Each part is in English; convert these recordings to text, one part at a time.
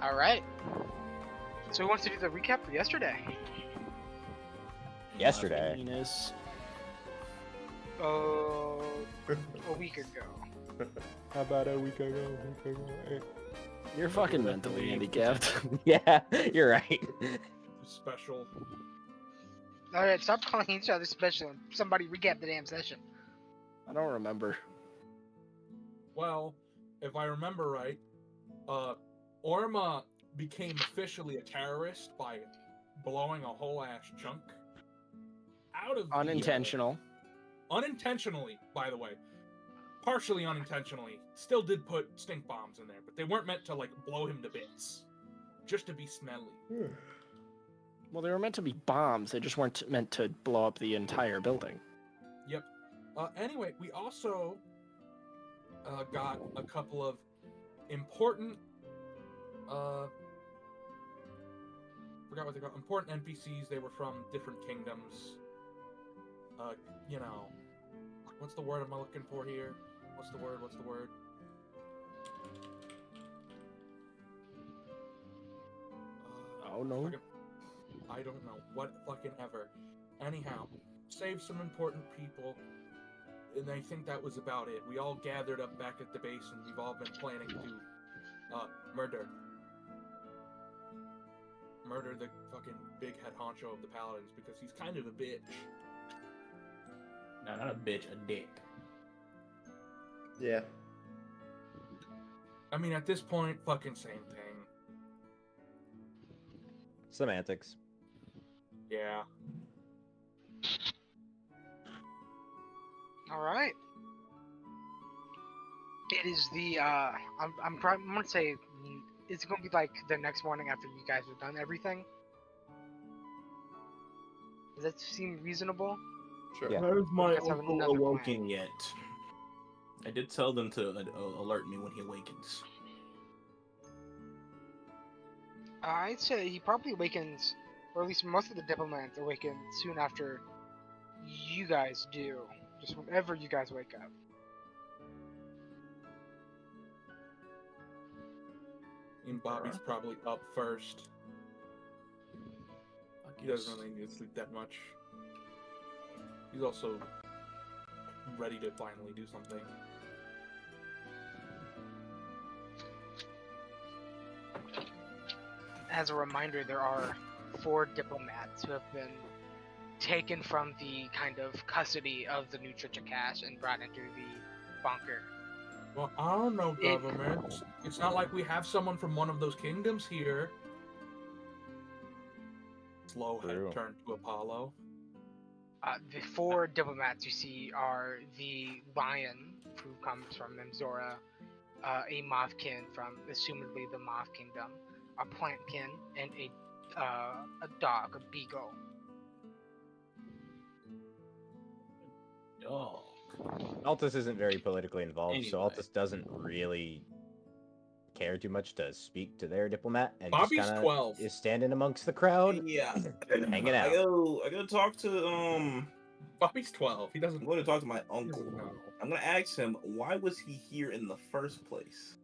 All right. So who wants to do the recap for yesterday? Yesterday. Venus. Oh, a week ago. How about a week ago? You're fucking mentally handicapped. Yeah, you're right. Special. All right, stop calling each other special. Somebody recap the damn session. I don't remember. Well, if I remember right, Orma became officially a terrorist by blowing a whole ass chunk out of Unintentional. unintentionally, by the way. Partially unintentionally. Still did put stink bombs in there, but they weren't meant to like blow him to bits. Just to be smelly. Well, they were meant to be bombs. They just weren't meant to blow up the entire building. Yep. Anyway, we also got a couple of important forgot what they call important NPCs. They were from different kingdoms. You know, what's the word I'm looking for here? What's the word? Oh no. I don't know. What fucking ever. Anyhow, saved some important people, and I think that was about it. We all gathered up back at the base, and we've all been planning to murder the fucking big head honcho of the paladins, because he's kind of a bitch. No, not a bitch, a dick. Yeah. I mean, at this point, fucking same thing. Semantics. Yeah. All right. It is the I'm gonna say it's gonna be like the next morning after you guys have done everything. Does that seem reasonable? Sure. Yeah. Where's my Let's have uncle another awoken yet? I did tell them to alert me when he awakens. I'd say he probably awakens, or at least most of the diplomats awaken soon after you guys do. Just whenever you guys wake up. And Bobby's probably up first. He doesn't really need to sleep that much. He's also ready to finally do something. As a reminder, there are 4 diplomats who have been taken from the kind of custody of the new Church of Cash and brought into the bunker. Well, I don't know, government. It's not like we have someone from one of those kingdoms here. Slow True. head turned to Apollo. The 4 diplomats you see are the Lion, who comes from Memzora, a Mothkin from, assumedly, the Moth Kingdom, a Plantkin, and a dog, a Beagle. Oh. Altus isn't very politically involved, so Anyway. Altus doesn't really care too much to speak to their diplomat, and Bobby's just kind 12. of is standing amongst the crowd, Yeah. hanging out. I gotta talk to Bobby's 12. He doesn't. I'm gonna talk to my he uncle. doesn't know. I'm gonna ask him why was he here in the first place?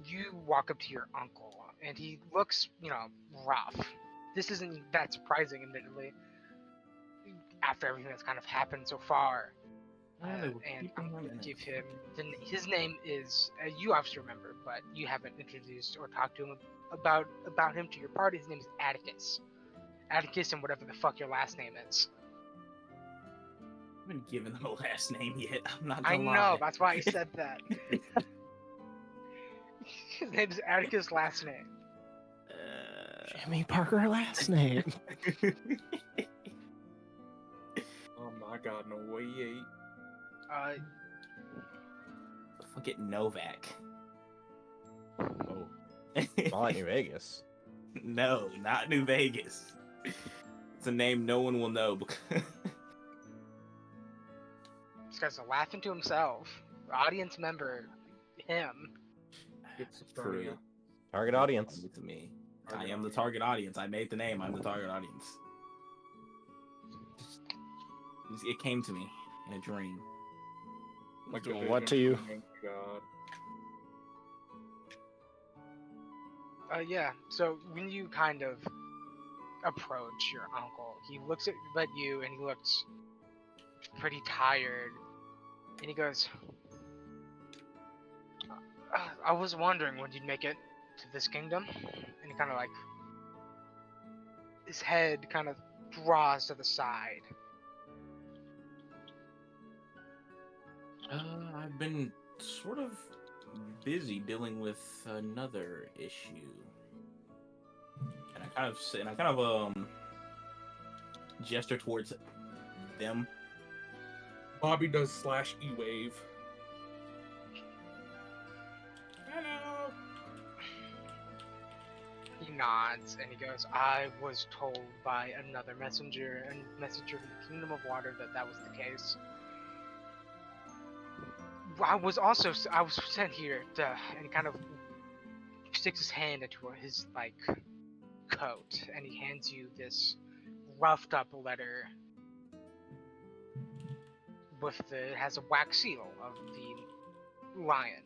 You walk up to your uncle, and he looks, rough. This isn't that surprising, admittedly, after everything that's kind of happened so far. And I'm going to give him his name is you obviously remember, but you haven't introduced or talked to him about him to your party. His name is Atticus. Atticus, and whatever the fuck your last name is. I haven't given him a last name yet. I'm not I gonna know, lie. that's why I said that. His name is Atticus' last name. Jimmy Parker last name. Oh my god, no way he ate. Fuck it, Novak. Oh, all like New Vegas. No, not New Vegas. It's a name no one will know. This guy's laughing to himself. Audience member, him. It's True. Target audience. To me. I am the target audience. I made the name. I'm the target audience. It came to me in a dream. Like Doing a what to vision. you? Oh my god. Yeah. So when you kind of approach your uncle, he looks at you and he looks pretty tired, and he goes, "I was wondering when you'd make it to this kingdom," and he kind of like his head kind of draws to the side. I've been sort of busy dealing with another issue, and I kind of gesture towards them. Bobby does slash E-wave. Hello. He nods and he goes, "I was told by another messenger from the Kingdom of Water that was the case. I was sent here to," and he kind of sticks his hand into his like coat and he hands you this roughed up letter it has a wax seal of the lion,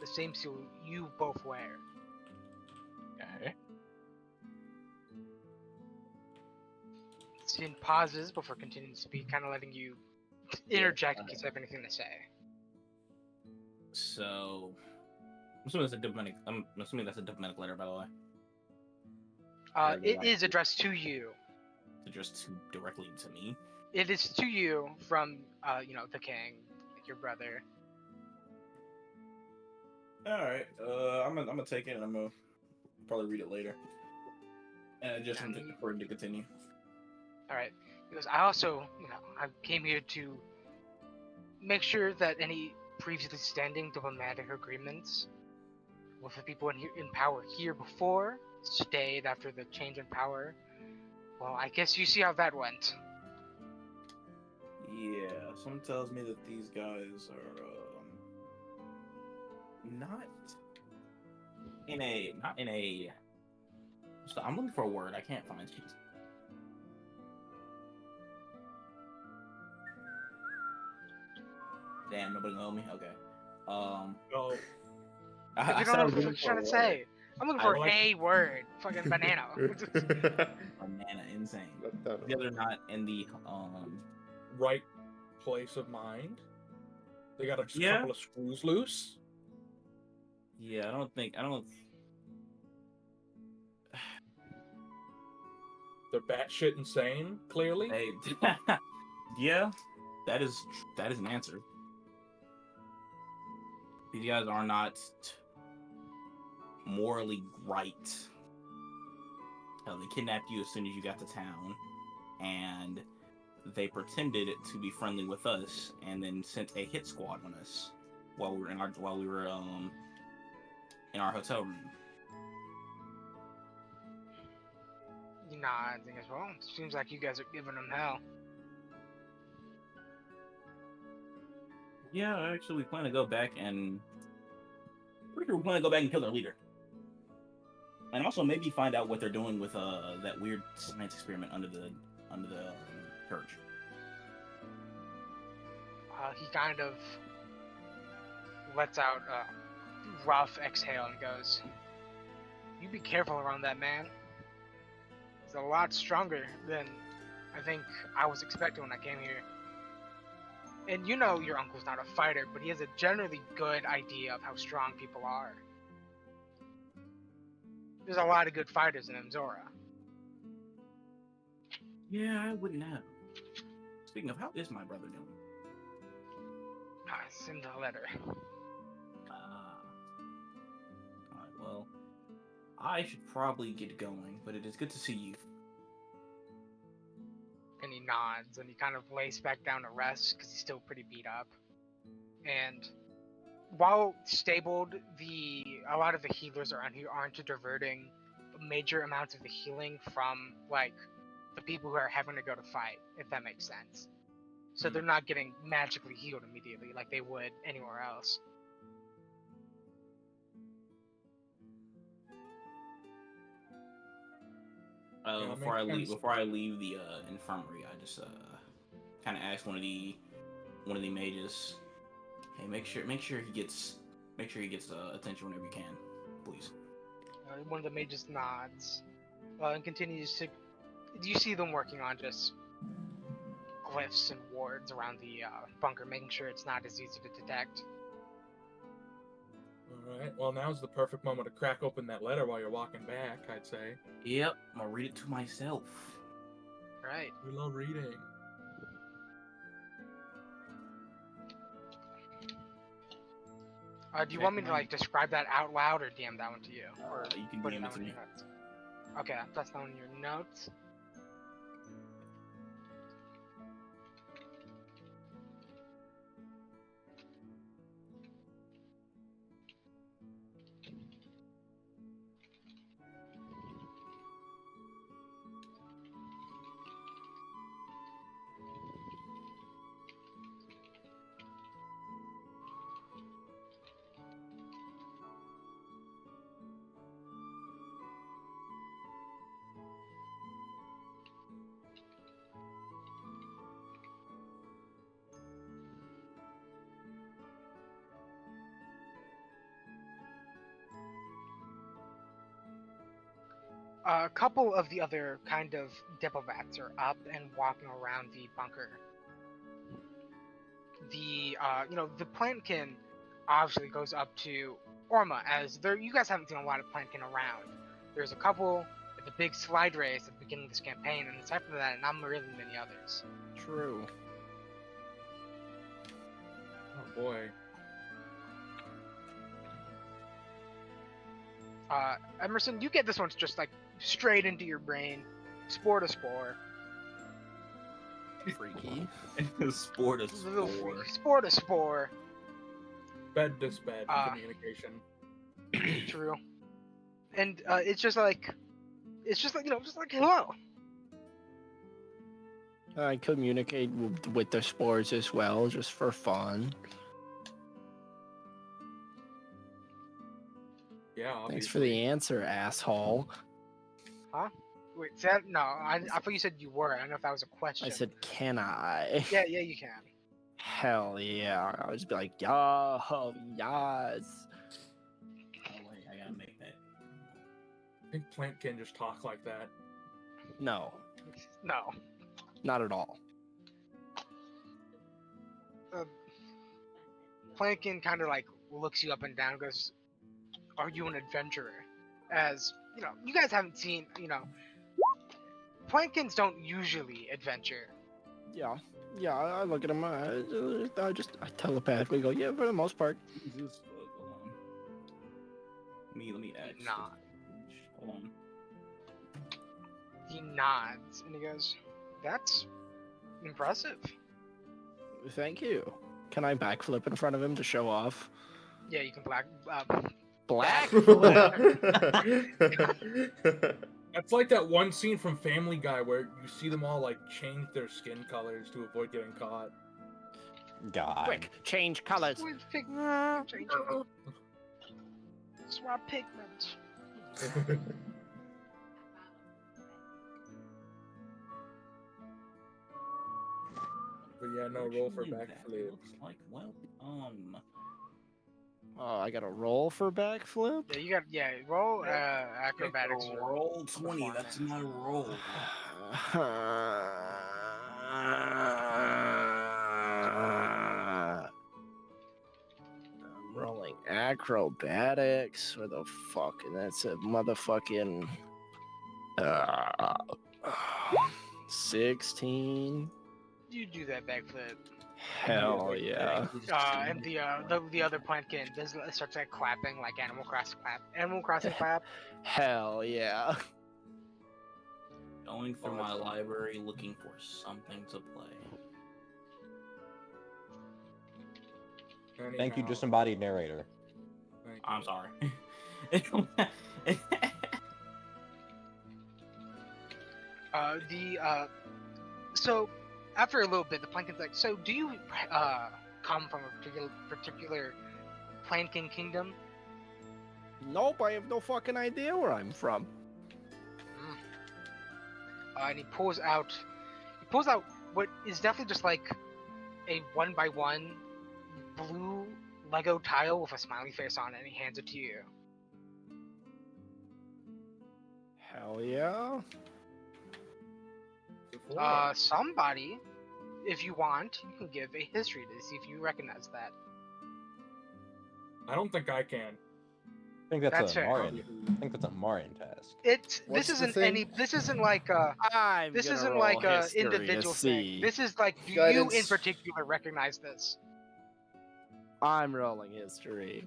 the same seal you both wear. Okay. Sin pauses before continuing to speak, kind of letting you interject in case you have anything to say. So, I'm assuming that's a diplomatic letter, by the way. It is addressed to you. Addressed directly to me. It is to you from, the king, like your brother. All right. I'm gonna take it, and I'm gonna probably read it later. And just for him to continue. All right. Because I also, I came here to make sure that any previously standing diplomatic agreements with the people in power here before stayed after the change in power. Well, I guess you see how that went. Yeah, something tells me that these guys are not in a. So I'm looking for a word. I can't find it. Damn, nobody know me. Okay. No. You don't know what I'm trying to say. I'm looking for a word. Fucking banana. Banana, insane. The other not in the Right place of mind. They got a couple of screws loose. Yeah, I don't. They're batshit insane. Clearly. Yeah, that is an answer. These guys are not morally right. Hell, they kidnapped you as soon as you got to town, and they pretended to be friendly with us, and then sent a hit squad on us while we were in our hotel room. Nah, I think as well. Seems like you guys are giving them hell. Yeah, actually, we plan to go back and kill their leader, and also maybe find out what they're doing with that weird science experiment under the church. He kind of lets out a rough exhale and goes, "You be careful around that man. He's a lot stronger than I think I was expecting when I came here. And you know your uncle's not a fighter, but he has a generally good idea of how strong people are. There's a lot of good fighters in Amzora." Yeah, I wouldn't know. Speaking of, how is my brother doing? I send a letter. Alright, well, I should probably get going, but it is good to see you. And he nods and he kind of lays back down to rest because he's still pretty beat up. And while stabled, a lot of the healers around here aren't diverting major amounts of the healing from like the people who are having to go to fight, if that makes sense. So they're not getting magically healed immediately like they would anywhere else. Before I leave the infirmary, I just kind of asked one of the mages, "Hey, make sure he gets attention whenever you can, please." One of the mages nods and continues to. You see them working on just glyphs and wards around the bunker, making sure it's not as easy to detect. Alright, well, now's the perfect moment to crack open that letter while you're walking back, I'd say. Yep, I'm gonna read it to myself. Right. We love reading. Do you want me to like describe that out loud or DM that one to you? Or You can put DM that it to one in me. your notes? Okay, that's down in your notes. A couple of the other kind of diplomats are up and walking around the bunker. The the plantkin obviously goes up to Orma, as there you guys haven't seen a lot of plantkin around. There's a couple at the big slide race at the beginning of this campaign, and aside from that, not really many others. True. Oh boy. Emerson, you get this one's just like straight into your brain, spore to spore. Freaky. Sport of Little spore. freak, spore to spore. Bed to sped communication. True. And it's just like just like hello. I communicate with the spores as well, just for fun. Yeah, obviously. Thanks for the answer, asshole. Wait, say that? No, I thought you said you were. I don't know if that was a question. I said, can I? Yeah, you can. Hell yeah. I would just be like, yo, yes. Oh wait, I gotta make that. I think Plant can just talk like that. No, No. not at all. Plankin kind of like looks you up and down and goes, "Are you an adventurer?" As, you guys haven't seen, Plankins don't usually adventure. Yeah. Yeah, I look at him. I telepathically go, yeah, for the most part. Jesus, hold on. Let me add. Not. Hold on. He nods and he goes, "That's impressive." Thank you. Can I backflip in front of him to show off? Yeah, you can black. That's like that one scene from Family Guy where you see them all like change their skin colors to avoid getting caught. God. Quick, change colors. Swap pigment. But yeah, no roll for Actually, that backflip. Looks like Oh, I got to roll for backflip? Yeah, roll acrobatics. or roll 20. That's my roll. I'm rolling acrobatics. Where the fuck? And that's a motherfucking 16. You do that backflip. Hell yeah. And the other plankin starts like clapping like Animal Crossing clap. Hell yeah. Going through my library looking for something to play. Thank you, Anyhow, disembodied narrator. thank I'm you. sorry. So after a little bit, the plankin's like, "So do you come from a particular plankin kingdom?" Nope, I have no fucking idea where I'm from. And he pulls out what is definitely just like a 1x1 blue Lego tile with a smiley face on it, and he hands it to you. Hell yeah. Somebody, if you want, you can give a history to see if you recognize that. I don't think I can. I think that's, That's a fair. Marian. I think that's a Marian task. This What's the isn't thing? this isn't like a I'm this gonna isn't roll like a history to individual see. thing. This is like, do you Guidance. in particular recognize this? I'm rolling history.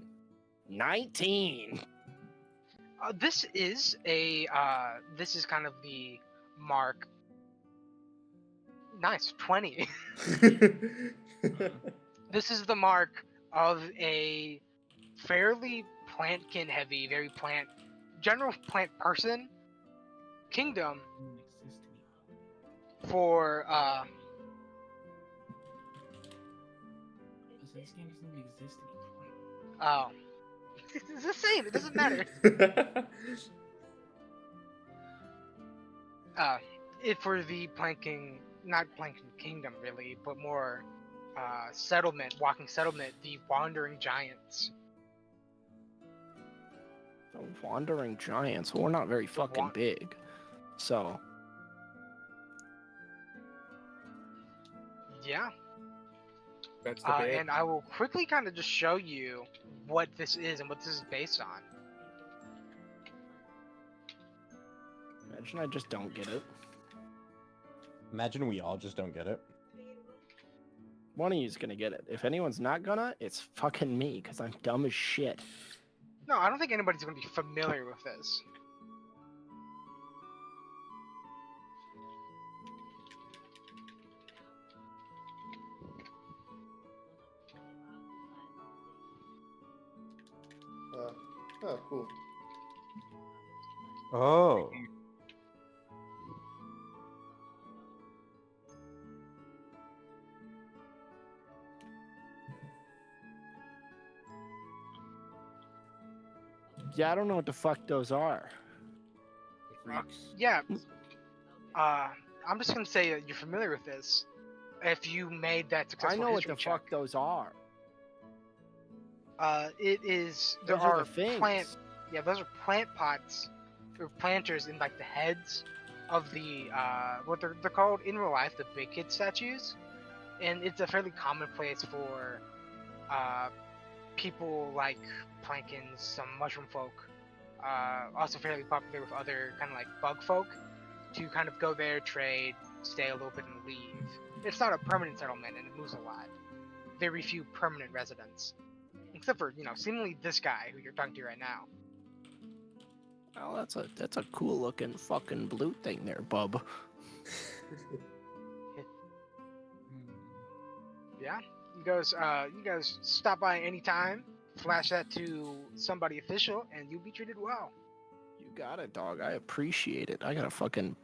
19. This is kind of the mark. Nice, 20. This is the mark of a fairly plantkin heavy, very general plant person kingdom for This game doesn't even exist anymore. oh. It's the same, it doesn't matter. For the not planking kingdom really, but more walking settlement, the wandering giants. The wandering giants. Well, we're not very fucking big. So, Yeah. That's the bit. And I will quickly kind of just show you what this is and what this is based on. imagine I just don't get it. Imagine we all just don't get it. One of you's gonna get it. If anyone's not gonna, it's fucking me, because I'm dumb as shit. No, I don't think anybody's going to be familiar with this. Oh, cool. Oh. Yeah, I don't know what the fuck those are. Freaks. Yeah. I'm just going to say that you're familiar with this. If you made that I successful know what history the check. fuck those are. It is. There Those are are the things. Yeah, those are plant pots or planters in like the heads of the what they're called in real life, the big kid statues, and it's a fairly common place for people like planktons, some mushroom folk, also fairly popular with other kind of like bug folk, to kind of go there, trade, stay a little bit, and leave. It's not a permanent settlement, and it moves a lot. Very few permanent residents, except for seemingly this guy who you're talking to right now. Oh, that's a cool looking fucking blue thing there, bub. Yeah, you guys stop by anytime, flash that to somebody official, and you'll be treated well. You got it, dog. I appreciate it. I gotta fucking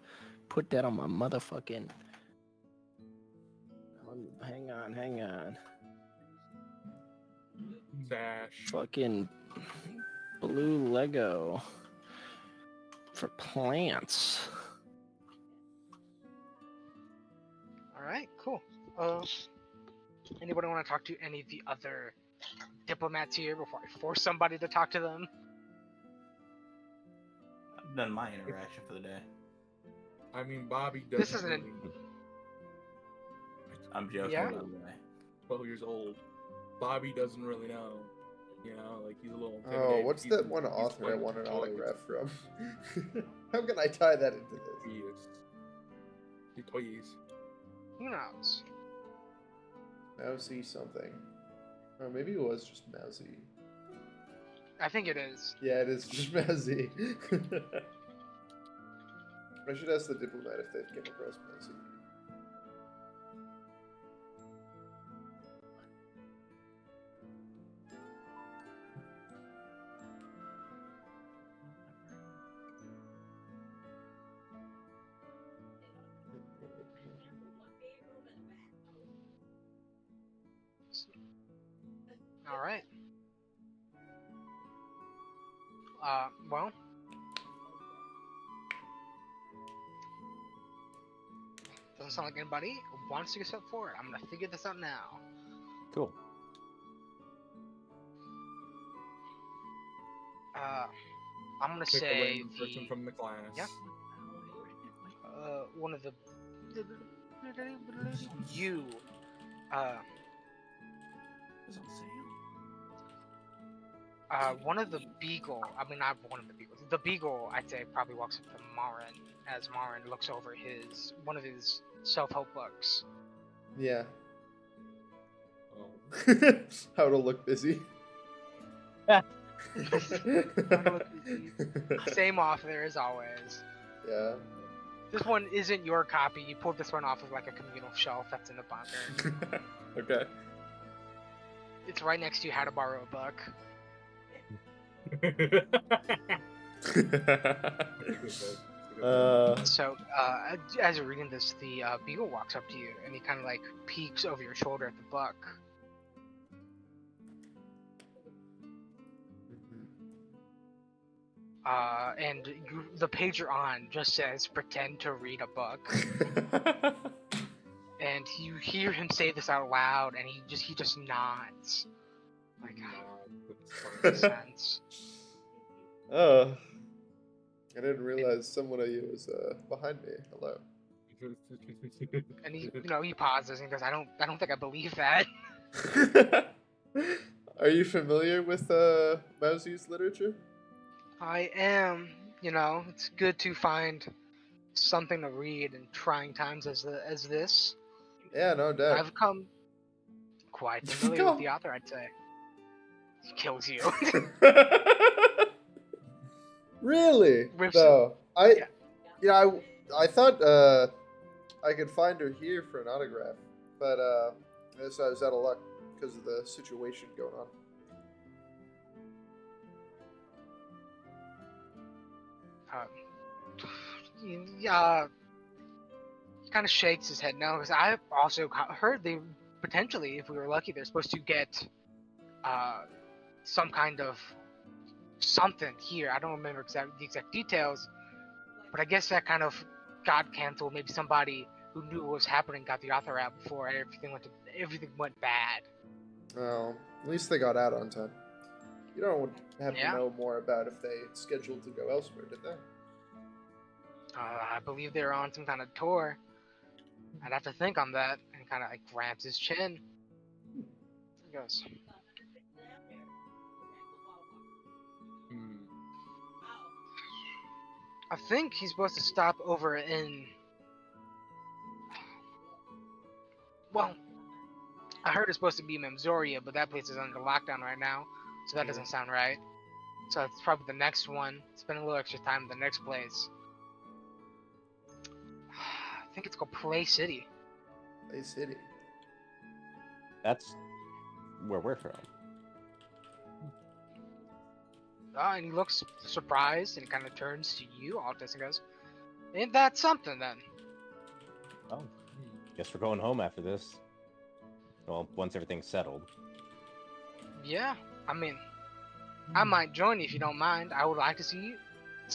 put that on my motherfucking. Hang on. Sash. Fucking blue Lego for plants. All right, cool. Anybody want to talk to any of the other diplomats here before I force somebody to talk to them? I've done my interaction for the day. I mean, Bobby doesn't. This isn't really, I'm joking, Yeah? by the way. 12 years old. Bobby doesn't really know. Like he's a little. Oh, intimidated. what's He's- that one he's author I like want an collected autograph from? How can I tie that into this? Yes. He toys. Who knows? Mousy something. Or maybe it was just Mousy. I think it is. Yeah, it is just Mousy. I should ask the diplomat if they've came across Mousy. All right. Well. Doesn't sound like anybody wants to get up for it. I'm gonna figure this out now. Cool. I'm gonna Pick a say random person from the class. Yeah. One of the you Doesn't say one of the beagle. I mean, not one of the beagles. The beagle, I'd say, probably walks up to Marin as Marin looks over one of his self-help books. Yeah. Oh. How to look busy. Same author as always. Yeah. This one isn't your copy. You pulled this one off of like a communal shelf that's in the bunker. Okay. It's right next to How to Borrow a Book. So, as you're reading this, the beagle walks up to you and he kind of like peeks over your shoulder at the book. And the page you're on just says "pretend to read a book," and you hear him say this out loud, and he just nods. Like, makes sense. Oh. I didn't realize someone of you was behind me. Hello. And he pauses and he goes, "I don't think I believe that." Are you familiar with Mausy's literature? I am. It's good to find something to read in trying times as this. Yeah, no doubt. I've come quite familiar with the author, I'd say. He kills you. Really? Rips No. Yeah. I thought I could find her here for an autograph, but I guess I was out of luck because of the situation going on. He kind of shakes his head no, because I also heard they potentially, if we were lucky, they're supposed to get some kind of something here. I don't remember the exact details, but I guess that kind of got canceled. Maybe somebody who knew what was happening got the author out before everything went bad. Well, at least they got out on time. You don't have Yeah. to know more about if they scheduled to go elsewhere, did they? I believe they're on some kind of tour. I'd have to think on that. And kind of like grabs his chin. He goes, I think he's supposed to stop over in... Well, I heard it's supposed to be Memzoria, but that place is under lockdown right now, so that doesn't sound right. So it's probably the next one. Spend a little extra time in the next place. I think it's called Play City. Play City. That's where we're from. And he looks surprised and kind of turns to you, Altus, and goes, "Ain't that something then?" Oh, guess we're going home after this. Well, once everything's settled. Yeah, I mean, I might join you if you don't mind. I would like to see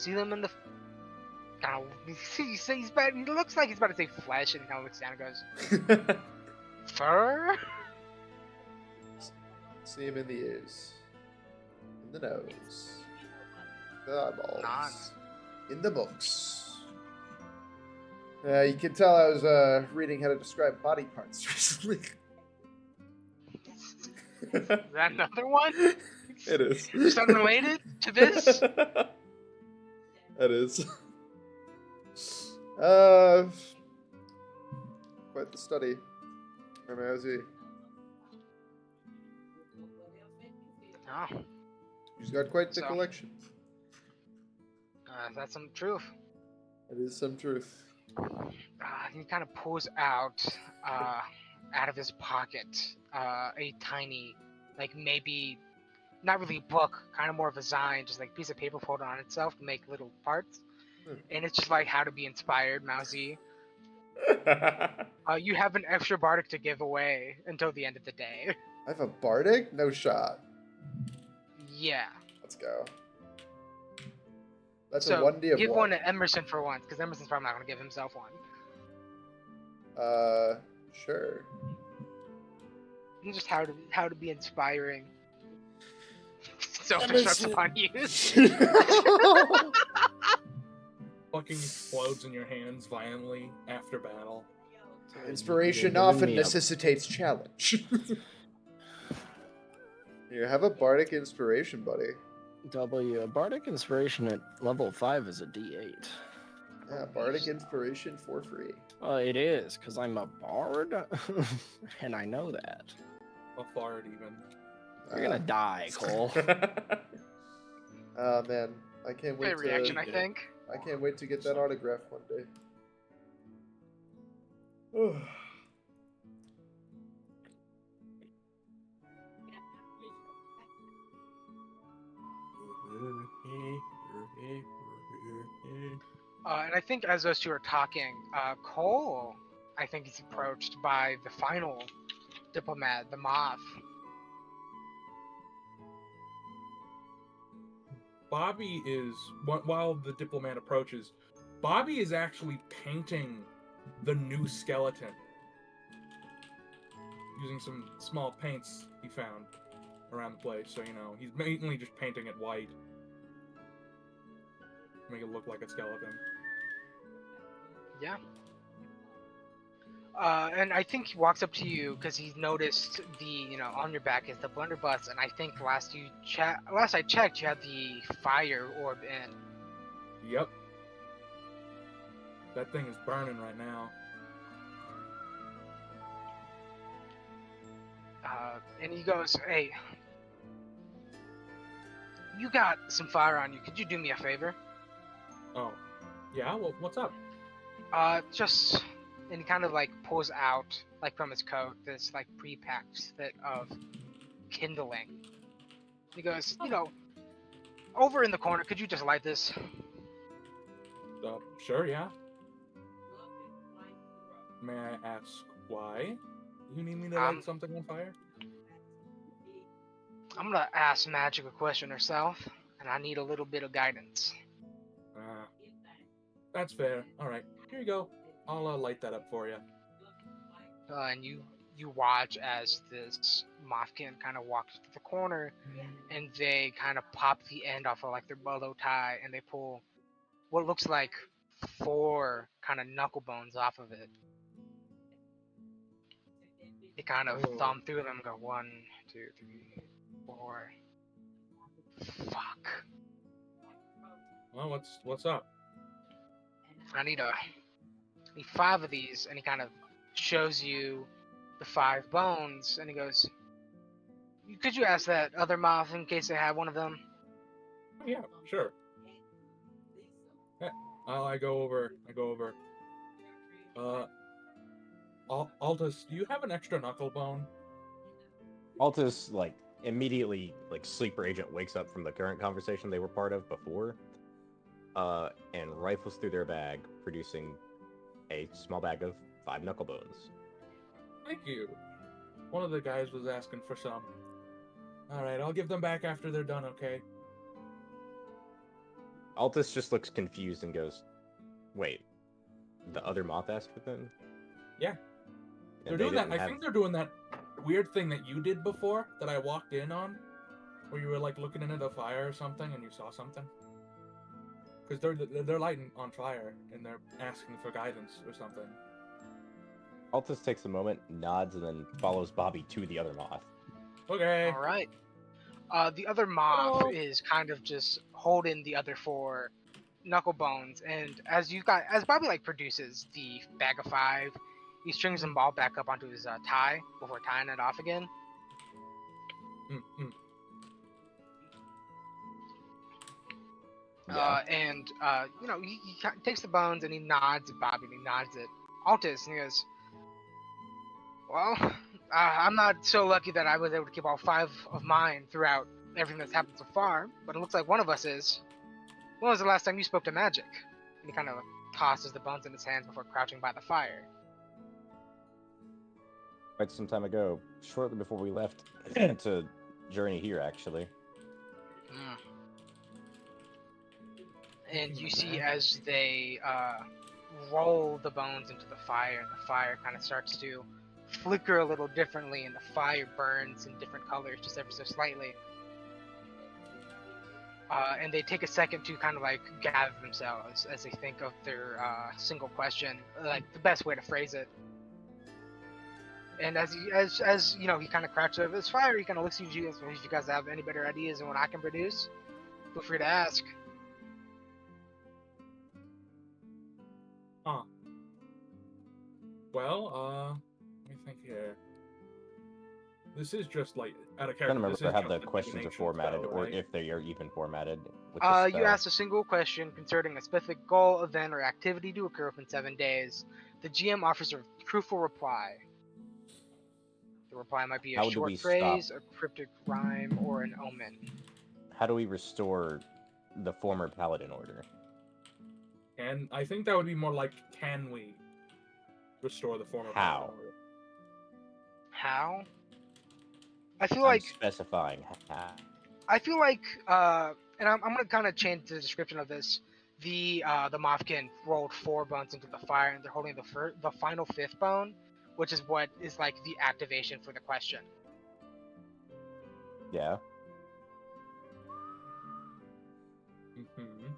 them in the. He looks like he's about to say flesh, and he kind of looks down and goes, "Fur." See him in the ears, in the nose, the eyeballs, Nods. in the books. You can tell I was reading how to describe body parts recently. Is that another one? It is. Just unrelated to this? It is. Quite the study. Mausy. Oh, She's got quite the So- collection. that's some truth. It is some truth. He kind of pulls out of his pocket a tiny, like maybe not really a book, kind of more of a zine, just like piece of paper folded on itself to make little parts. And it's just like how to be inspired, Mousy. You have an extra bardic to give away until the end of the day. I have a bardic? No shot. Yeah. Let's go. That's So a 1D of give what? one to Emerson for once, because Emerson's probably not going to give himself one. Sure. And just how to be inspiring. self-destructs upon you. Fucking explodes in your hands violently after battle. Inspiration You're giving often me a- necessitates challenge. You have a bardic inspiration, buddy. W. Bardic Inspiration at level 5 is a D8. Yeah, bardic inspiration for free. It is, because I'm a bard, and I know that. A fart even. You're gonna die, Cole. Man, I can't wait Great reaction, I to. think. I can't wait to get that autograph one day. And I think as those two are talking, Cole, I think, is approached by the final diplomat, the moth. Bobby is, while the diplomat approaches, Bobby is actually painting the new skeleton using some small paints he found around the place. So, you know, he's mainly just painting it white. Make it look like a skeleton. Yeah. And I think he walks up to you because he's noticed on your back is the blunderbuss, and I think last I checked, you had the fire orb in. Yep. That thing is burning right now. And he goes, "Hey, you got some fire on you. Could you do me a favor?" Oh. Yeah? Well, what's up? Just, and he kind of like pulls out, like from his coat, this like pre-packed bit of kindling. He goes, over in the corner, could you just light this? Sure, yeah. May I ask why? You need me to light something on fire? I'm gonna ask Magic a question herself, and I need a little bit of guidance. That's fair. Alright, here you go. I'll light that up for you. And you watch as this Mothkin kind of walks to the corner, and they kind of pop the end off of like their bolo tie, and they pull what looks like 4 kind of knuckle bones off of it. They kind of thumb through them and go 1, 2, 3, 4. Fuck. Well, what's up? I need 5 of these, and he kind of shows you the 5 bones, and he goes, "Could you ask that other moth in case they have one of them?" Yeah, sure. Yeah, I go over. Altus, do you have an extra knuckle bone? Altus, immediately, sleeper agent wakes up from the current conversation they were part of before, and rifles through their bag, producing a small bag of 5 knuckle bones. Thank you. One of the guys was asking for some. Alright, I'll give them back after they're done, okay? Altus just looks confused and goes, "Wait, the other moth asked for them?" Yeah. And They're doing that. I think they're doing that weird thing that you did before that I walked in on, where you were looking into the fire or something and you saw something. Because they're lighting on fire and they're asking for guidance or something. Altus takes a moment, nods, and then follows Bobby to the other moth. Okay. All right. The other moth is kind of just holding the other 4 knuckle bones, and as Bobby produces the bag of 5, he strings them all back up onto his tie before tying it off again. Yeah. He takes the bones and he nods at Bobby and he nods at Altus and he goes, "Well, I'm not so lucky that I was able to keep all 5 of mine throughout everything that's happened so far, but it looks like one of us is. When was the last time you spoke to Magic?" And he kind of tosses the bones in his hands before crouching by the fire. Quite some time ago, shortly before we left to journey here, actually. And you see as they roll the bones into the fire, and the fire kind of starts to flicker a little differently, and the fire burns in different colors just ever so slightly. and they take a second to kind of like gather themselves as they think of their single question, like the best way to phrase it. And as you know, he kind of crouches over his fire. He kind of looks at you. If you guys have any better ideas than what I can produce, feel free to ask. Huh. Well, let me think here. This is just like out of I character. don't This remember is how the just a questions are divination formatted, spell, or right? if they are even formatted. With the You spell. asked a single question concerning a specific goal, event, or activity to occur within 7 days. The GM offers a truthful reply. The reply might be a How do we short stop? phrase, a cryptic rhyme, or an omen. How do we restore the former paladin order? And I think that would be more like, can we restore the former How? paladin order? How? I feel I'm like specifying how. and I'm gonna kind of change the description of this. The Mothkin rolled 4 bones into the fire, and they're holding the final 5th bone, which is what is like the activation for the question. Yeah. Mm-hmm.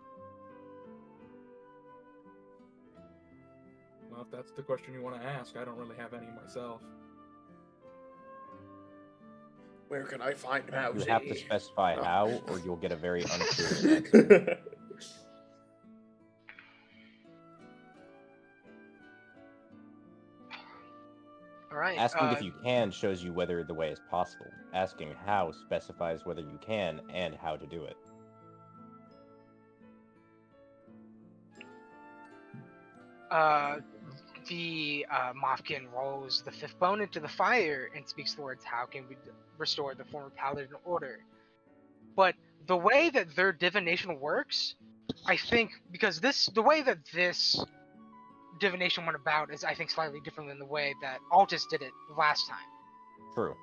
Well, if that's the question you want to ask, I don't really have any myself. Where can I find You Mousy? have to specify No. how, or you'll get a very unclear answer. All right. Asking if you can shows you whether the way is possible. Asking how specifies whether you can and how to do it. The Mothkin rolls the 5th bone into the fire and speaks the words, "How can we restore the former paladin order?" But the way that their divination works, I think, because the way that this divination went about is, I think, slightly different than the way that Altus did it last time. True.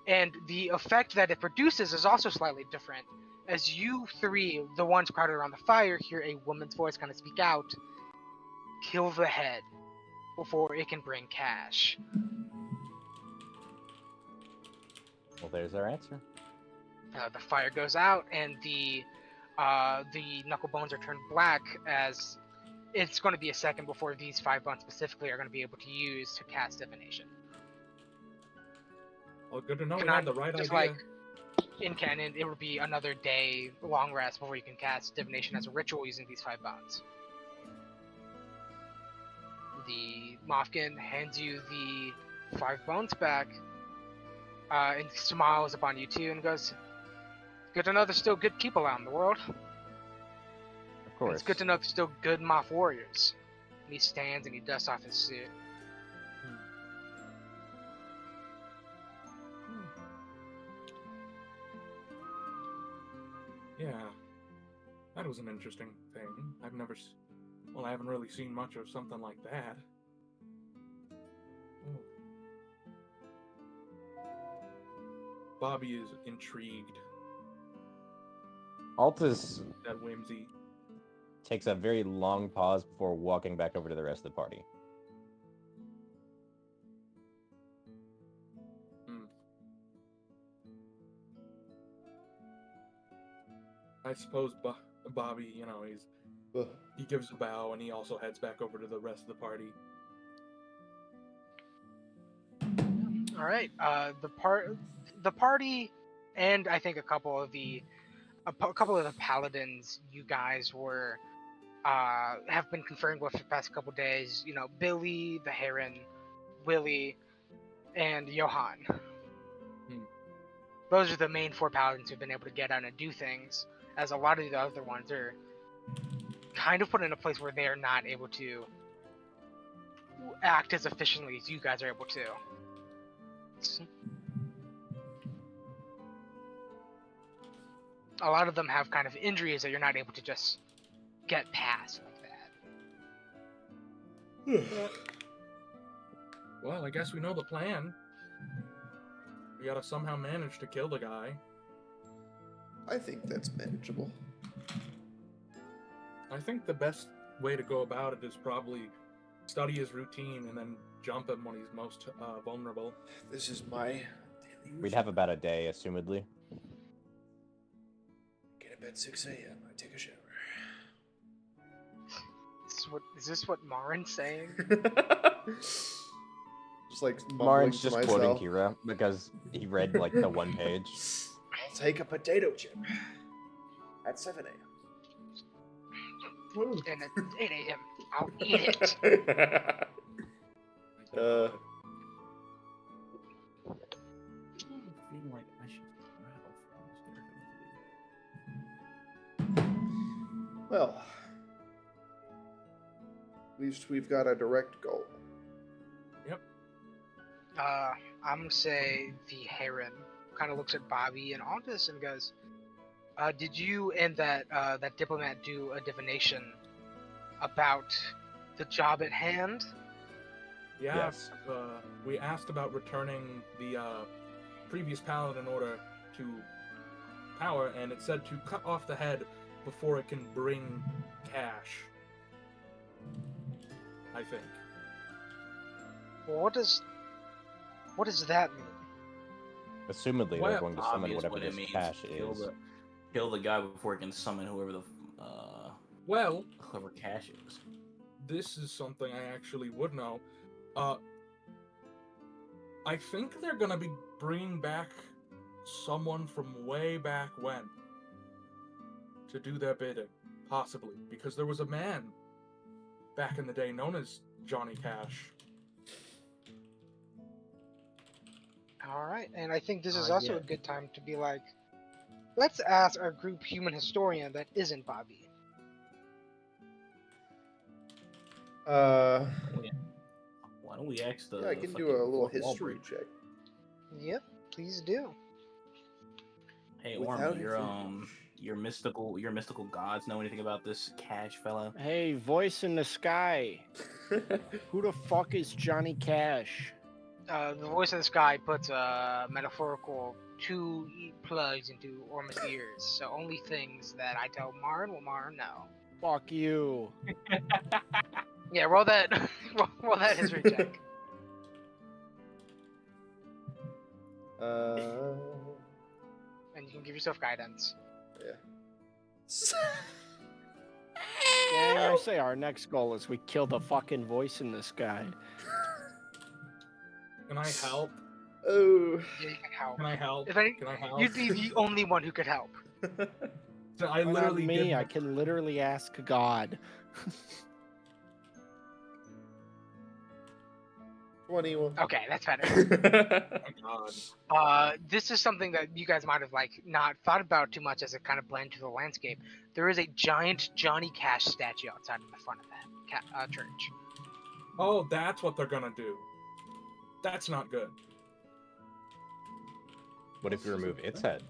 And the effect that it produces is also slightly different. As you 3, the ones crowded around the fire, hear a woman's voice kind of speak out, "Kill the head before it can bring cash." Well, there's our answer. The fire goes out, and the knuckle bones are turned black, as it's going to be a second before these 5 bones specifically are going to be able to use to cast divination. Well, good to know we Cannot- had the right just idea. like in canon, it would be another day long rest before you can cast divination as a ritual using these 5 bones. The Mothkin hands you the 5 bones back, and smiles upon you too, and goes, "Good to know there's still good people out in the world. Of And course. it's good to know there's still good moth warriors." And he stands and he dusts off his suit. Yeah, that was an interesting thing. Well, I haven't really seen much of something like that. Ooh. Bobby is intrigued Altus at Whimsy. takes a very long pause before walking back over to the rest of the party. I suppose Bobby, he gives a bow and he also heads back over to the rest of the party. All right. The party, and I think a couple of the paladins you guys were have been conferring with for the past couple days. You know, Billy, the Heron, Willie, and Johan. Those are the main 4 paladins who've been able to get out and do things, as a lot of the other ones are kind of put in a place where they are not able to act as efficiently as you guys are able to. A lot of them have kind of injuries that you're not able to just get past like that. Well, I guess we know the plan. We gotta somehow manage to kill the guy. I think that's manageable. I think the best way to go about it is probably study his routine and then jump him when he's most vulnerable. This is my daily We'd have about a day, assumedly. Get him up at 6 a.m. I take a shower. Is this what Marin's saying? Just like mumbling Marin's to just quoting myself. Kira because he read like the one page. I'll take a potato chip at 7 a.m. And at 8 a.m., I'll eat it. Feeling like I should Well, at least we've got a direct goal. I'm gonna say the Heron kind of looks at Bobby and Aldous and goes, "Did you and that diplomat do a divination about the job at hand?" Yeah, Yes. we asked about returning the previous paladin order to power, and it said to cut off the head before it can bring cash. I think. Well, what does that mean? Assumedly, Well, they're going to summon obvious whatever what it this means. cash Kill is. kill the guy before it can summon whoever Well, whoever cash is. this is something I actually would know. I think they're gonna be bringing back someone from way back when to do their bidding, possibly, because there was a man back in the day known as Johnny Cash. All right, and I think this is also Yeah. a good time to be like, let's ask our group human historian that isn't Bobby. Why don't we ask the? Yeah, I can do fucking a little fourth wall history break? check. Yep, please do. Hey, Without Orma, your mystical gods know anything about this cash fella? Hey, voice in the sky. Who the fuck is Johnny Cash? The voice in the sky puts a metaphorical two plugs into Orma's ears, so only things that I tell Marin will Marin know. Fuck you. Yeah, roll that, roll that history check. And you can give yourself guidance. Yeah, I say our next goal is we kill the fucking voice in the sky. Can I help? Oh. Yeah, you can help. Can I help? If any, Can I help? you'd be the only one who could help. So I Why not literally me. did I can literally ask God. 21. Okay, that's better. Oh my god. This is something that you guys might have like not thought about too much as it kind of blended to the landscape. There is a giant Johnny Cash statue outside in the front of that church. Oh, that's what they're gonna do. That's not good. What if you remove its head?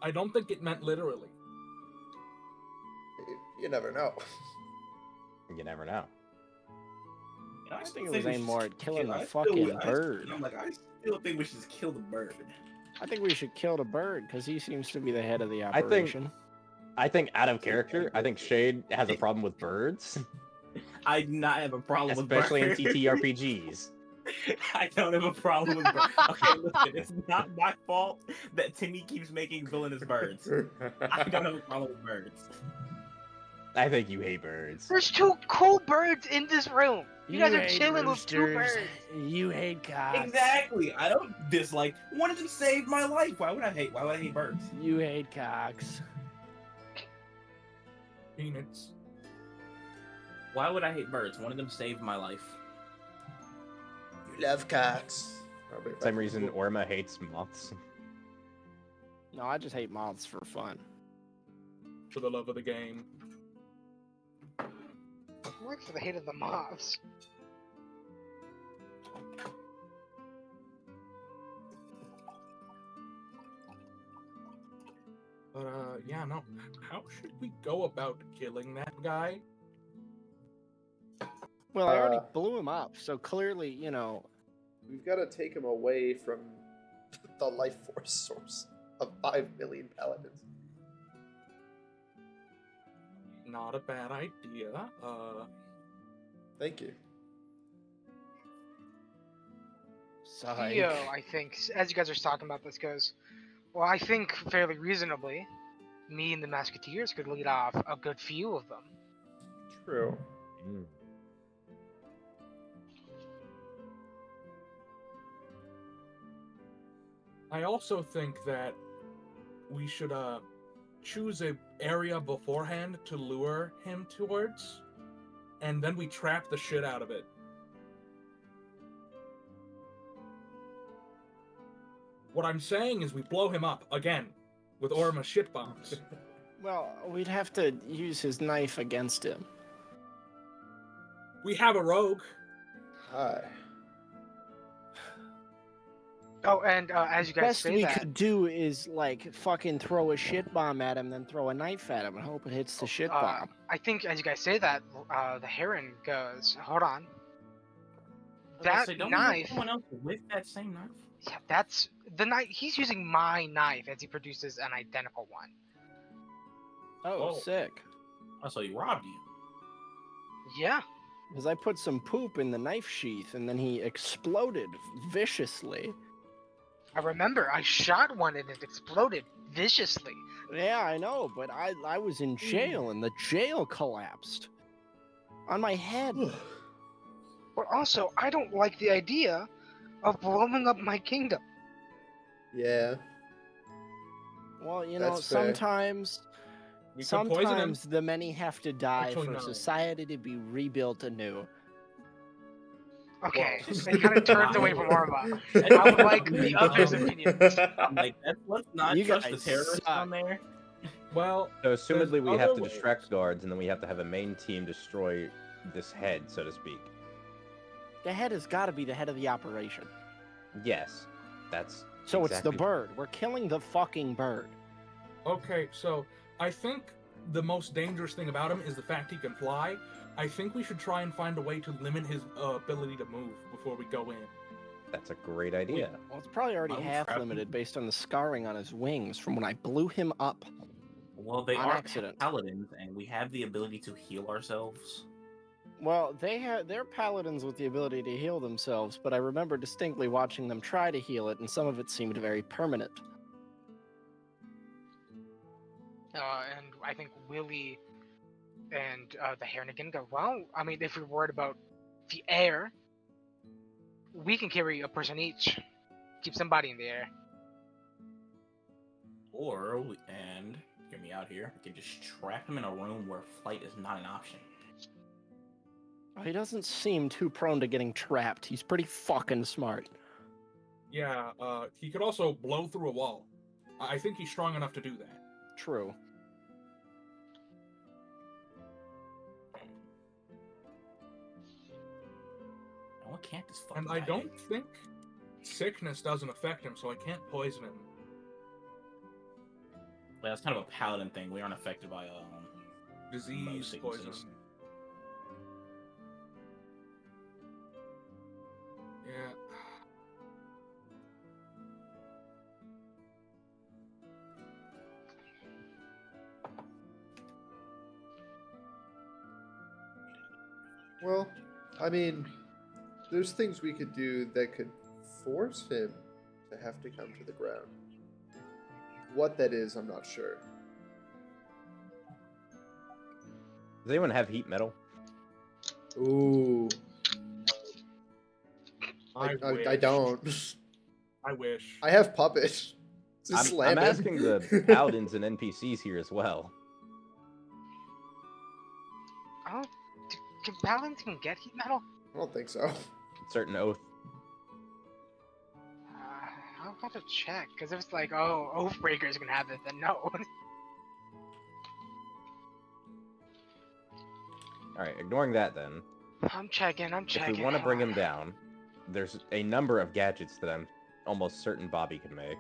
I don't think it meant literally. You never know. You never know. I think it was aimed more at killing the fucking bird. I'm like, I still think we should just kill the bird. I think we should kill the bird because he seems to be the head of the I think- operation. I think out of character, I think Shade has a problem with birds, I do not have a problem especially in with birds. TTRPGs. I don't have a problem with birds. Okay, listen, it's not my fault that Timmy keeps making villainous birds. I don't have a problem with birds. I think you hate birds. There's two cool birds in this room. You guys are chilling with two birds. You hate cocks. Exactly. I don't dislike. One of them saved my life. Why would I hate birds? You hate cocks. Peanuts. Why would I hate birds? One of them saved my life. You love cocks. Same reason Orma hates moths. No, I just hate moths for fun. For the love of the game. Work for the hate of the moths. But yeah, no. How should we go about killing that guy? Well, I already blew him up, so clearly, you know. We've got to take him away from the life force source of 5 million paladins. Not a bad idea. Thank you. Psych. Theo, I think, as you guys are talking about this, goes, well, I think fairly reasonably me and the Musketeers could lead off a good few of them. True. Mm. I also think that we should choose a area beforehand to lure him towards, and then we trap the shit out of it. What I'm saying is we blow him up again with Orma shit bombs. Well, we'd have to use his knife against him. We have a rogue. Hi. Oh, and as you guys Best say we that, could do is like fucking throw a shit bomb at him, then throw a knife at him, and hope it hits the shit bomb. I think as you guys say that, the Heron goes, hold on. I was gonna That say, don't we have knife, someone else with that same knife? yeah, that's the knife. He's using my knife as he produces an identical one. Oh, Oh. sick. Oh, so he robbed you. Yeah. Because I put some poop in the knife sheath, and then he exploded viciously. I remember I shot one and it exploded viciously. Yeah, I know, but I was in jail, and the jail collapsed. On my head. But also, I don't like the idea of blowing up my kingdom. Yeah. Well, you know, That's fair. sometimes... We could poison him. Sometimes the many have to die Actually, for no. society to be rebuilt anew. Okay, Well, it kind of turns away from Orma. I would like the others' opinions. I'm like, let's not You trust the guys terrorists suck. on there. Well, So assumedly we have other to ways. distract guards, and then we have to have a main team destroy this head, so to speak. The head has got to be the head of the operation. Yes, that's So it's the exactly- bird. We're killing the fucking bird. okay, so I think the most dangerous thing about him is the fact he can fly. I think we should try and find a way to limit his ability to move before we go in. That's a great idea. Well, it's probably already Why don't we half trap him? limited based on the scarring on his wings from when I blew him up. Well, they On are accident. paladins, and we have the ability to heal ourselves. Well, they're paladins with the ability to heal themselves, but I remember distinctly watching them try to heal it, and some of it seemed very permanent. And I think Willie and the Heron again go, well, I mean, if you're worried about the air, we can carry a person each. Keep somebody in the air. And get me out here. We can just trap him in a room where flight is not an option. He doesn't seem too prone to getting trapped. He's pretty fucking smart. Yeah, he could also blow through a wall. I think he's strong enough to do that. True. No one can't this fucking And I guy. don't think sickness doesn't affect him, so I can't poison him. Well, that's kind of a paladin thing. We aren't affected by Disease, Most poison. sicknesses. Yeah. Well, I mean, there's things we could do that could force him to have to come to the ground. What that is, I'm not sure. Does anyone have heat metal? Ooh. I wish. don't. I wish. I have puppets. Just I'm slam him. asking the paladins and NPCs here as well. Oh, can paladins even get heat metal? I don't think so. Certain oath. I'll have to check, because if it's like, oh, Oathbreakers can have it, then no. Alright, ignoring that then. I'm checking. If we want to bring him down, there's a number of gadgets that I'm almost certain Bobby can make.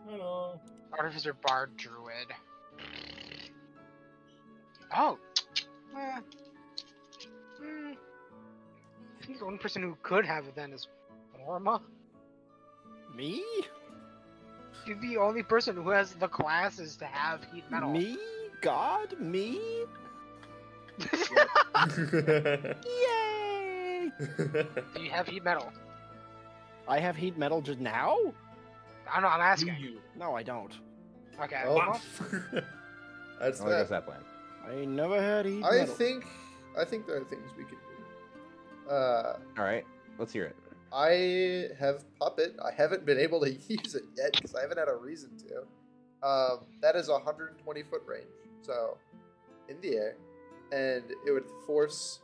Hello. Artificer Bard Druid. Oh! I think the only person who could have it then is Orma. Me? You're the only person who has the classes to have heat metal. Me? God? Me? Yay! Do you have heat metal? I have heat metal just now? I know. I'm Do asking. you? No, I don't. Okay. Oh. Well, That's Oh, I guess that. that plan. I ain't never had heat I metal. think there are things we can do. All right, let's hear it. I have Puppet. I haven't been able to use it yet because I haven't had a reason to. That is 120 foot range, so in the air, and it would force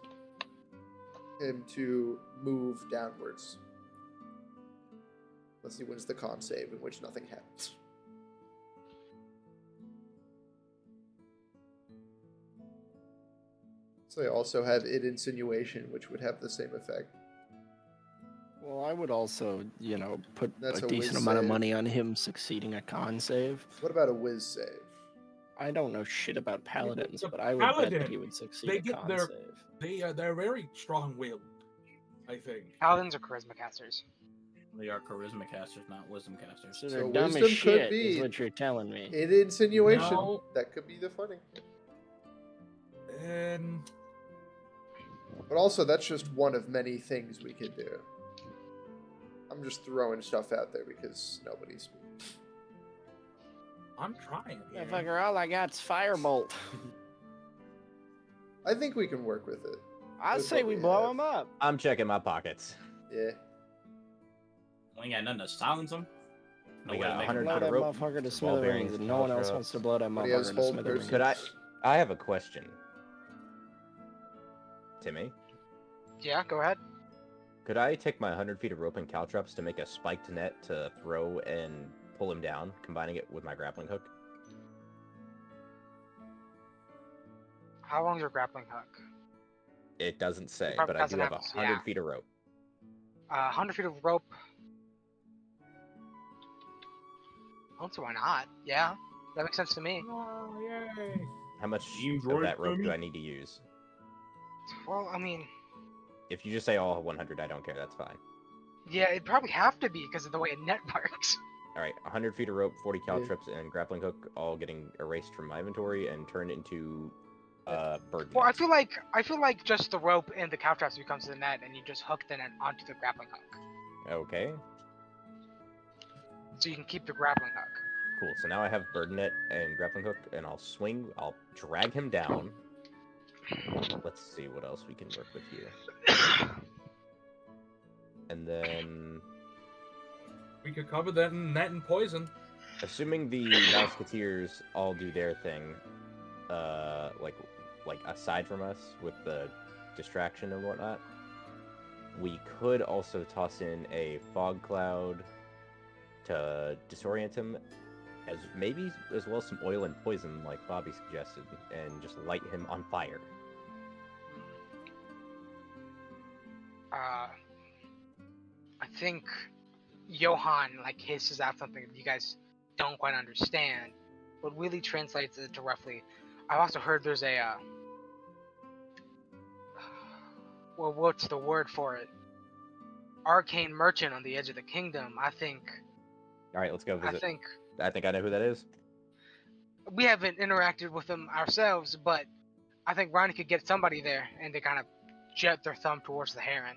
him to move downwards. Unless he wins the con save, in which nothing happens. So I also have it insinuation, which would have the same effect. Well, I would also, put That's a a decent whiz amount of save. money on him succeeding a con save. What about a whiz save? I don't know shit about paladins, the but I would bet that paladin, he would succeed they a get con their- save. They're very strong-willed, I think. paladins are charisma casters. They are charisma casters, not wisdom casters. So they're So dumb wisdom as could shit, be- is what you're telling me. In insinuation. No. That could be the funny. And But also, that's just one of many things we could do. I'm just throwing stuff out there because nobody's. I'm trying Yeah, here. fucker, all I got's firebolt. I think we can work with it. I With say what we we blow have. him up. I'm checking my pockets. Yeah. We ain't got nothing to silence them. We got 100 Blow foot that of rope, motherfucker to ball smithereens, bearings, and no one else caltrops. wants to blow that But he has motherfucker to hold smithereens. Could I have a question. Timmy, Yeah, go ahead. could I take my 100 feet of rope and caltrops to make a spiked net to throw and pull him down, combining it with my grappling hook? How long's your grappling hook? It doesn't say, probably but I do doesn't have have- 100 yeah. feet of rope. 100 feet of rope. I don't see why not. Yeah, that makes sense to me. Oh, yay! How much Use of rope, that rope do Timmy. I need to use? Well, I mean, If you just say all 100, I don't care. That's fine. yeah, it'd probably have to be because of the way a net works. All right, 100 feet of rope, 40 caltrops, and grappling hook, all getting erased from my inventory and turned into bird Well, nets. I feel like just the rope and the caltrops becomes the net, and you just hook the net onto the grappling hook, Okay, so you can keep the grappling hook. cool. So now I have bird net and grappling hook, and I'll swing. I'll drag him down. Let's see what else we can work with here. And then, We could cover that in net and poison. assuming the Musketeers all do their thing, like aside from us with the distraction and whatnot, we could also toss in a fog cloud to disorient him, as well as some oil and poison, like Bobby suggested, and just light him on fire. I think Johan hisses out something that you guys don't quite understand. What really translates it to roughly. I've also heard there's a well, what's the word for it? Arcane merchant on the edge of the kingdom. I think All right, let's go visit. I I think I know who that is. we haven't interacted with them ourselves, but I think Ronnie could get somebody there, and they kind of jet their thumb towards the heron.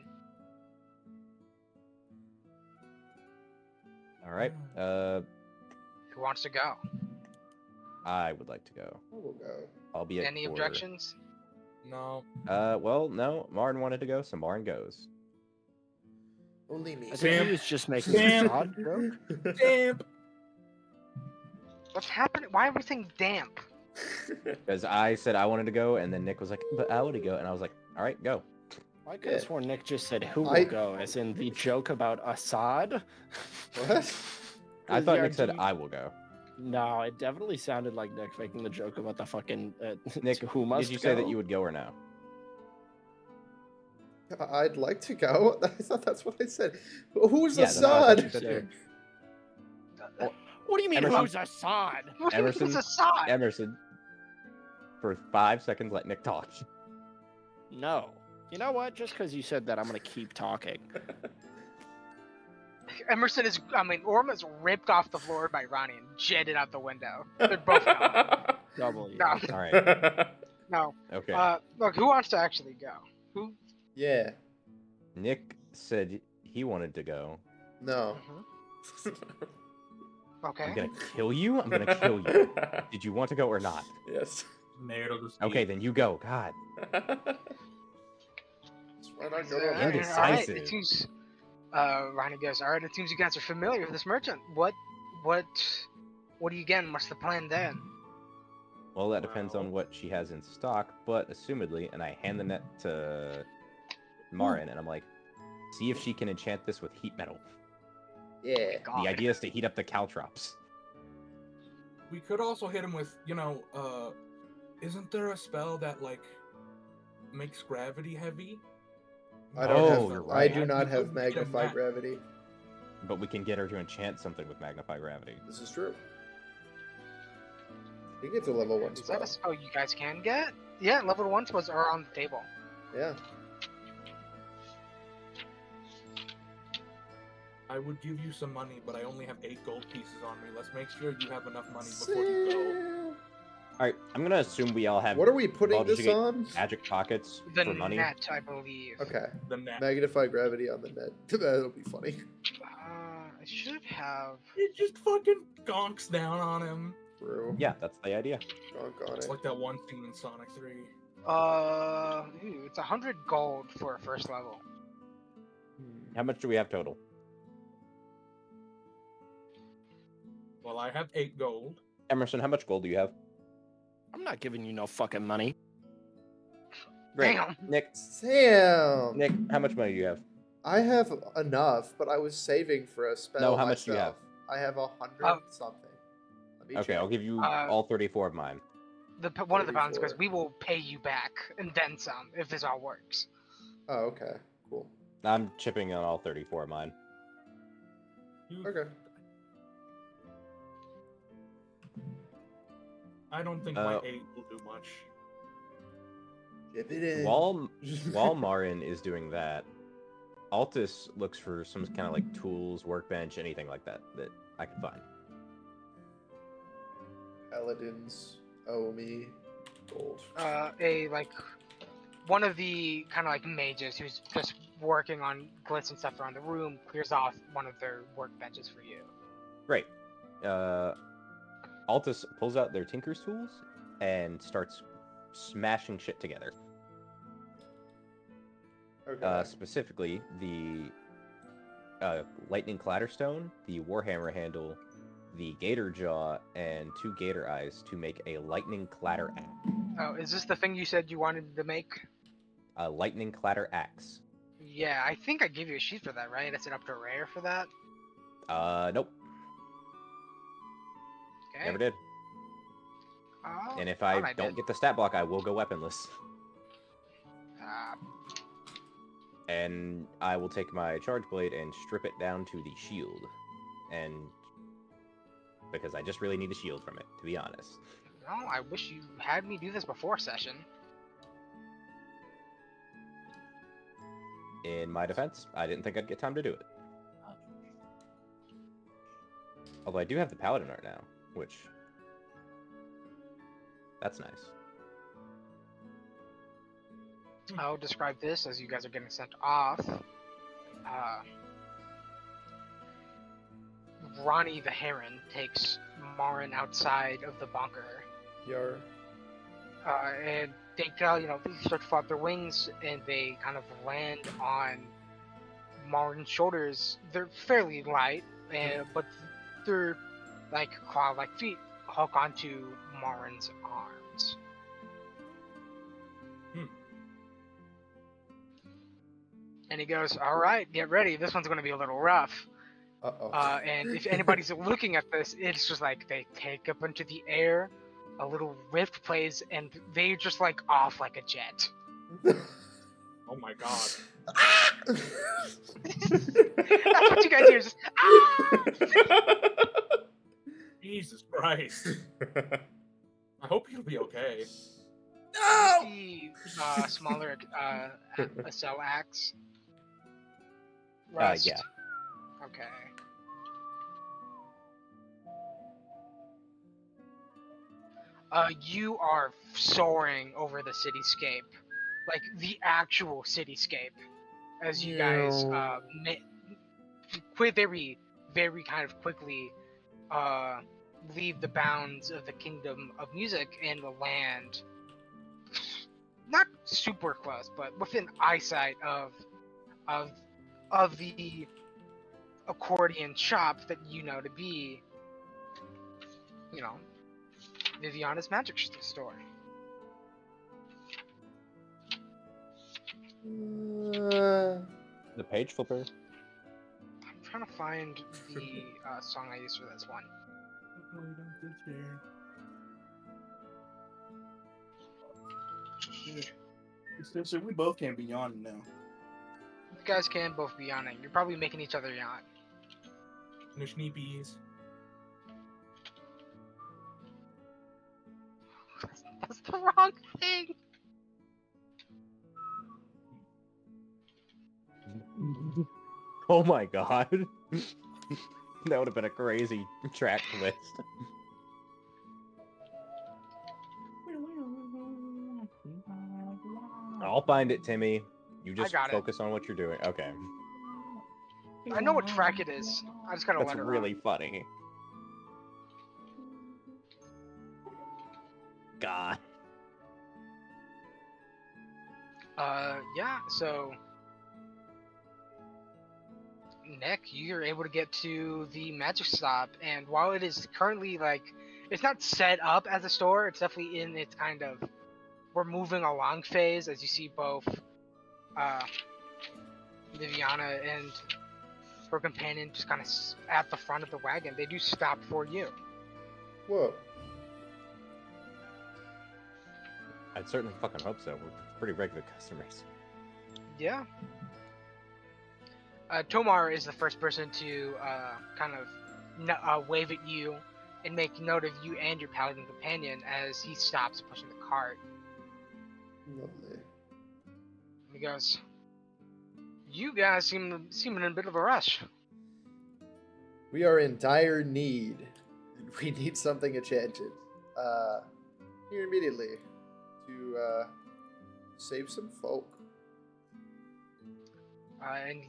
All right, Who wants to go? I would like to go. I will go. Albeit Any for... objections? No. Well, no. Martin wanted to go, so Martin goes. Only me. I think Sam. he was just making Sam. a odd joke. Damn. What's happening? Why everything damp? Because I said I wanted to go, and then Nick was like, "But I want to go," and I was like, "All right, go." I could have Yeah. sworn Nick just said who will I- go, as in the joke about Assad. What? I thought Yeah, Nick said do you- I will go. No, it definitely sounded like Nick making the joke about the fucking Nick, who must did you say that go. you would go or no? I'd like to go. I thought that's what I said. Who's Yeah, that's what I thought you Assad? said too. What do you mean, Emerson- who's Assad? What do you mean Emerson- it's Assad? Emerson, for 5 seconds, let Nick talk. No. You know what? Just because you said that, I'm going to keep talking. Emerson is, Orm is ripped off the floor by Ronnie and jetted out the window. They're both gone. W. No, All right. no. Okay. Look, who wants to actually go? Who? Yeah. Nick said he wanted to go. No. Okay. I'm gonna kill you. I'm gonna kill you. Did you want to go or not? Yes. Marital dispute. Okay, then you go. God. Why not go to a Alright, bank? Indecisive. it seems. Ronnie goes. All right, it seems you guys are familiar with this merchant. What do you get? And what's the plan then? Well, that depends Wow. on what she has in stock, but assumedly, and I hand the net to Marin, and I'm like, see if she can enchant this with heat metal. Yeah. God. The idea is to heat up the caltrops. We could also hit him with, isn't there a spell that like makes gravity heavy? I don't Oh, have. you're I right. do not We have could hit him magnify that. gravity. But we can get her to enchant something with magnify gravity. This is true. He gets a level 1 Is that spell. a spell you guys can get? Yeah, level 1 spells are on the table. Yeah. I would give you some money, but I only have 8 gold pieces on me. Let's make sure you have enough money before you go. Sam. All right, I'm gonna assume we all have What are we putting Baldur's this Gate on? magic pockets The for money. net, I believe. Okay. The net. Magnify gravity on the net. That'll be funny. I should have. It just fucking gonks down on him. True. Yeah, that's the idea. Donk on It's it. like that one scene in Sonic 3. It's 100 gold for a first level. How much do we have total? Well, I have 8 gold. Emerson, how much gold do you have? I'm not giving you no fucking money. Great. Damn. Sam. Nick, how much money do you have? I have enough, but I was saving for a spell. No, how much do you have? I have 100 something. Let me Okay, check. I'll give you Uh, all 34 of mine. One of the bounds goes, 34. we will pay you back and then some if this all works. Oh, okay. Cool. I'm chipping on all 34 of mine. Okay. I don't think my Uh, 8 will do much. Dip it in. While Marin is doing that, Altus looks for some kind of like tools, workbench, anything like that that I can find. Paladins owe me gold. One of the kind of like mages who's just working on glitz and stuff around the room clears off one of their workbenches for you. Great. Altus pulls out their tinker's tools and starts smashing shit together. Okay. Specifically, the lightning clatterstone, the warhammer handle, the gator jaw, and 2 gator eyes to make a lightning clatter axe. Oh, is this the thing you said you wanted to make? A lightning clatter axe. Yeah, I think I gave you a sheet for that, right? I set up to rare for that. Nope, Okay. never did. Oh, And if thought I don't did. get the stat block, I will go weaponless. Uh, And I will take my charge blade and strip it down to the shield. And because I just really need the shield from it, to be honest. no, I wish you had me do this before session. In my defense, I didn't think I'd get time to do it. Although I do have the paladin art now, which that's nice. I'll describe this as you guys are getting sent off. Ronnie the Heron takes Marin outside of the bunker, Yar. and they start to flap their wings, and they kind of land on Marin's shoulders. They're fairly light, but their like claw-like feet hook onto Marin's arms. And he goes, "All right, get ready. This one's going to be a little rough." Uh-oh. And if anybody's looking at this, it's just like they take up into the air, a little rift plays, and they just like off like a jet. Oh my god. That's what you guys hear. Just Jesus Christ. I hope you'll be okay. the smaller cell axe. Yeah. Okay. You are soaring over the cityscape, like the actual cityscape, as you guys very, very kind of quickly leave the bounds of the kingdom of music and the land, not super close, but within eyesight of of the accordion shop that you know to be, you know, Viviana's magic store. The page flipper. I'm trying to find the song I used for this one. So we both can't be yawning now. You guys can both be yawning. You're probably making each other yawn. Nishnipies. That's the wrong thing. Oh my god. That would have been a crazy track list. I'll find it, Timmy. You just got it. focus on what you're doing. Okay. I know what track it is. I just gotta That's let it really run. funny. God. Yeah, so Nick, you're able to get to the magic shop, and while it is currently it's not set up as a store, it's definitely in its kind of we're moving along phase, as you see both Viviana and her companion just kind of at the front of the wagon. They do stop for you. Whoa. I'd certainly fucking hope so. We're pretty regular customers. Yeah. Tomar is the first person to kind of wave at you and make note of you and your paladin companion as he stops pushing the cart. Lovely. He goes, "You guys seem in a bit of a rush." We are in dire need, and we need something enchanted. Here immediately to save some folk. And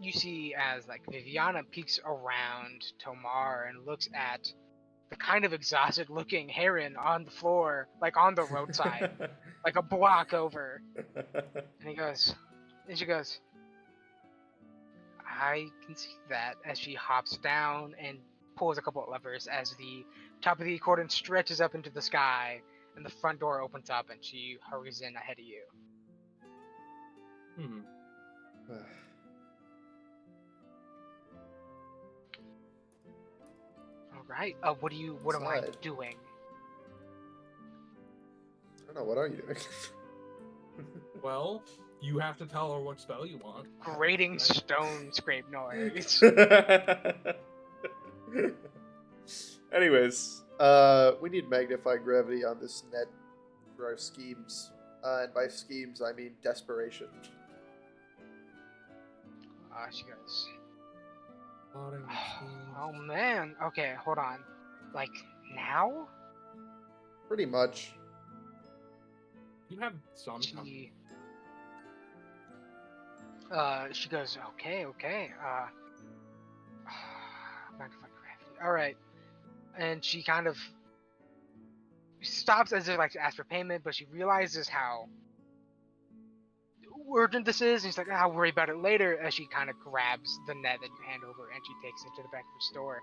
you see as Viviana peeks around Tomar and looks at the kind of exhausted looking Heron on the floor, on the roadside, like a block over. And she goes, "I can see that," as she hops down and pulls a couple of levers as the top of the accordion stretches up into the sky and the front door opens up and she hurries in ahead of you. All right. What am I Inside. doing? I don't know. What are you doing? Well, you have to tell her what spell you want. Grating stone scrape noise. Anyways, we need magnifying gravity on this net for our schemes. And by schemes, I mean desperation. She goes, Plotting schemes. "Oh man. Okay, hold on. Now?" Pretty much. You have some time. She goes, okay. Magnifying gravity. All right. And she kind of stops as if to ask for payment, but she realizes how urgent this is, and she's like, "I'll worry about it later," as she kind of grabs the net that you hand over and she takes it to the back of the store.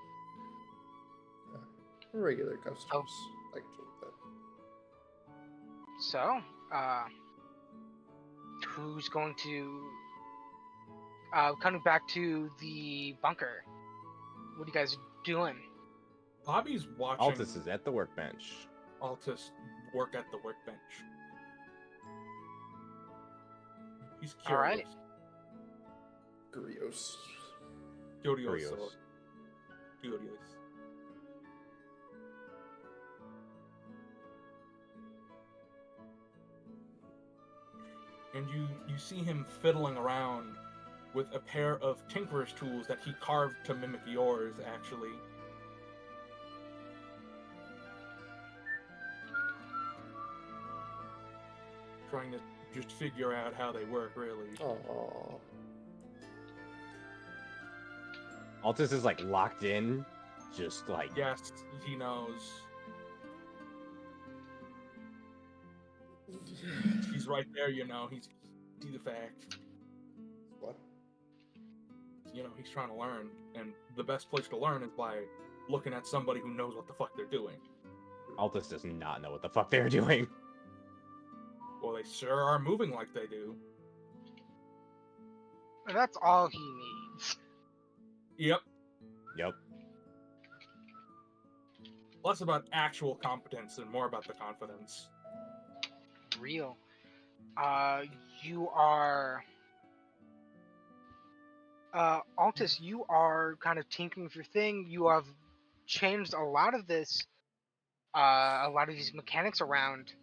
Regular customers. Oh. I can deal with that. So, who's going to coming back to the bunker? What are you guys doing? Bobby's watching Altus is at the workbench. Altus work at the workbench. He's curious. All right. Curious. Curioso. Curious. And you see him fiddling around with a pair of tinkerer's tools that he carved to mimic yours, actually. Trying to just figure out how they work, really. Oh. Altus is locked in just like Yes, he knows. He's right there, you know. He's see the fact. What? You know, he's trying to learn, and the best place to learn is by looking at somebody who knows what the fuck they're doing. Altus does not know what the fuck they're doing. Well, they sure are moving like they do. And that's all he needs. Yep. Yep. Less about actual competence and more about the confidence. Real. You are. Altus, you are kind of tinkering with your thing. You have changed a lot of this, a lot of these mechanics around.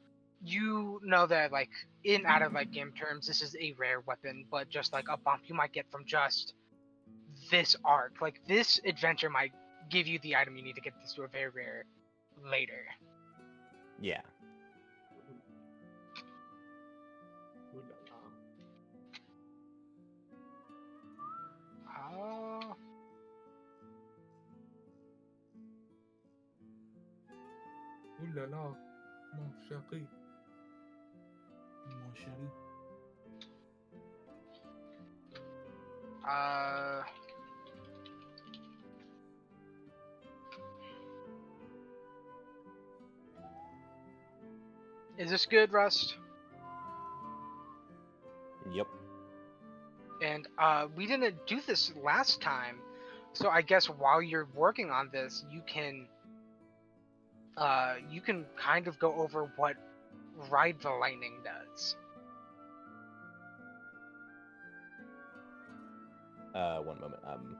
You know that, like, in out of like game terms, this is a rare weapon, but just like a bump you might get from just this arc, like this adventure might give you the item you need to get this to a very rare later. Yeah. Ooh la la, mon chéri. Mon chéri. Is this good, Rust? Yep. And we didn't do this last time, so I guess while you're working on this, you can kind of go over what Ride the Lightning does. 1 moment. I'm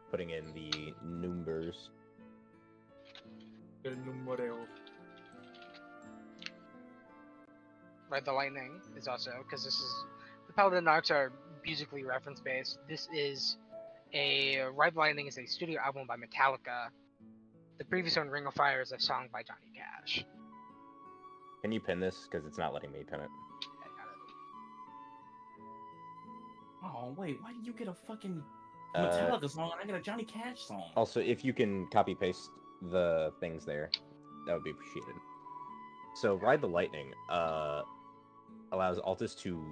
putting in the numbers. El número. Ride the Lightning is also, because this is, the Paladin arcs are musically reference based. This is Ride the Lightning is a studio album by Metallica. The previous one, Ring of Fire, is a song by Johnny Cash. Can you pin this? Because it's not letting me pin it. I got it. Oh wait, why did you get a fucking Uh, Metallica song and I got a Johnny Cash song? Also, if you can copy paste the things there, that would be appreciated. So, Ride the Lightning allows Altus to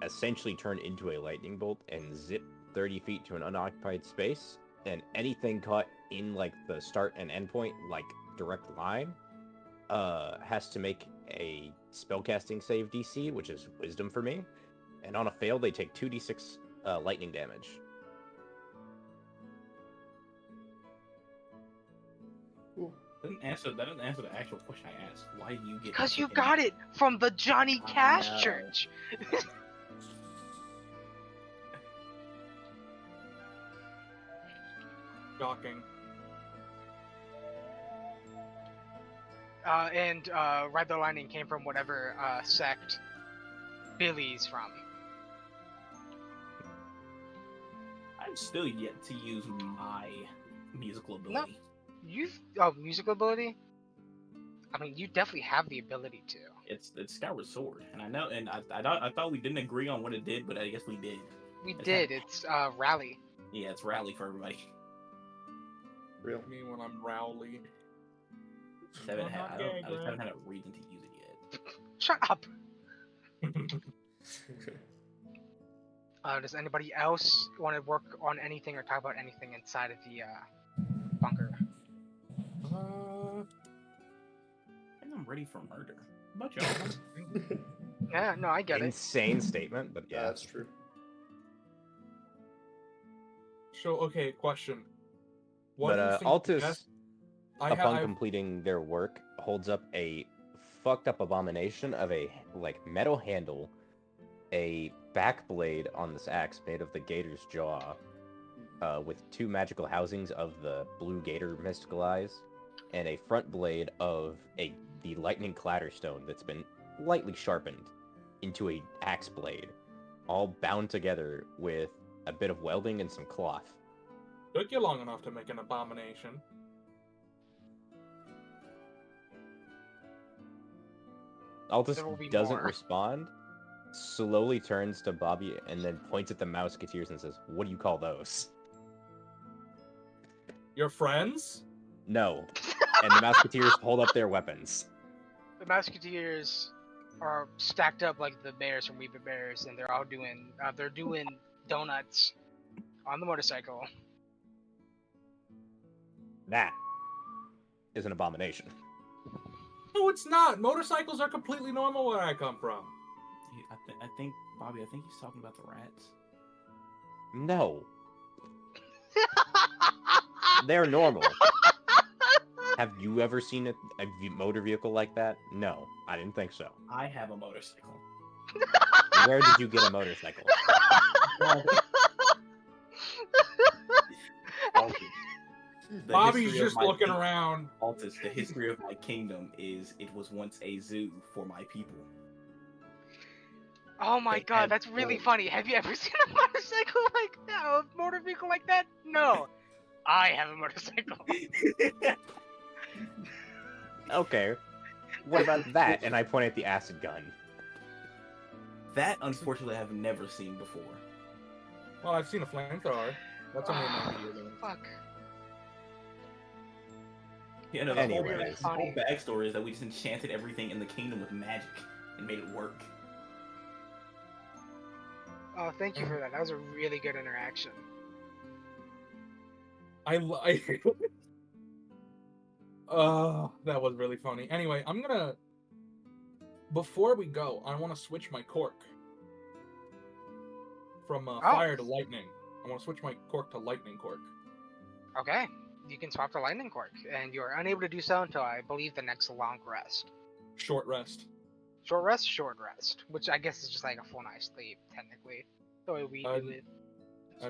essentially turn into a lightning bolt and zip 30 feet to an unoccupied space, and anything caught in like the start and end point, like direct line, has to make a spellcasting save DC, which is Wisdom for me, and on a fail they take 2d6 lightning damage. Ooh. That doesn't answer the actual question I asked. Why do you get? Because you freaking- got it from the Johnny I Cash know. Church. Shocking. And Ride the Lightning came from whatever sect Billy's from. I'm still yet to use my musical ability. Musical ability? I mean, you definitely have the ability to. It's Skyward Sword, and I know, and I thought we didn't agree on what it did, but I guess we did. We It's did. not- It's Rally. Yeah, it's rally for everybody. Real. Me when I'm Rowley. I I'm not gay, just haven't Greg. had a reason to use it yet. Shut up. Does anybody else want to work on anything or talk about anything inside of the bunker? I think I'm ready for murder. How about y'all? Yeah, no, I get it. Insane statement, but yeah. That's true. So, okay, question. What But do you think the Altus, best- upon completing their work, holds up a fucked up abomination of a like metal handle, a back blade on this axe made of the gator's jaw, with 2 magical housings of the blue gator mystical eyes, and a front blade of the lightning clatterstone that's been lightly sharpened into a axe blade, all bound together with a bit of welding and some cloth. Took you long enough to make an abomination. Altus There will be doesn't more. respond, slowly turns to Bobby, and then points at the Mouseketeers and says, "What do you call those?" Your friends? No. And the Musketeers hold up their weapons. The Musketeers are stacked up like the bears from We the Bears, and they're all doing donuts on the motorcycle. That is an abomination. No, it's not. Motorcycles are completely normal where I come from. I think, Bobby, I think he's talking about the rats. No. They're normal. Have you ever seen a motor vehicle like that? No, I didn't think so. I have a motorcycle. Where did you get a motorcycle? The Bobby's history of just my looking kingdom- around. Altus, the history of my kingdom is it was once a zoo for my people. Oh my They god, had that's really gold. funny. Have you ever seen a motorcycle like that? A motor vehicle like that? No. I have a motorcycle. Okay. What about that? And I point at the acid gun. That, unfortunately, I have never seen before. Well, I've seen a flamethrower. That's only a 90-year limit. Fuck. Yeah, no, Anyways. the whole backstory is that we just enchanted everything in the kingdom with magic and made it work. Oh, thank you for that. That was a really good interaction. That was really funny. Anyway, I'm gonna. Before we go, I want to switch my cork from fire to lightning. I want to switch my cork to lightning cork. Okay. You can swap the lightning cork, and you're unable to do so until I believe the next long rest. Short rest. Short rest, which I guess is just like a full night's sleep, technically. The way we do it.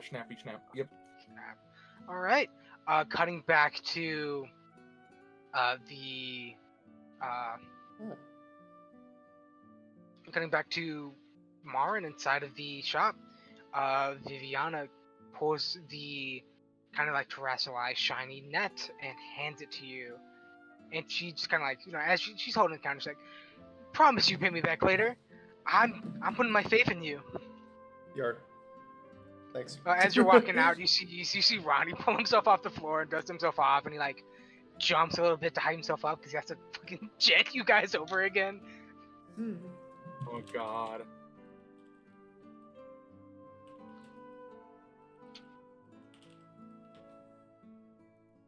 Snappy snap. Yep. Alright. Cutting back to cutting back to Marin inside of the shop. Viviana pulls the kind of like terrestrialized shiny net and hands it to you. And she just kind of like, as she's holding the counter, she's like, "Promise you pay me back later. I'm putting my faith in you." Yard. Thanks. As you're walking out, you see Ronnie pull himself off the floor and dust himself off, and he like jumps a little bit to hype himself up because he has to fucking jet you guys over again. Oh god.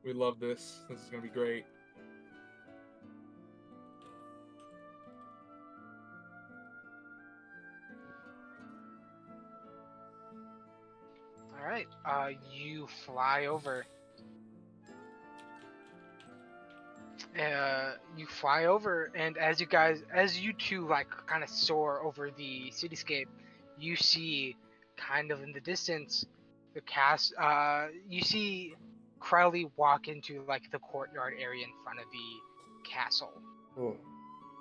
We love this. This is gonna be great. All right, you fly over. And as you two like kind of soar over the cityscape, you see kind of in the distance the cast. You see Crowley walk into like the courtyard area in front of the castle.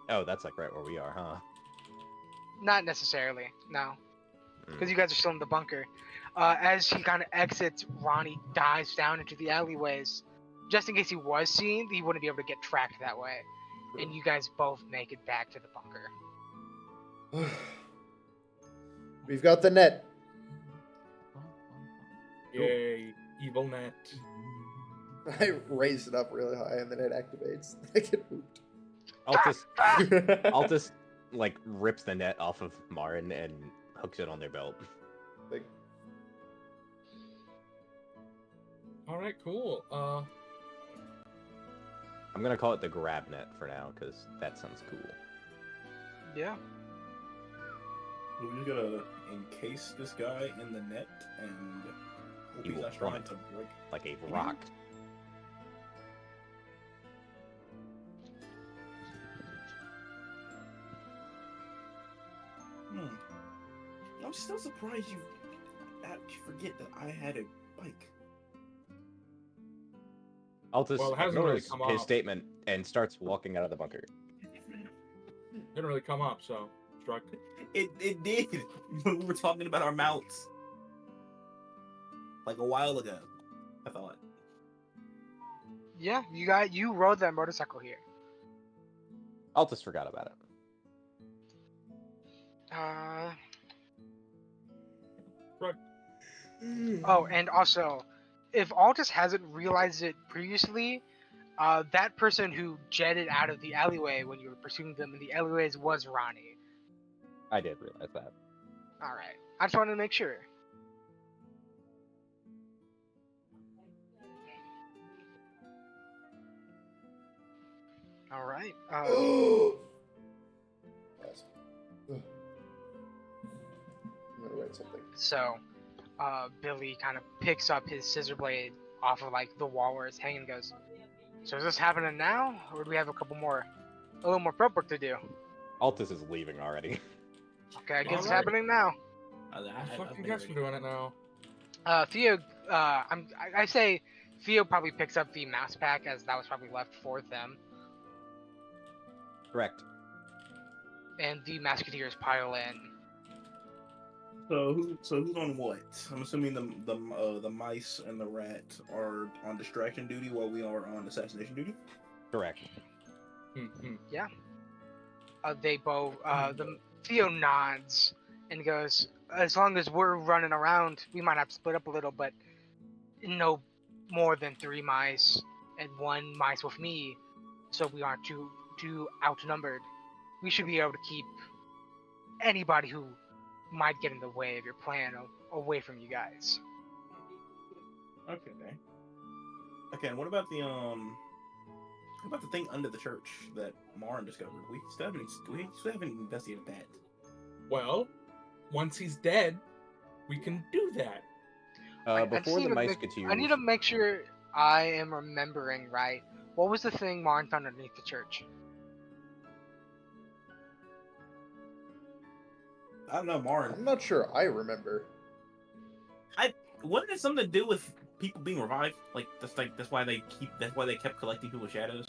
Oh, that's like right where we are, huh? Not necessarily, no, because you guys are still in the bunker. As he kind of exits, Ronnie dives down into the alleyways. Just in case he was seen, he wouldn't be able to get tracked that way. And you guys both make it back to the bunker. We've got the net. Yay, evil net. I raise it up really high and then it activates. I get moved. Altus like rips the net off of Marin and hooks it on their belt. Like, Alright, cool. I'm gonna call it the grab net for now because that sounds cool. Yeah. We're just gonna encase this guy in the net and hope He he's will not trying plummet to break. like a rock. I'm still surprised you forget that I had a bike. Altus Well, it hasn't really ignores come his up. statement and starts walking out of the bunker. Didn't really come up, so struck. It did when we were talking about our mounts like a while ago. I thought. Yeah, you rode that motorcycle here. Altus forgot about it. Oh, and also, if Altus hasn't realized it previously, That person who jetted out of the alleyway when you were pursuing them in the alleyways was Ronnie. I did realize that. All right. I just wanted to make sure. All right. Last. Ugh. I'm gonna write something. So, Billy kind of picks up his scissor blade off of like the wall where it's hanging and goes, so is this happening now? Or do we have a little more prep work to do? Altus is leaving already. Okay, I guess it's Alright. happening now. I Fucking guess we're doing it now. Theo, I say Theo probably picks up the mouse pack as that was probably left for them. Correct. And the Musketeers pile in. So who's on what? I'm assuming the mice and the rat are on distraction duty while we are on assassination duty. Correct. They both, the Theo nods and goes, as long as we're running around, we might have to split up a little, but no more than 3 mice and 1 mice with me, so we aren't too outnumbered. We should be able to keep anybody who might get in the way of your plan away from you guys. Okay. Okay. And what about the thing under the church that Marin discovered? We still haven't investigated that. Well, once he's dead, we can do that. I Before just the need to Musketeers. I need to make sure I am remembering right. What was the thing Martin found underneath the church? I don't know, Marin. I'm not sure I remember. Wasn't it something to do with people being revived? That's why they kept collecting people's shadows.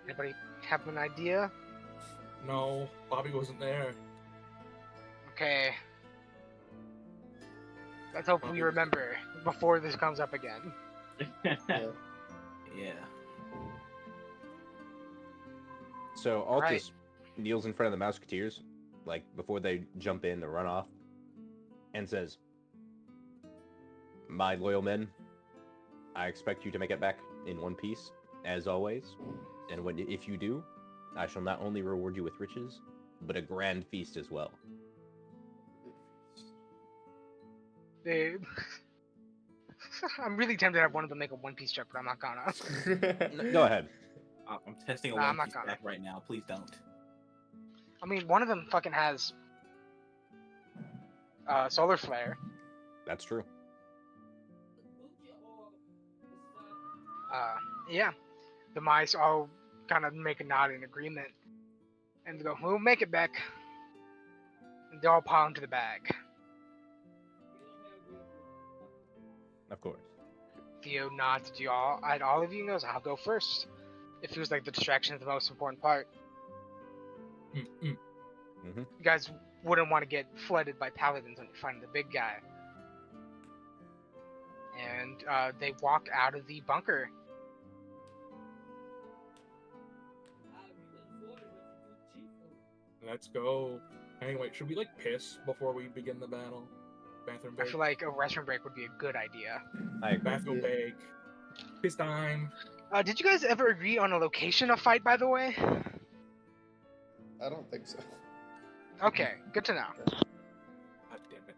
Anybody have an idea? No, Bobby wasn't there. Okay. Let's hope we remember before this comes up again. Yeah. Yeah. So Altus Right. kneels in front of the Musketeers, like before they jump in to run off, and says, "My loyal men, I expect you to make it back in one piece, as always. And if you do, I shall not only reward you with riches, but a grand feast as well." They... I'm really tempted to have one of them make a One Piece joke, but I'm not gonna. Go ahead. I'm testing a Nah, I'm One not Piece gonna. back right now. Please don't. I mean, one of them fucking has solar flare. That's true. Yeah. The mice all kind of make a nod in agreement, and they go, "We'll make it back." And they all pile into the bag. Of course. Theo nods to all of you and goes, "I'll go first." It feels like the distraction is the most important part. Mm-mm. Mm-hmm. You guys wouldn't want to get flooded by paladins when you're fighting the big guy. And they walk out of the bunker. Let's go. Anyway, should we piss before we begin the battle? Bathroom I break. feel like a restroom break would be a good idea. I agree. Bathroom break. Piss time. Did you guys ever agree on a location of fight, by the way? I don't think so. Okay, good to know. God damn it.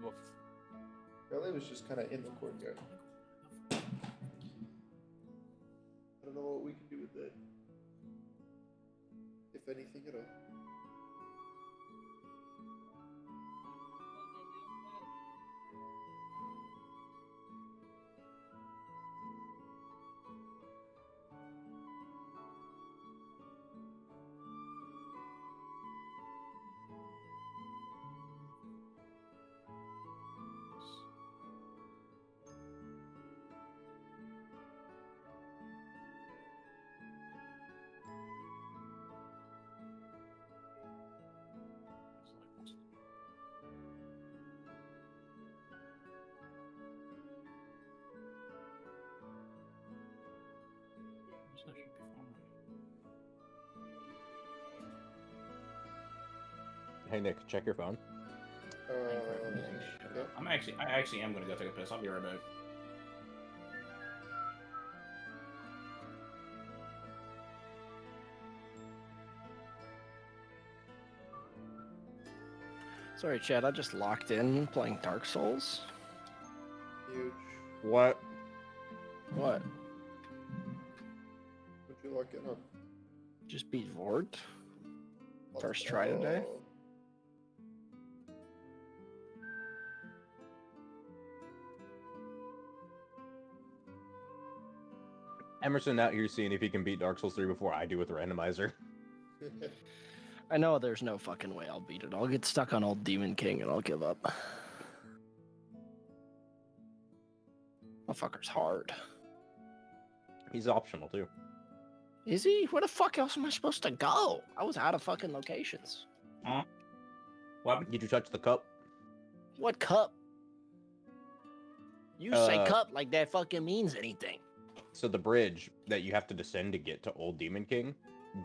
Woof. Apparently it was just kind of in the courtyard. I don't know what we can do with that. If anything at all. That should be fine. Hey Nick, check your phone. I actually am gonna go take a piss. I'll be right back. Sorry, Chad. I just locked in playing Dark Souls. Huge. What? What? What'd you lock in on? Just beat Vort. First try today. Oh. Emerson out here seeing if he can beat Dark Souls 3 before I do with the randomizer. I know there's no fucking way I'll beat it. I'll get stuck on old Demon King and I'll give up. Motherfucker's hard. He's optional too. Is he? Where the fuck else am I supposed to go? I was out of fucking locations. Huh? What? Did you touch the cup? What cup? You say cup like that fucking means anything. So the bridge that you have to descend to get to Old Demon King,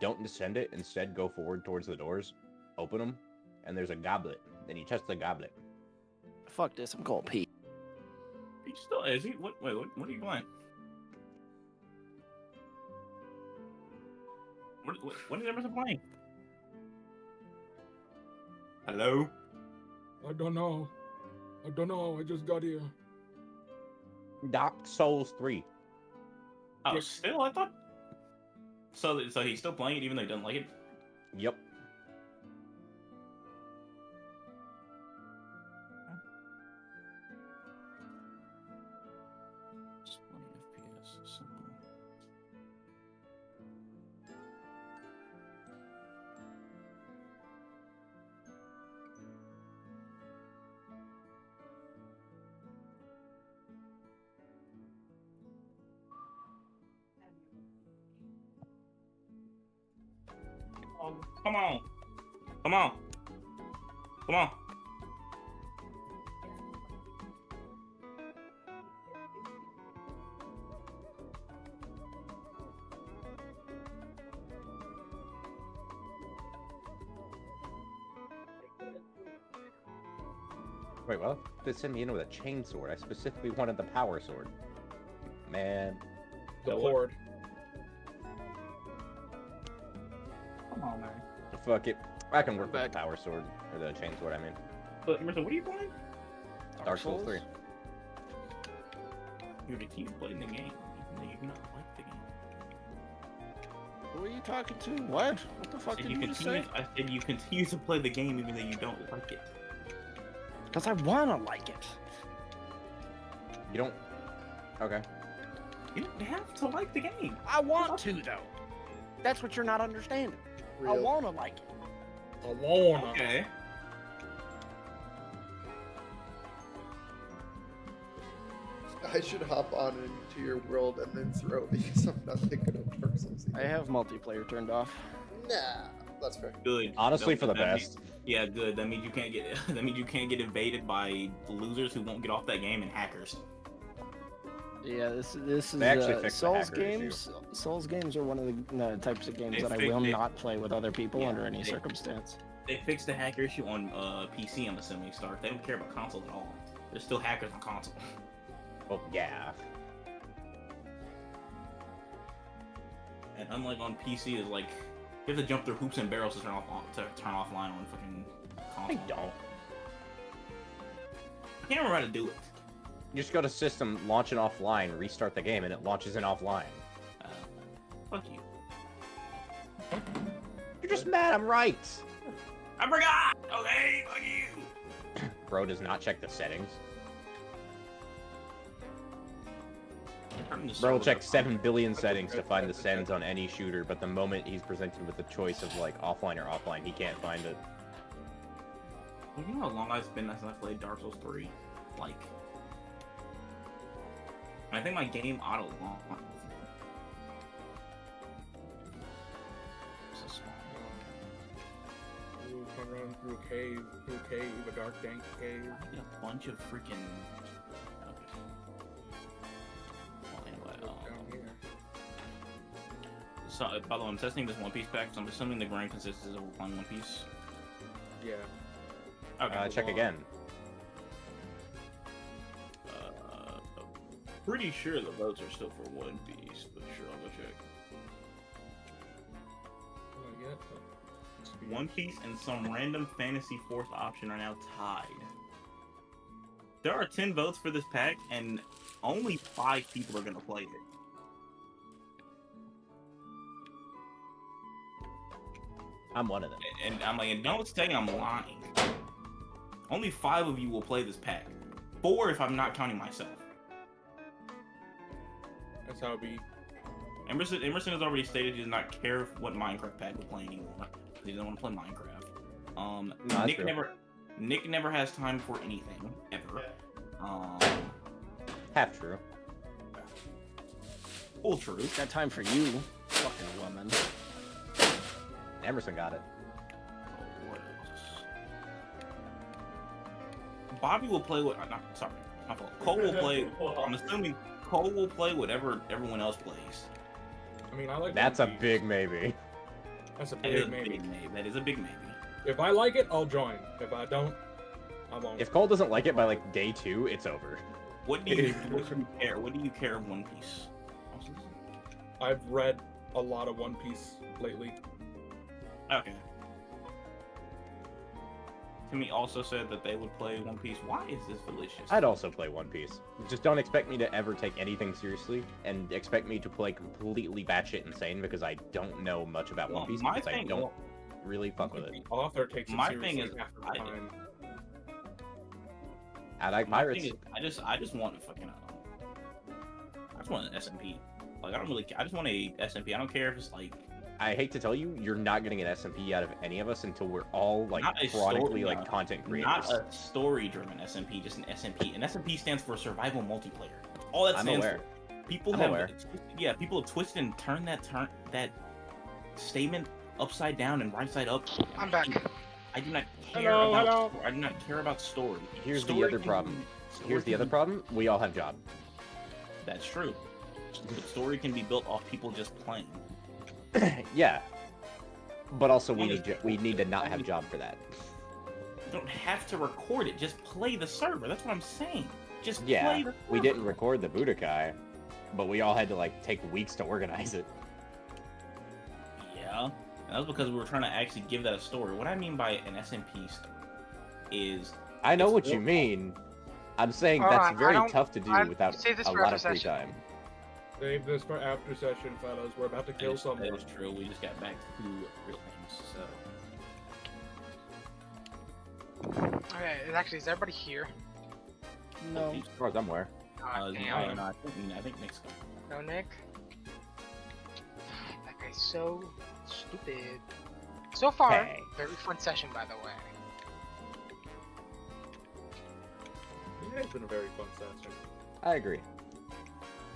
don't descend it. Instead, go forward towards the doors, open them, and there's a goblet. Then you touch the goblet. Fuck this. I'm going pee. He still is he? What? Wait, what are you playing? What is Emerson playing? Hello? I don't know. I just got here. Dark Souls 3. Oh, Yes. still? I thought. So he's still playing it even though he doesn't like it? Yep. Just 20 FPS, simple. Come on. Come on. Come on. Wait, what? They sent me in with a chainsword. I specifically wanted the power sword. Man. The So what? horde. Come on, man. Fuck it. I can work with Back. the power sword. Or the chainsword, I mean. But Emerson, what are you playing? Dark Souls 3. You're the team playing the game, even though you do not like the game. Who are you talking to? What? What the fuck I said did you just say? I said you continue to play the game even though you don't like it. Because I want to like it. You don't... Okay. You don't have to like the game. I want to, though. That's what you're not understanding. I Real. want to like it. I wanna. Okay. I should hop on into your world and then throw because I'm not thinking of Dark Souls. I have multiplayer turned off. Nah, that's fair. Good. Honestly, That- for the that means- best. Yeah, good. That means you can't get. That means you can't get invaded by losers who won't get off that game and hackers. Yeah, this is They actually fixed the Souls hacker issue. games. Souls games are one of the types of games They that I fix- will they- not play with other people Yeah, under any they- circumstance. They fixed the hacker issue on PC. I'm assuming Start. They don't care about console at all. There's still hackers on console. Well, yeah. And unlike on PC, is like you have to jump through hoops and barrels to turn offline on fucking I console. don't. I can't remember how to do it. You just go to system, launch it offline, restart the game, and it launches it offline. Fuck you. You're just mad I'm right! I forgot. Okay, fuck you. Bro does not check the settings. Turn the Bro will server check up. 7 billion settings to find the sends on any shooter, but the moment he's presented with the choice of like offline or offline, he can't find it. You know how long it's been since I played Dark Souls 3? Like, I think my game auto long. So small. Ooh, can run through a cave, a dark dank cave. I did a bunch of freaking. Okay. Well, anyway, Down here. so by the way, I'm testing this One Piece pack, so I'm assuming the grind consists of playing One Piece. Yeah. Okay. Check again. pretty sure the votes are still for One Piece, but sure, I'll go check. One Piece and some random fantasy fourth option are now tied. There are 10 votes for this pack, and only 5 people are going to play it. I'm one of them. And I'm like, and don't say I'm lying. Only 5 of you will play this pack. 4 if I'm not counting myself. That's how it be. Emerson has already stated he does not care what Minecraft pack we play anymore. He doesn't want to play Minecraft. Nick never has time for anything ever. Half true. Full true. Got time for you, fucking woman. Emerson got it. What else? Bobby will play what? Sorry, my fault. Cole will play. I'm assuming Cole will play whatever everyone else plays. I mean, I like. That's a big maybe. That's a That is big maybe. That is a big maybe. If I like it, I'll join. If I don't, I won't. If Cole doesn't like it by like day 2, it's over. What do you care? What do you care of One Piece? I've read a lot of One Piece lately. Okay. Timmy also said that they would play One Piece. Why is this delicious? I'd also play One Piece. Just don't expect me to ever take anything seriously, and expect me to play completely batshit insane because I don't know much about One Piece because I don't really fuck with it. The author takes it My seriously thing is, half the time. I like My pirates. thing is, I just want a fucking. I just want an SMP. Like I don't really. I just want a SMP. I don't care if it's like. I hate to tell you, you're not getting an SMP out of any of us until we're all like chronically like content creators. Not a story-driven SMP, just an SMP. An SMP stands for survival multiplayer. That's all that stands for. People have twisted and turned that statement upside down and right side up. I'm back. I do not care about. I do not care about story. Here's the other problem. We all have jobs. That's true. The story can be built off people just playing. Yeah, but also we need to not have job for that. You don't have to record it. Just play the server. That's what I'm saying. Just play the server. We didn't record the Budokai, but we all had to like take weeks to organize it. Yeah, that was because we were trying to actually give that a story. What I mean by an SMP story is I know what you mean. I'm saying that's very tough to do without a lot of free time. Save this for after session, fellas. We're about to kill someone. That is true. We just got back to real things, so. Okay, is everybody here? No. As far as I'm aware. Oh, No, damn. I think Nick's gone. No, Nick? That guy's so stupid. So far, Hey. very fun session, by the way. Yeah, it's been a very fun session. I agree.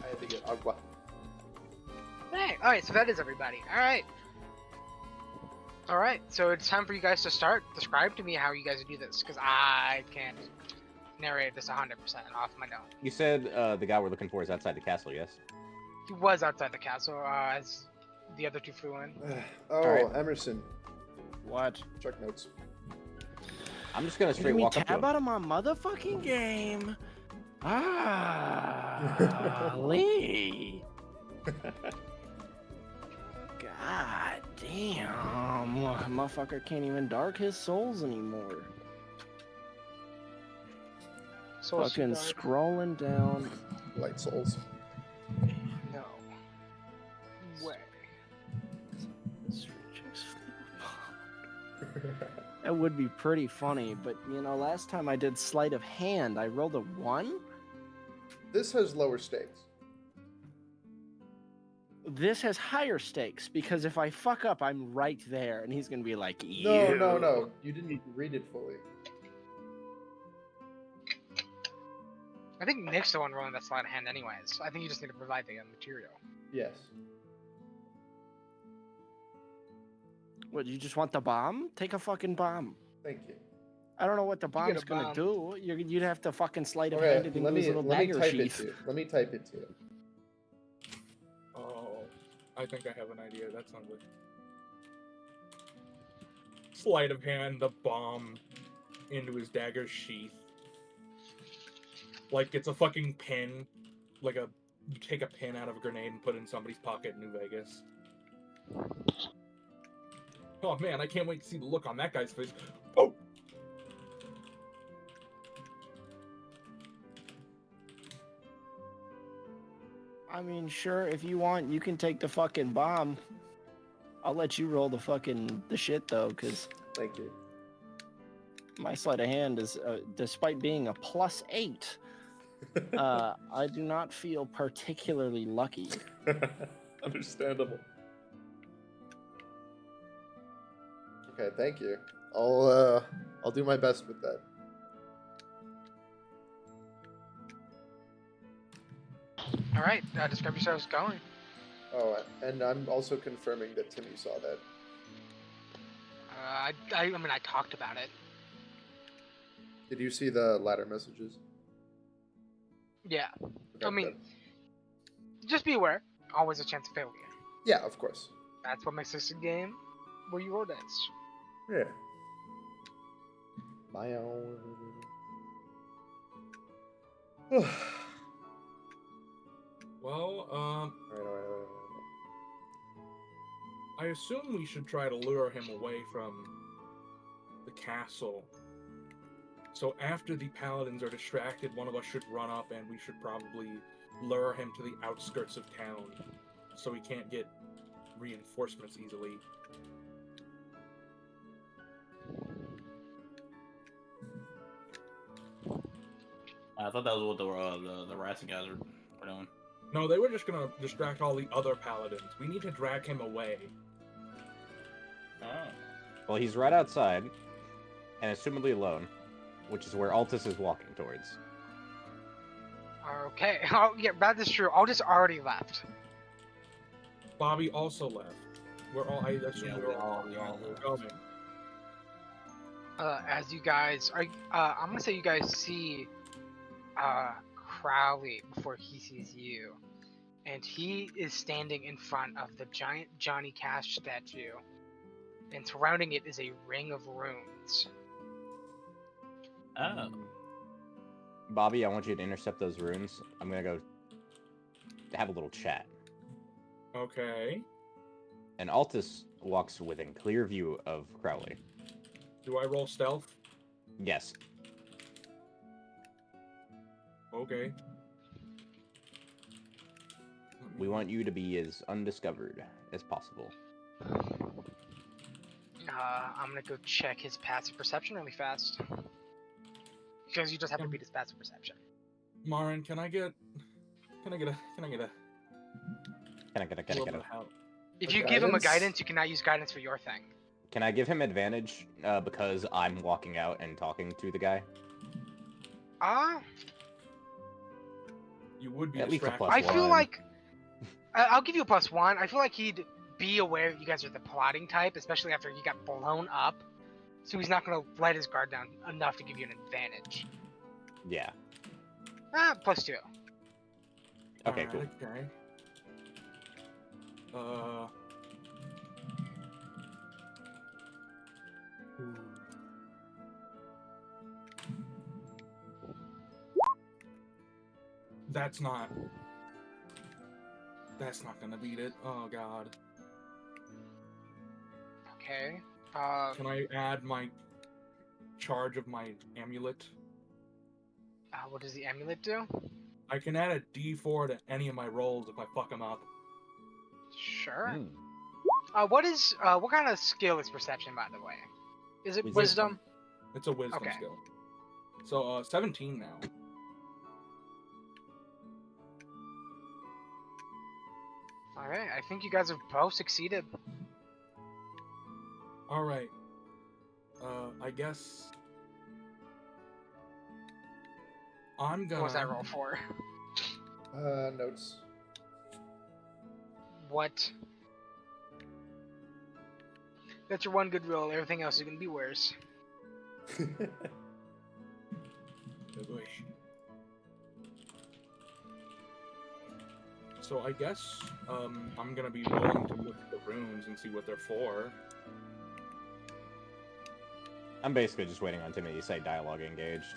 I had to get Agua. Hey, alright, so that is everybody. Alright. Alright, so it's time for you guys to start. Describe to me how you guys do this, because I can't narrate this 100% off my note. You said the guy we're looking for is outside the castle, yes? He was outside the castle as the other two flew in. Oh, Emerson. What? Check notes. I'm just gonna straight Did we walk up to tab him. out of my motherfucking game? Ah, Lee. God damn. Motherfucker can't even dark his souls anymore. So Fucking scrolling down. Light souls. No. Way. That would be pretty funny, but you know, last time I did sleight of hand, I rolled a 1. This has lower stakes. This has higher stakes because if I fuck up, I'm right there, and he's gonna be like, No, no, no. You didn't read it fully. I think Nick's the one rolling that sleight of hand anyways. I think you just need to provide the material. Yes. What, you just want the bomb? Take a fucking bomb. Thank you. I don't know what the get a bomb's gonna bomb. do. You'd have to fucking sleight of Okay, hand it into let his me little let me dagger type sheath. it to you. Let me type it to you. Oh, I think I have an idea. That sounds good. Sleight of hand the bomb into his dagger sheath. Like it's a fucking pin. you take a pin out of a grenade and put it in somebody's pocket in New Vegas. Oh man, I can't wait to see the look on that guy's face. Oh! I mean, sure, if you want, you can take the fucking bomb. I'll let you roll the shit though, because Thank you. my sleight of hand is, despite being a +8, I do not feel particularly lucky. Understandable. Okay, thank you. I'll do my best with that. All right, describe yourselves going. Oh, and I'm also confirming that Timmy saw that. I mean, I talked about it. Did you see the ladder messages? Yeah. Okay, I mean, good. just be aware. Always a chance of failure. Yeah, of course. That's what makes this a game where you roll dice. Yeah. My own. Well, Alright. I assume we should try to lure him away from the castle. So after the paladins are distracted, one of us should run up and we should probably lure him to the outskirts of town so he can't get reinforcements easily. I thought that was what the rats guys were doing. No, they were just gonna distract all the other paladins. We need to drag him away. Oh. Well, he's right outside, and assumably alone, which is where Altus is walking towards. Okay. Oh, yeah, that is true. Aldous already left. Bobby also left. I assume Yeah, we're all we all left. going. As you guys are, I'm gonna say you guys see Crowley before he sees you, and he is standing in front of the giant Johnny Cash statue, and surrounding it is a ring of runes. Oh. Bobby, I want you to intercept those runes. I'm gonna go have a little chat. Okay. And Altus walks within clear view of Crowley. Do I roll stealth? Yes. Okay. We want you to be as undiscovered as possible. I'm gonna go check his passive perception really fast. Because you just have to beat his passive perception. Marin, can I get a Can I get little bit a of help? If you give him a Guidance? guidance, you cannot use guidance for your thing. Can I give him advantage because I'm walking out and talking to the guy? You would be At least a distracted. plus I feel one. like I'll give you a +1. I feel like he'd be aware that you guys are the plotting type, especially after he got blown up. So he's not gonna let his guard down enough to give you an advantage. Yeah. +2. Okay, Alright, cool. Okay. That's not gonna beat it. Oh god. Okay. Can I add my charge of my amulet? What does the amulet do? I can add a D4 to any of my rolls if I fuck them up. Sure. Hmm. What kind of skill is perception, by the way? Is it wisdom? It's a wisdom Okay. skill. So 17 now. Alright, I think you guys have both succeeded. All right. I guess I'm gonna. What was that roll for? Notes. What? That's your one good roll. Everything else is gonna be worse. Oh, boy. So I guess I'm gonna be willing to look at the runes and see what they're for. I'm basically just waiting on Timmy to say dialogue engaged.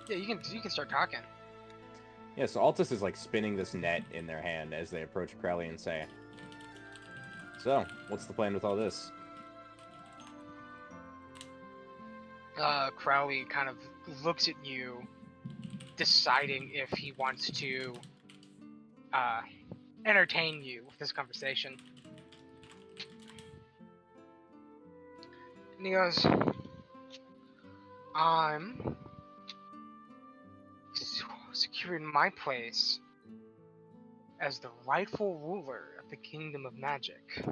Yeah, you can start talking. Yeah, so Altus is like spinning this net in their hand as they approach Crowley and say, "So, what's the plan with all this?" Crowley kind of looks at you, deciding if he wants to entertain you with this conversation. And he goes, I'm securing my place as the rightful ruler of the Kingdom of Magic.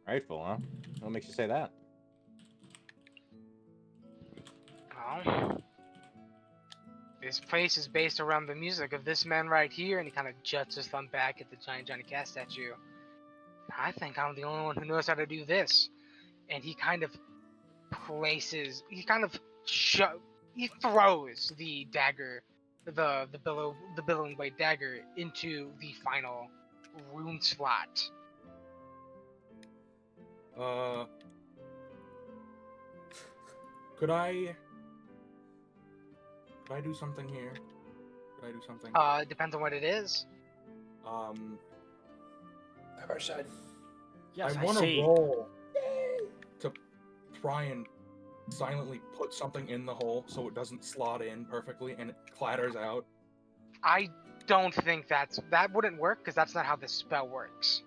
Rightful, huh? What makes you say that? Well, this place is based around the music of this man right here, and he kind of juts his thumb back at the giant Johnny Cash statue. I think I'm the only one who knows how to do this. And he kind of he throws the dagger, the billowing blade dagger into the final rune slot. Could I do something here? Could I do something? It depends on what it is. How about side? Yes, I want to roll to try and silently put something in the hole so it doesn't slot in perfectly and it clatters out. I don't think that wouldn't work, because that's not how this spell works.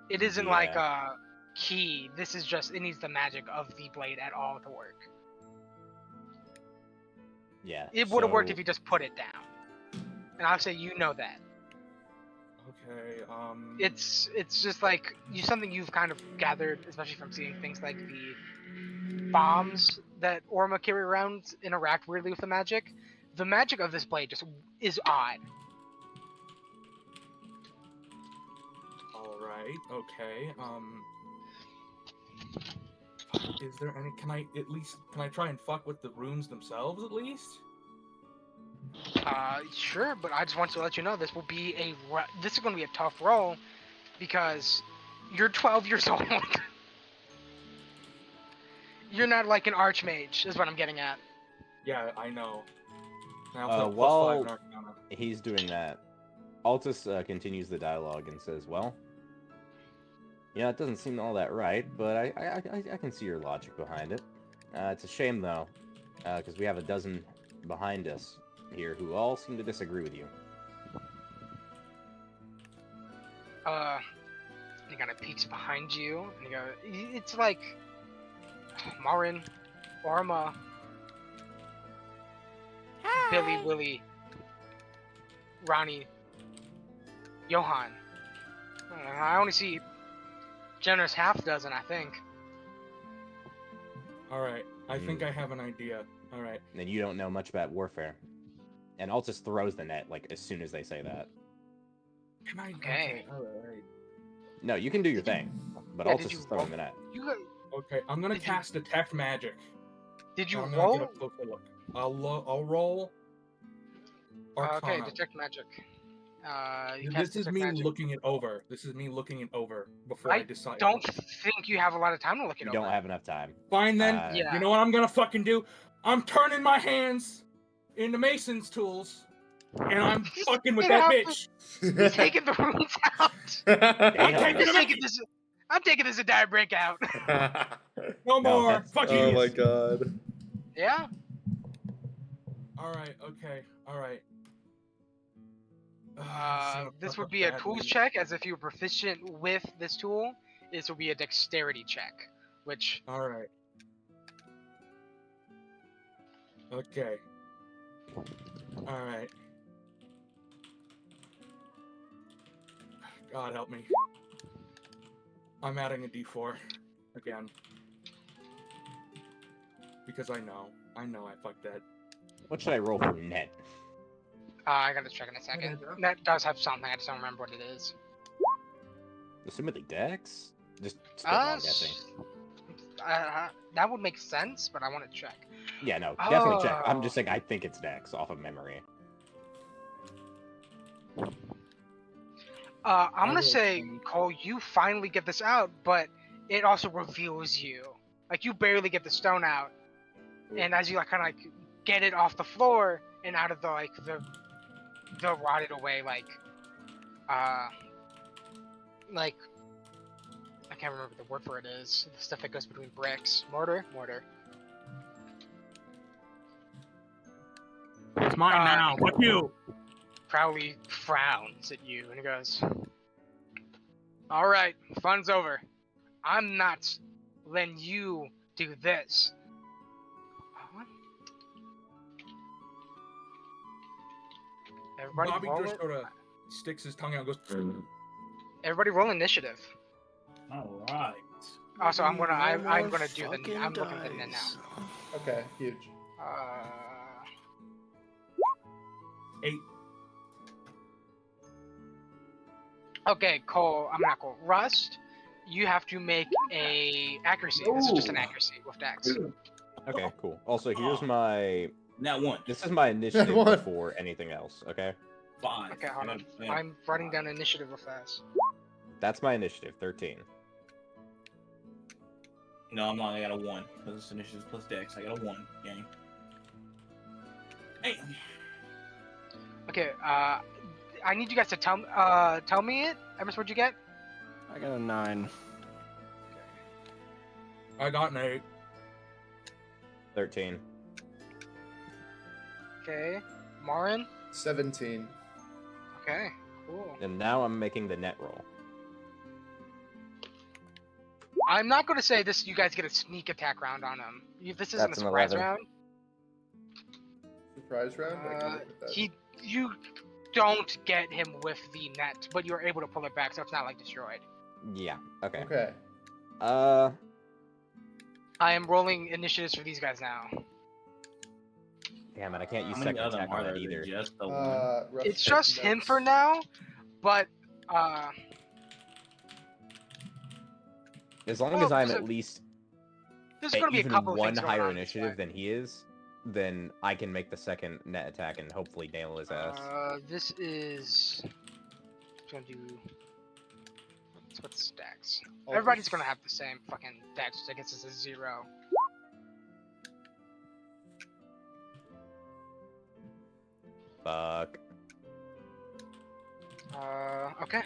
It isn't like a key. This is just, it needs the magic of the blade at all to work. Yeah. It would have worked if you just put it down. And I'll say you know that. Okay, It's just like something you've kind of gathered, especially from seeing things like the bombs that Orma carry around interact weirdly with the magic. The magic of this blade just is odd. Alright, okay, is there any, can I try and fuck with the runes themselves at least? Sure, but I just want to let you know this will be this is going to be a tough roll, because you're 12 years old. You're not like an archmage, is what I'm getting at. Yeah, I know. I also have +5 in While Arcana. he's doing that, Altus continues the dialogue and says, "Well, yeah, it doesn't seem all that right, but I can see your logic behind it. It's a shame though, because we have a dozen behind us here who all seem to disagree with you." He kind of peeks behind you, and he goes, it's like Marin, Orma, Billy, Willie, Ronnie, Johan. I only see generous half dozen, I think. Alright, I think I have an idea. Alright. And you don't know much about warfare. And Altus throws the net, like, as soon as they say that. Can I? Okay. Alright. No, you can do your thing, but yeah, Altus is throwing the net. Okay, I'm gonna cast Detect Magic. Did you I'm roll? gonna get a closer look. I'll roll Arcana. Okay, detect magic. This is me looking it over. This is me looking it over before I decide. Don't think you have a lot of time to look it over. You don't have enough time. Fine then. Yeah. You know what I'm gonna fucking do? I'm turning my hands into Mason's tools, and I'm fucking with that bitch. He's taking the runes out. I'm taking this a dire breakout. No more. that's- Fuck Oh you. my god. Yeah. Alright, okay, alright. This would be a tools check, as if you were proficient with this tool. This will be a dexterity check, which... Alright. Okay. Alright. God help me. I'm adding a d4 again. Because I know I fucked that. What should I roll for net? I gotta check in a second. That does have something, I just don't remember what it is. Assumedly Dex? Just I'm guessing. That would make sense, but I want to check. Yeah, no, definitely check. I'm just saying I think it's Dex off of memory. I'm gonna say, Cole, you finally get this out, but it also reveals you. Like, you barely get the stone out, and as you like kind of like get it off the floor and out of the the rotted away I can't remember the word for it is. The stuff that goes between bricks. Mortar. It's mine now. Fuck you. Crowley frowns at you and he goes, "All right, fun's over. I'm not letting you do this." Huh? Everybody Bobby roll just it. sort of sticks his tongue out and goes. Everybody roll initiative. All right. Also, I'm One gonna more do the. fucking I'm looking at the net dice. now. Okay, huge. 8. Okay, Cole. I'm not Cole. Rust. You have to make a accuracy. This is just an accuracy with dex. Okay, cool. Also, here's my. Now one. This is my initiative One. before anything else. Okay, 5. Okay, hold on. I got I'm writing down initiative real fast. that's my initiative. 13. No, I'm not. I got a 1. Because it's initiative plus dex. I got a 1. Gang. Hey. Okay. I need you guys to tell me it. Emerson, what'd you get? I got a 9. I got an 8. 13. Okay. Marin. 17. Okay. Cool. And now I'm making the net roll. I'm not going to say this. You guys get a sneak attack round on him. This isn't That's a an surprise 11. round. Surprise round? I can look at that. You don't get him with the net, but you're able to pull it back, so it's not like destroyed. Yeah. Okay. Okay. I am rolling initiatives for these guys now. Damn it! I can't use How many second of them attack are on there? that either. Just the one. Rough It's just him notes. for now, but As long well, as I'm there's at least there's at going to be a even couple of one things going higher on this initiative way. than he is, then I can make the second net attack and hopefully nail his ass. This is going to do. What's stacks? I'll Everybody's just- going to have the same fucking dex, which I guess is a 0. Fuck. Okay.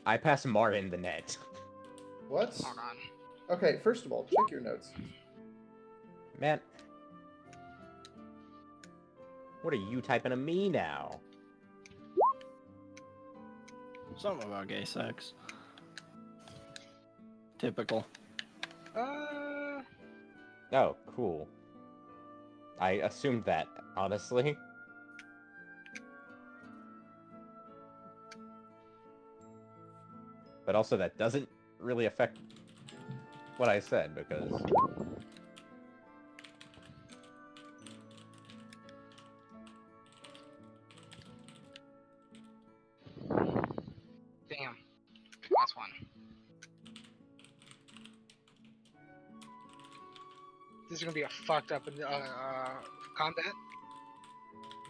I pass Marin the net. What? Hold on. Okay, first of all, check your notes. Man. What are you typing to me now? Something about gay sex. Typical. Oh, cool. I assumed that, honestly. But also that doesn't really affect what I said, because... Damn. Last one. This is gonna be a fucked up combat.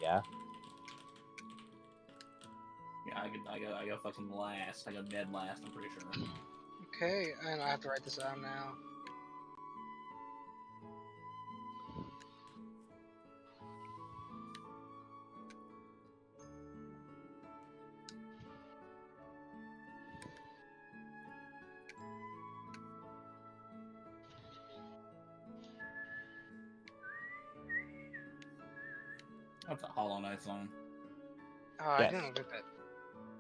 Yeah. Yeah, I got fucking last. I got dead last, I'm pretty sure. Okay, and I have to write this down now. That's a Hollow Knight song. Oh, I Yes. didn't look at that.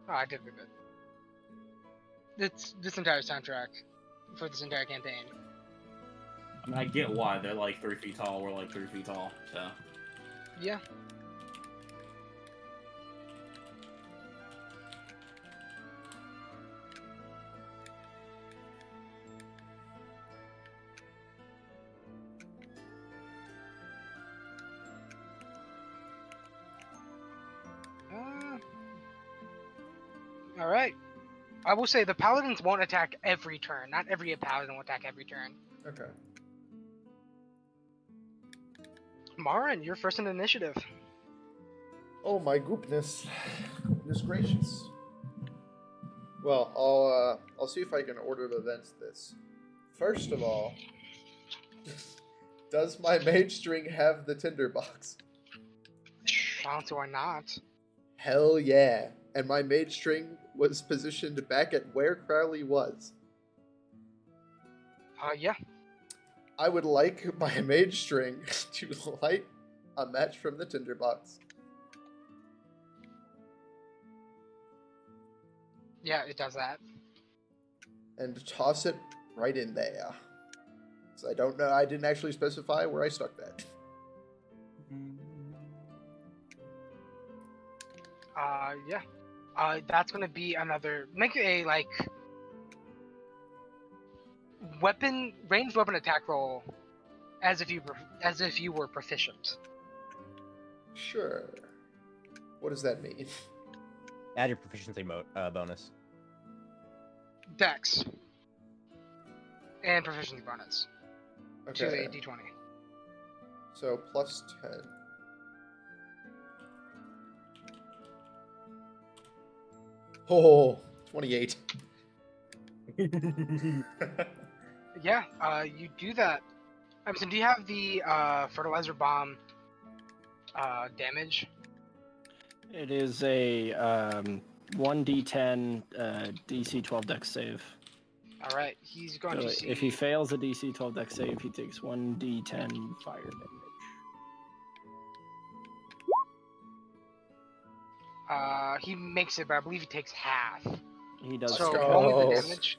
Oh, I did look at it. It's this entire soundtrack for this entire campaign. I mean, I get why they're like 3 feet tall. We're like 3 feet tall, so. Yeah. All right. I will say the paladins won't attack every turn. Not every paladin will attack every turn. Okay. Marin, you're first in initiative. Oh my goodness. Goodness gracious. Well, I'll see if I can order of events this. First of all, does my mage string have the tinderbox? Chance or not. Hell yeah. And my mage string was positioned back at where Crowley was. Yeah. I would like my mage string to light a match from the tinderbox. Yeah, it does that. And toss it right in there. So I don't know, I didn't actually specify where I stuck that. Yeah. That's gonna be another. Make a like ranged weapon attack roll, as if you were proficient. Sure. What does that mean? Add your proficiency bonus. Dex. And proficiency bonus to Okay. a d20. So plus 10. Oh, 28. Yeah. You do that. Emerson, do you have the fertilizer bomb damage? It is a 1d10 DC 12 dex save. All right. He's going So to see. if he fails a DC 12 dex save, he takes 1d10 fire damage. He makes it, but I believe he takes half. He does. So take roll me the half. damage.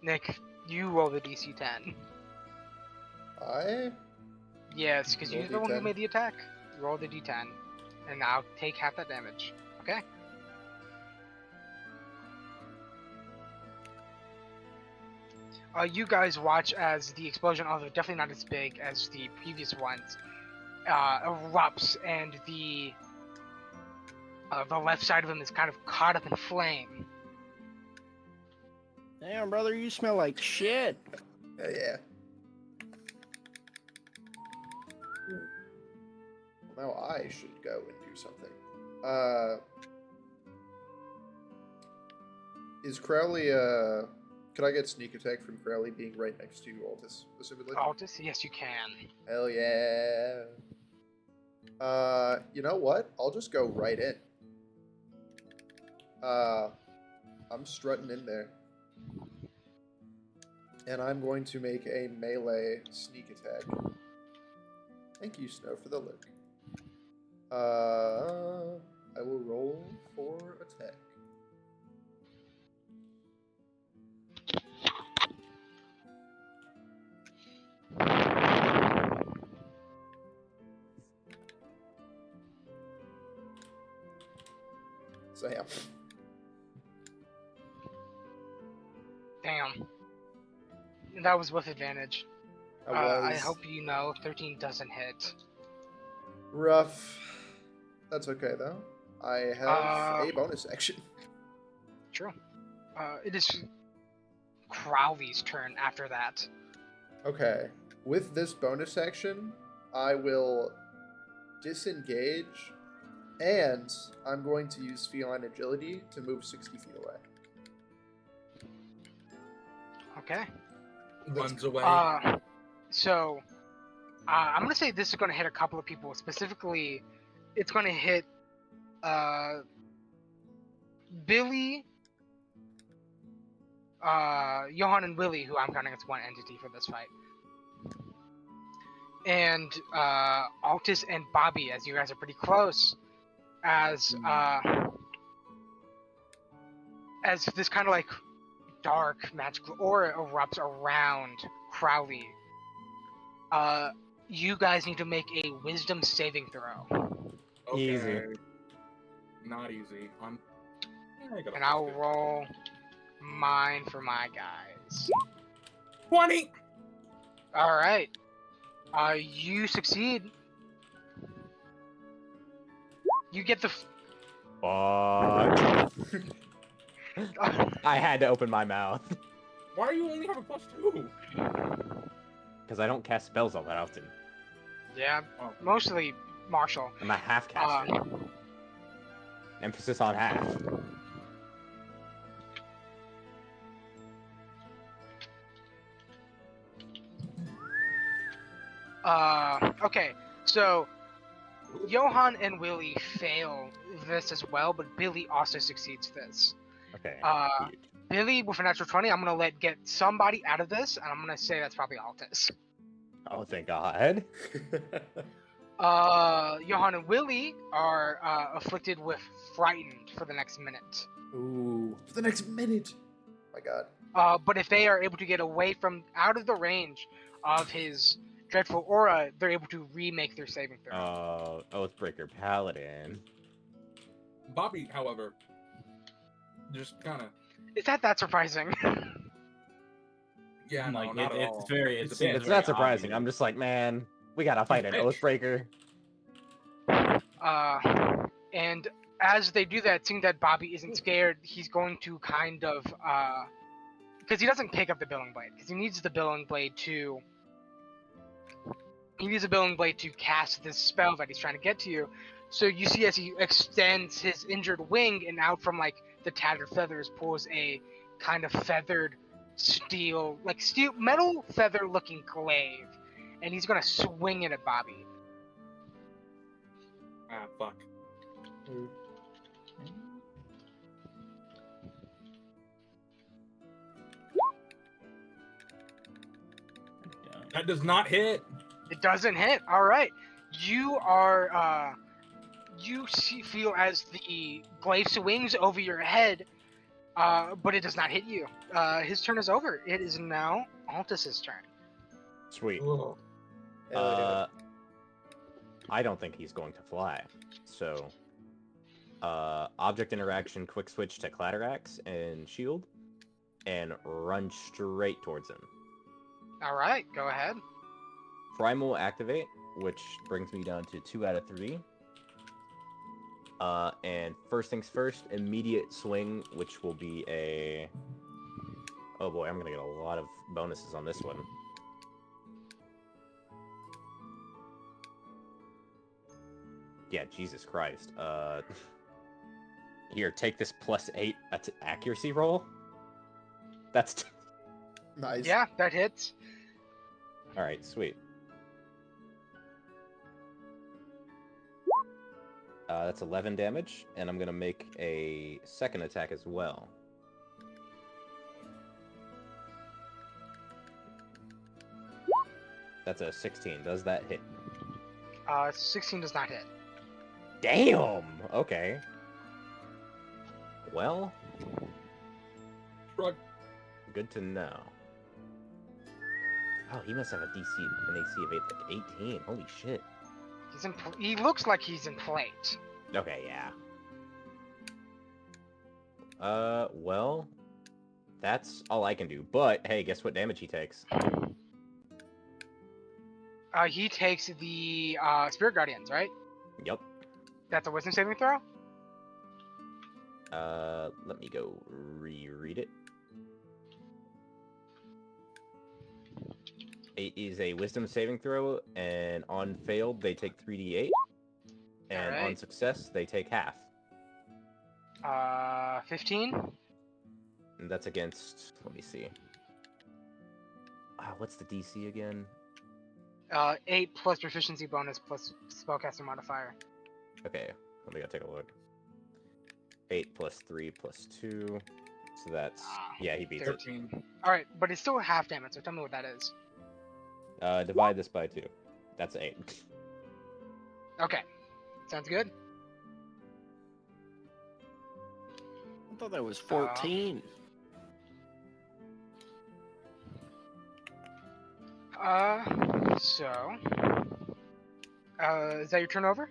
Nick, you roll the DC 10. I? Yes, because Roll you're the one who D10. made the attack. Roll the D10, and I'll take half that damage. Okay? You guys watch as the explosion, although definitely not as big as the previous ones, erupts, and the left side of him is kind of caught up in flame. Damn, brother, you smell like shit. Yeah. Now I should go and do something. Is Crowley, could I get sneak attack from Crowley being right next to Altus, assumedly? Altus? Yes, you can. Hell yeah. You know what? I'll just go right in. I'm strutting in there. And I'm going to make a melee sneak attack. Thank you, Snow, for the lurk. I will roll for attack. Sam. Damn. That was with advantage. I hope you know 13 doesn't hit. Rough. That's okay, though. I have a bonus action. True. It is Crowley's turn after that. Okay. With this bonus action, I will disengage, and I'm going to use feline agility to move 60 feet away. Okay. Runs away. So, I'm gonna say this is gonna hit a couple of people. Specifically, it's gonna hit Billy, Johan, and Willie, who I'm counting as one entity for this fight, and Altus and Bobby, as you guys are pretty close. As this kind of like dark magical aura erupts around Crowley. You guys need to make a wisdom saving throw. Okay. Easy. Not easy. And I'll roll mine for my guys. 20! Alright. You succeed. You get Fuck. I had to open my mouth. Why do you only have a +2? Because I don't cast spells all that often. Yeah, Oh. mostly Marshall. I'm a half caster. Emphasis on half. Okay, so Johan and Willie fail this as well, but Billy also succeeds this. Okay. Sweet. Billy with a natural 20, I'm gonna get somebody out of this, and I'm gonna say that's probably Altus. Oh, thank God. Johan and Willie are afflicted with frightened for the next minute. Ooh, for the next minute. My God. But if they are able to get away from out of the range of his dreadful aura, they're able to remake their saving throw. Oathbreaker Paladin. Bobby, however, just kind of. Is that surprising? Yeah, no, Like, not at all. it's very. It's It's, a bit. It's very not surprising. obvious. I'm just like, man, we gotta fight an He's a Oathbreaker. And as they do that, seeing that Bobby isn't scared, he's going to kind of because he doesn't pick up the Billing Blade, because he needs the Billing Blade to cast this spell that he's trying to get to you. So you see as he extends his injured wing, and out from like the tattered feathers pulls a kind of feathered metal feather looking glaive, and he's gonna swing it at Bobby. Ah, fuck. That does not hit. It doesn't hit. All right, you are feel as the glaive swings over your head, but it does not hit you. His turn is over. It is now Altus's turn. Sweet. Ugh. Hell I don't think he's going to fly. So, object interaction, quick switch to Clatteraxe and shield, and run straight towards him. All right, go ahead. Primal activate, which brings me down to 2 out of 3. And first things first, immediate swing, which will be a... Oh boy, I'm gonna get a lot of bonuses on this one. Yeah, Jesus Christ. Here, take this +8 accuracy roll. That's... Nice. Yeah, that hits. Alright, sweet. That's 11 damage, and I'm gonna make a second attack as well. That's a 16. Does that hit? 16 does not hit. Damn! Okay. Well, Shrug. good to know. Oh, he must have an AC of 18. Holy shit. He looks like he's in plate. Okay, yeah. Well, that's all I can do. But hey, guess what damage he takes? He takes the Spirit Guardians, right? Yep. That's a Wisdom saving throw? Let me go reread it. It is a Wisdom saving throw, and on failed, they take 3d8. And on Alright. success, they take half. 15? And that's against, let me see. What's the DC again? 8 plus proficiency bonus plus spellcaster modifier. Okay, let me go take a look. 8 plus 3 plus 2. So that's, yeah, he beats it. 13. Alright, but it's still half damage, so tell me what that is. Divide this by 2. That's 8. Okay. Sounds good. I thought that was 14. So... is that your turn over?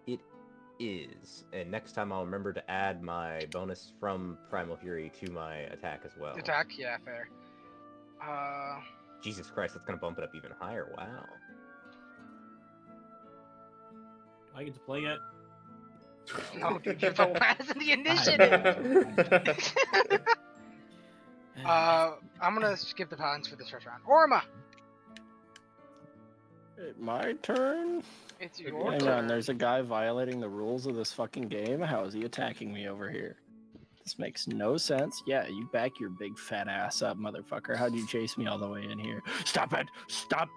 It is. And next time I'll remember to add my bonus from Primal Fury to my attack as well. Attack? Yeah, fair. Jesus Christ, that's gonna bump it up even higher. Wow. Do I get to play yet? No, dude, you're the last in the initiative. I'm gonna skip the paladins for this first round. Orma, My turn? it's your Hang turn. on, there's a guy violating the rules of this fucking game. How is he attacking me over here? This makes no sense. Yeah, you back your big fat ass up, motherfucker. How'd you chase me all the way in here? Stop it! Stop!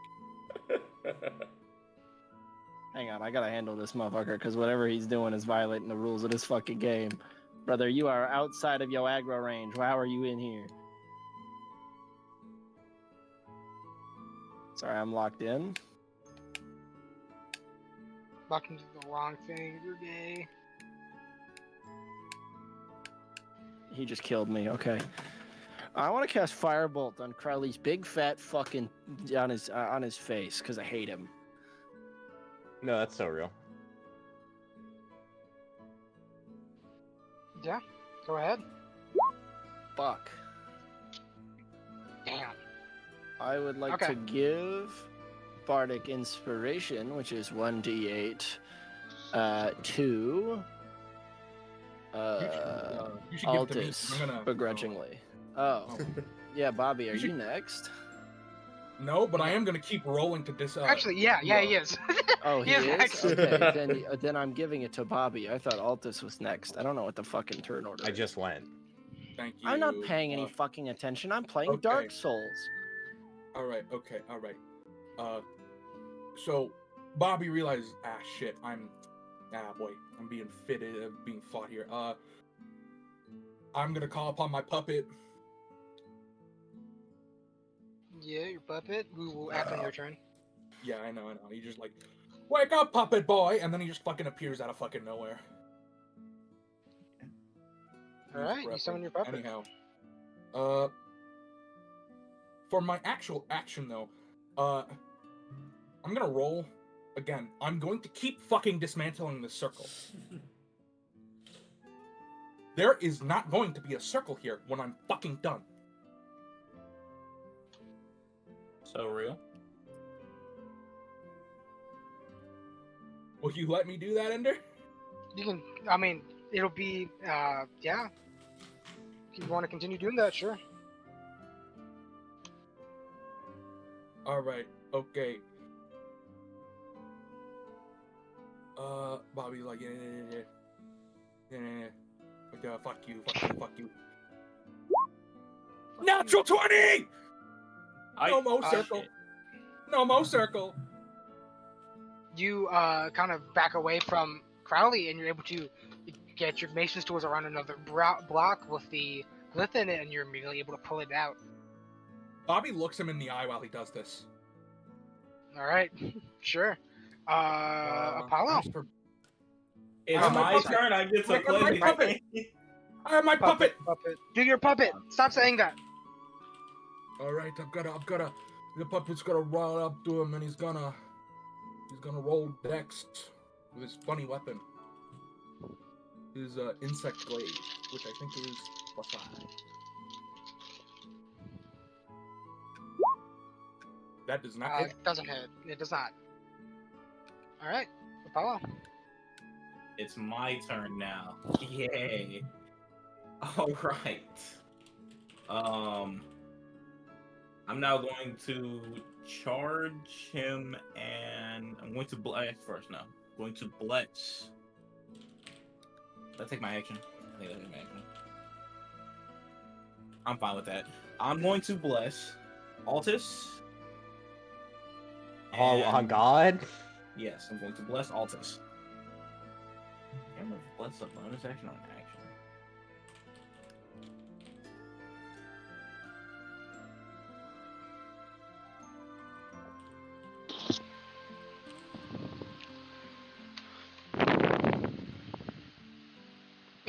Hang on, I gotta handle this motherfucker, because whatever he's doing is violating the rules of this fucking game. Brother, you are outside of your aggro range. How are you in here? Sorry, I'm locked in. Fucking did the wrong thing. You're gay. He just killed me. Okay. I want to cast Firebolt on Crowley's big fat fucking on his face because I hate him. No, that's so real. Yeah, go ahead. Fuck. Damn. I would like Okay. to give Bardic Inspiration, which is 1d8, to You should give it to me. Altus, I'm gonna begrudgingly. Oh. Yeah, Bobby, are You should- you next? No, but I am gonna keep rolling to dis. Actually, yeah, he is. Oh, he He is is? next. Okay, then I'm giving it to Bobby. I thought Altus was next. I don't know what the fucking turn order I is. just went. Thank you. I'm not paying any fucking attention. I'm playing okay. Dark Souls. All right. Okay. All right. So Bobby realized, shit, I'm being being fought here. I'm gonna call upon my puppet. Yeah, your puppet. We will act on your turn. Yeah, I know. He just like, wake up, puppet boy, and then he just fucking appears out of fucking nowhere. Alright, you summon your puppet. Anyhow, for my actual action though, I'm gonna roll again. I'm going to keep fucking dismantling this circle. There is not going to be a circle here when I'm fucking done. So real. Will you let me do that, Ender? You can, I mean, it'll be, yeah. If you want to continue doing that, sure. Alright, okay. Bobby, like, yeah. Like, fuck you. Natural 20! No more circle. shit. No more circle. You, kind of back away from Crowley, and you're able to get your Mason's tools around another block with the glyph in it, and you're immediately able to pull it out. Bobby looks him in the eye while he does this. Alright, sure. Apollo? As for- It's Oh, my my puppet. turn. I get to Look at my play. puppet. I have my puppet! Puppet. Do your puppet! Stop saying that! Alright, the puppet's gonna run up to him and he's gonna roll dex with his funny weapon. His insect blade, which I think is +5. That does not hit. It doesn't hit. It does not. Alright, Apollo. It's my turn now. Yay. All right. I'm now going to charge him, and I'm going to bless first. No, I'm going to bless. Did I take my action? I think I took my action. I'm fine with that. I'm going to bless Altus. Oh, on and- God? Yes, I'm going to bless Altus. I can't remember if bless a bonus action or an action.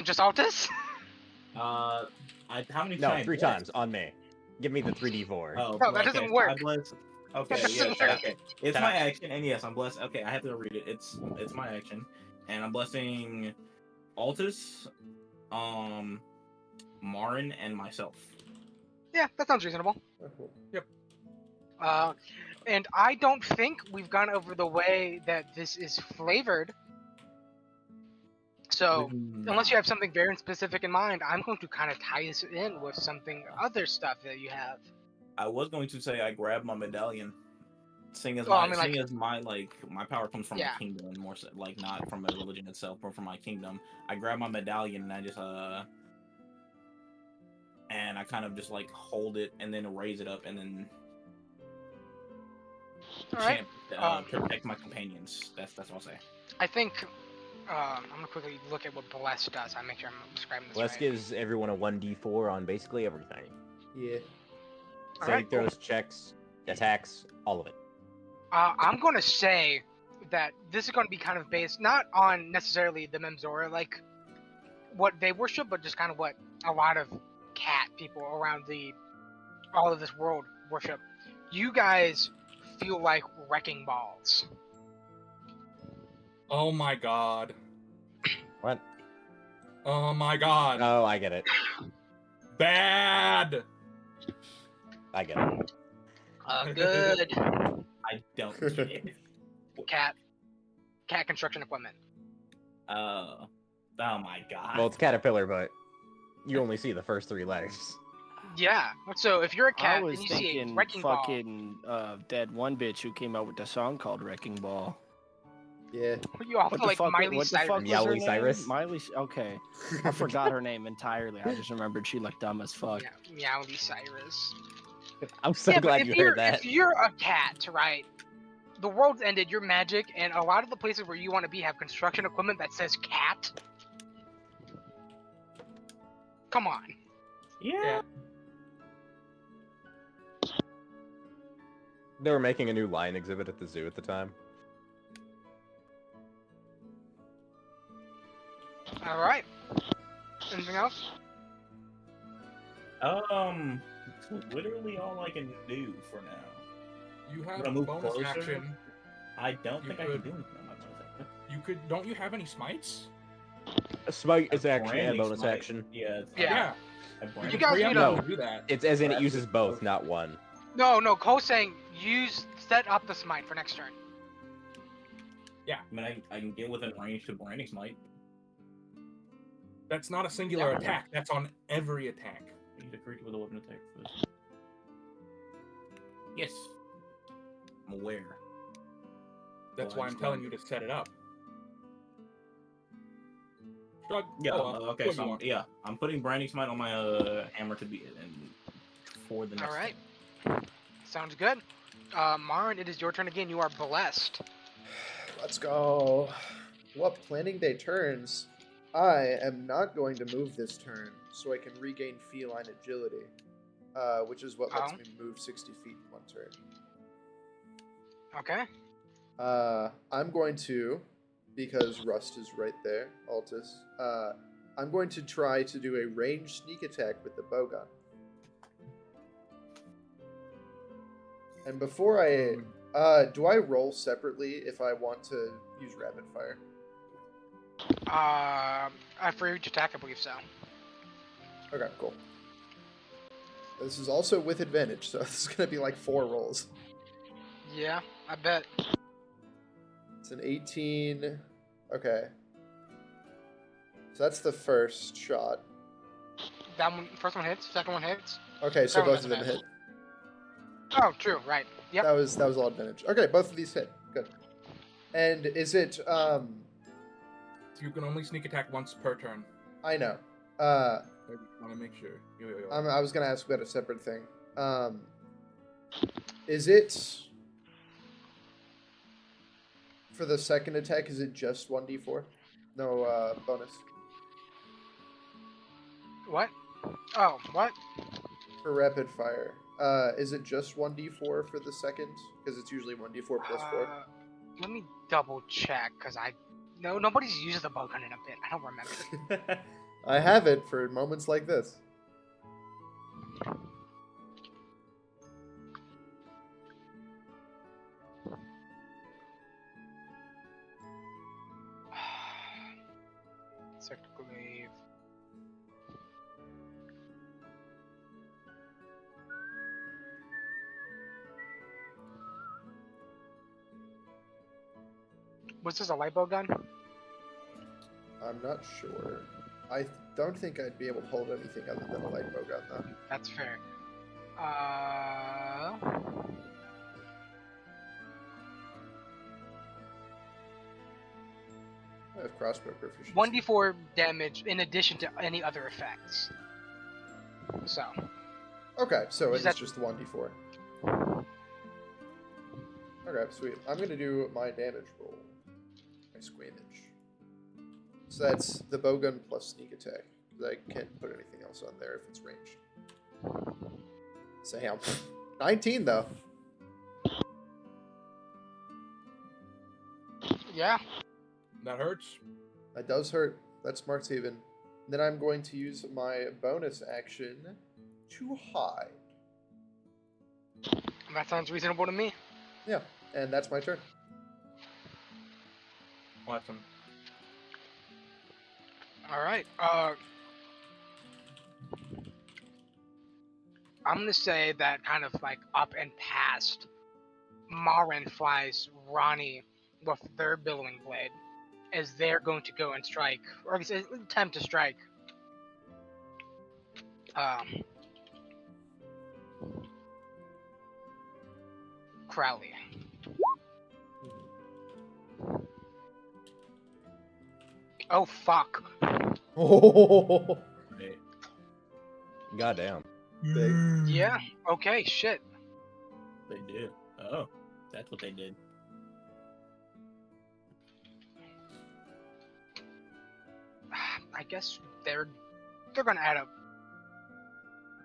Just Altus? How many No, times? 3 times on me. Give me the 3d4. Oh, No, that okay, doesn't so work. I bless. Okay, That doesn't yes, work. okay. It's my action, and yes, I'm blessed. Okay, I have to read it. It's my action, and I'm blessing Altus, Marin, and myself. Yeah, that sounds reasonable. Yep. And I don't think we've gone over the way that this is flavored. So, Nah. unless you have something very specific in mind, I'm going to kind of tie this in with something other stuff that you have. I was going to say I grabbed my medallion. Seeing as Well, my I mean, like, seeing as my my power comes from Yeah. my kingdom more so, like not from a religion itself, but from my kingdom. I grab my medallion and I just and I kind of just like hold it and then raise it up and then all right. chant protect my companions. That's what I'll say. I think I'm gonna quickly look at what Bless does. I make sure I'm describing this Bless right. gives everyone a 1d4 on basically everything. Yeah. All Saving right, cool. throws, checks, attacks, all of it. I'm gonna say that this is gonna be kind of based not on necessarily the Memzora, like what they worship, but just kind of what a lot of cat people around all of this world worship. You guys feel like wrecking balls. Oh my god. What? Oh my god. Oh, I get it. Bad. I get it. Good I don't get it. cat construction equipment. Oh my god. Well, it's caterpillar, but you only see the first 3 letters. Yeah. So if you're a I cat was and you see a thinking wrecking ball, fucking Dead One bitch who came out with the song called Wrecking Ball. Yeah. you all What feel the like fuck? Miley What the Cyrus. fuck was her Miley name? Cyrus? Okay, I forgot her name entirely. I just remembered she looked dumb as fuck. Yeah, Miley Cyrus. I'm so Yeah, but glad if you you're heard that. if you're a cat, right? The world's ended. You're magic, and a lot of the places where you want to be have construction equipment that says cat. Come on. Yeah. They were making a new lion exhibit at the zoo at the time. All right. Anything else? It's literally all I can do for now. You I'm have gonna move bonus closer. action. I don't You think I can could- do anything on my bonus action. You could. Don't you have any smites? A smite is A actually a branding bonus smite. action. Yeah. Yeah. A You branding You can guys preempt need them to- to do that. It's as in it But uses actually- both, not one. No. Cole's saying set up the smite for next turn. I mean, I can get within range to branding smite. That's not a singular Yeah. attack. That's on every attack. I need a creature with a weapon attack first. Yes. I'm aware. That's Well, I why I'm just telling don't- you to set it up. Shrug. Yeah. Oh, Okay. what So you want? I'm putting branding smite on my hammer to be and for the next. All right. Sounds good. Marin, it is your turn again. You are blessed. Let's go. What planning day turns? I am not going to move this turn, so I can regain feline agility, which is what lets Oh. me move 60 feet in one turn. Okay. I'm going to, because Rust is right there, Altus, I'm going to try to do a ranged sneak attack with the bowgun. And before do I roll separately if I want to use rapid fire? For each attack, I believe so. Okay, cool. This is also with advantage, so this is going to be like 4 rolls. Yeah, I bet. It's an 18. Okay. So that's the first shot. That one, first one hits. Second one hits. Okay, so That one both of doesn't them hit. hit. Oh, true. Right. Yep. That was all advantage. Okay, both of these hit. Good. And is it You can only sneak attack once per turn. I know. I want to make sure. I was gonna ask about a separate thing. Is it for the second attack? Is it just 1d4? No bonus What? Oh, what? for rapid fire. Is it just 1d4 for the second? Because it's usually 1d4 plus 4. Let me double check, cause nobody's used the bowgun in a bit. I don't remember. I have it for moments like this. Sector glaive. Was this a light bow gun? I'm not sure. I don't think I'd be able to hold anything other than a light bowgun, though. That's fair. I have crossbow proficiency. 1d4 damage in addition to any other effects. So. Okay, so Is it's that- just the 1d4. Okay, sweet. I'm gonna do my damage roll. My squeamage. So that's the bowgun plus sneak attack. 'Cause I can't put anything else on there if it's ranged. So hell, 19 though. Yeah. That hurts. That does hurt. That's marked even. Then I'm going to use my bonus action to hide. That sounds reasonable to me. Yeah, and that's my turn. Awesome. Alright. I'm gonna say that kind of like up and past Marin flies Ronnie with their billowing blade as they're going to go and strike, or at least attempt to strike. Crowley. Oh fuck. Oh, Hey, Goddamn. Yeah. Okay. Shit. they did. Oh, that's what they did. I guess they're gonna add a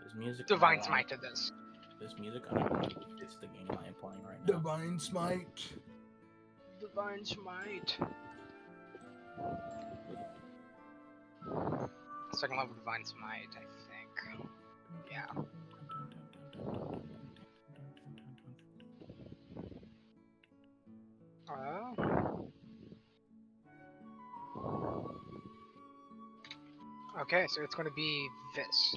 There's music. divine on. smite to this. There's music on. It's the game I am playing right now. Divine smite. Divine smite. Second level divine smite, I think. Yeah. Okay, so it's going to be this.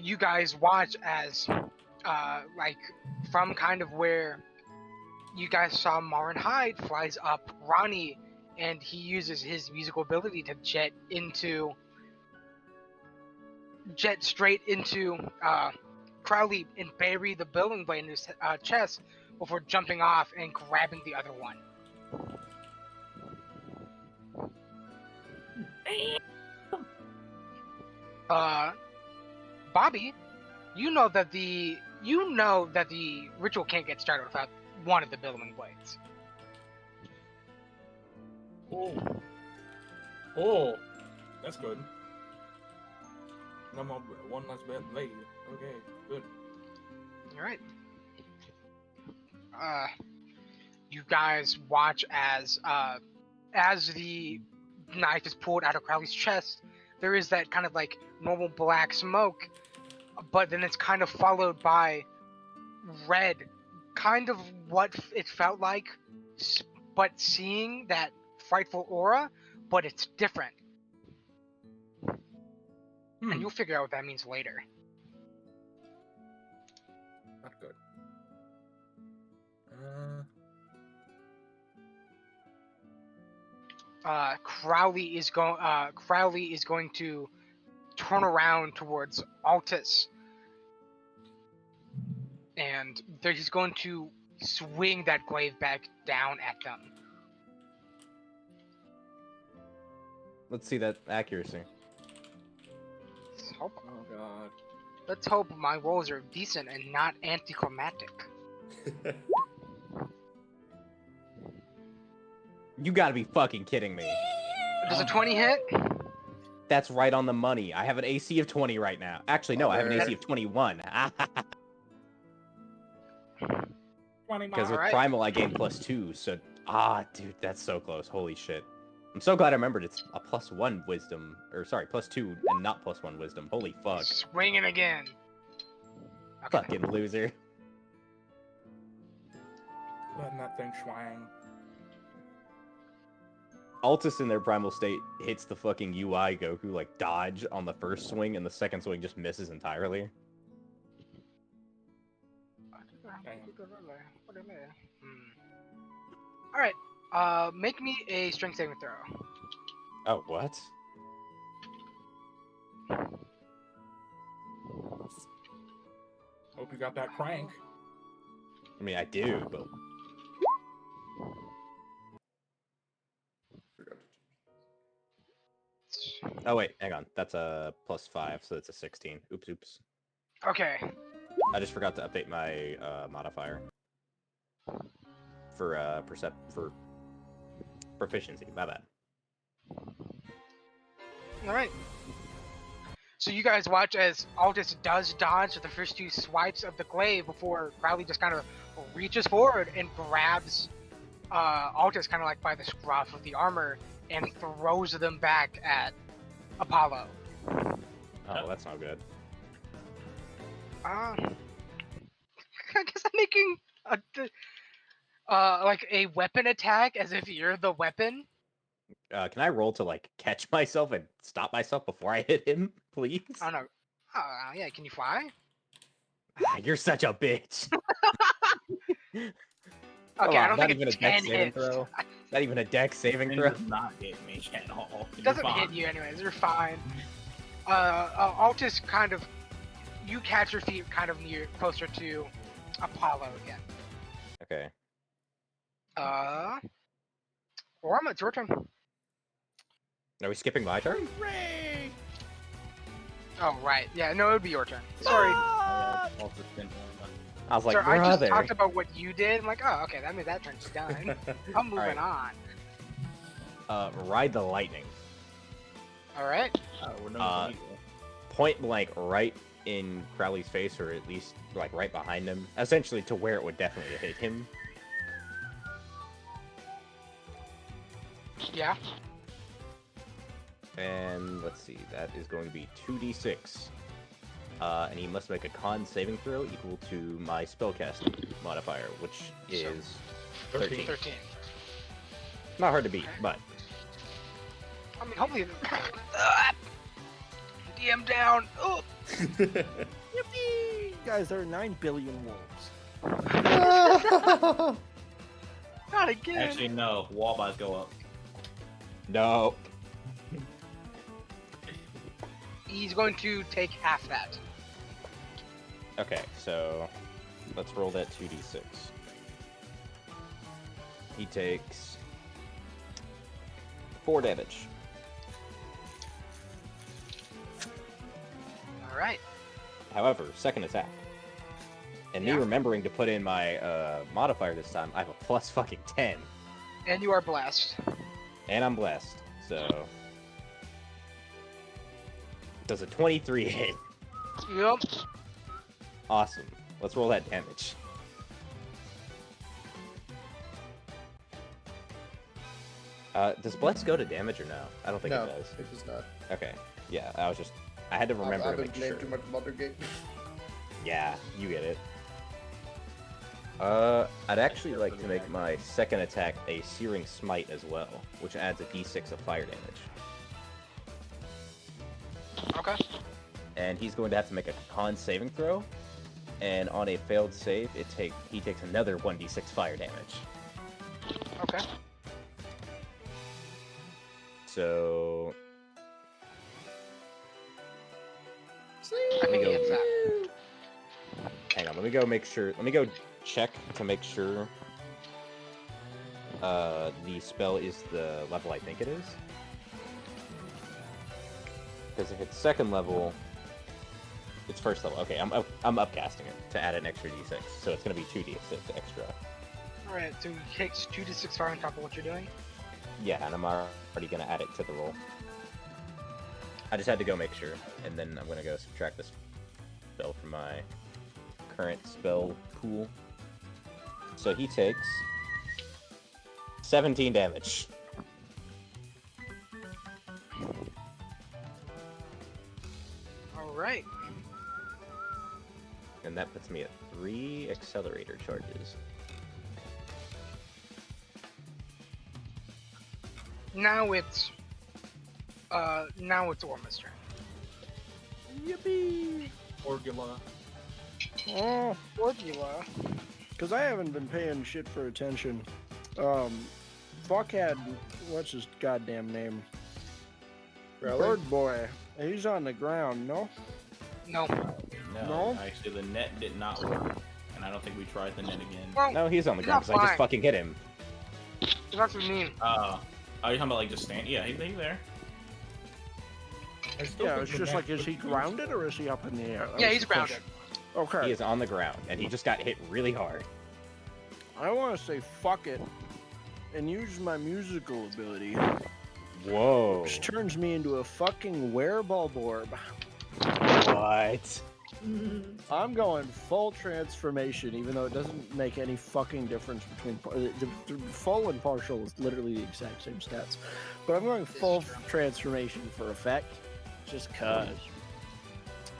You guys watch as, like, from kind of where you guys saw Marin hide, flies up Ronnie, and he uses his musical ability to jet straight into Crowley and bury the billowing blade in his chest before jumping off and grabbing the other one. Bobby, you know that the ritual can't get started without one of the billowing blades. Oh, that's good. No more, one less blade. Okay, good. All right. You guys watch as the knife is pulled out of Crowley's chest. There is that kind of like normal black smoke, but then it's kind of followed by red, kind of what it felt like, but seeing that frightful aura, but it's different. And you'll figure out what that means later. Not good. Crowley is going to turn around towards Altus, and he's going to swing that glaive back down at them. Let's see that accuracy. Oh god. Let's hope my rolls are decent and not anticlimactic. You gotta be fucking kidding me. Does a 20 hit? That's right on the money. I have an AC of 20 right now. Actually, no, I have an AC of 21. Because with Alright. Primal, I gain +2, so... dude, that's so close. Holy shit. I'm so glad I remembered it's a +1 wisdom, or sorry, +2 and not +1 wisdom. Holy fuck. Swinging again. Okay. Fucking loser. Letting that thing swang. Altus in their primal state hits the fucking UI Goku like dodge on the first swing, and the second swing just misses entirely. All right. Make me a strength saving throw. Oh, what? Hope you got that crank. I mean, I do, but oh wait, hang on. That's a +5, so it's a 16. Oops. Okay. I just forgot to update my modifier for for proficiency. My bad. All right. So you guys watch as Aldous does dodge the first 2 swipes of the glaive before Crowley just kind of reaches forward and grabs Aldous kind of like by the scruff of the armor and throws them back at Apollo. Oh, that's not good. I guess I'm making like a weapon attack as if you're the weapon. Can I roll to like catch myself and stop myself before I hit him, please? I don't know. Yeah, can you fly? Ah, you're such a bitch. Okay, Come I on, don't not think even a it's dex 10 saving hits. throw. Not even a dex saving It throw. does not hit me at all. It doesn't hit you anyways, you're fine. Altus kind of, you catch your feet kind of closer to Apollo again. Okay. Orma, it's your turn. Are we skipping my turn? Hooray! Oh, right. Yeah, no, it would be your turn. Sorry. Also spent I was like, Sorry, I just brother. talked about what you did. I'm like, oh, okay, that means that turn's done. I'm moving Alright. on. Ride the lightning. Alright. we're Uh, Point blank right in Crowley's face, or at least like right behind him, essentially to where it would definitely hit him. Yeah. And let's see, that is going to be 2d6. And he must make a con saving throw equal to my spellcasting modifier, which is 13. 13. Not hard to beat, but I mean, hopefully... DM down! Oh! Yippee! Guys, there are 9 billion wolves. Not again! Actually, no. Wall buys go up. no. He's going to take half that. Okay, so let's roll that 2d6. He takes 4 damage. Alright. However, second attack. And me Yeah. remembering to put in my modifier this time, I have a plus fucking 10. And you are blessed. And I'm blessed, so... Does a 23 hit? Yep. Awesome. Let's roll that damage. Does Bless go to damage or no? I don't think No, it does. it does not. Okay. Yeah, I had to remember I've to been make playing sure. too much Modern Game. Yeah, you get it. I'd actually like to make my second attack a Searing Smite as well, which adds a d6 of fire damage. Okay. And he's going to have to make a con saving throw, and on a failed save, he takes another 1d6 fire damage. Okay. So I think he hits that. hang on, let me go make sure. Let me go check to make sure the spell is the level I think it is. Because if it's second level, it's first level. Okay, I'm upcasting it to add an extra d6, so it's gonna be 2d6 extra. Alright, so he takes 2d6 fire on top of what you're doing? Yeah, and I'm already gonna add it to the roll. I just had to go make sure, and then I'm gonna go subtract this spell from my current spell pool. So he takes 17 damage. Alright. And that puts me at 3 accelerator charges. Now it's Orma's turn. Yippee! Orgula. Oh, Orgula. because I haven't been paying shit for attention. Fuckhead, what's his goddamn name? Rally? Bird Boy. He's on the ground, no? No. No? Actually, the net did not work, and I don't think we tried the net again. Well, No, he's on the he's ground not because I just flying. fucking hit him. That's what I mean. Are you talking about like just stand? Yeah, he's there. I still Yeah, think it's the just net like, is would he be grounded or is he up in the air? Yeah, That's he's the grounded. question. Okay. He is on the ground, and he just got hit really hard. I want to say fuck it and use my musical ability, Whoa. which turns me into a fucking werebulb orb. What? I'm going full transformation, even though it doesn't make any fucking difference between the full and partial is literally the exact same stats. But I'm going full true. transformation for effect, just cause.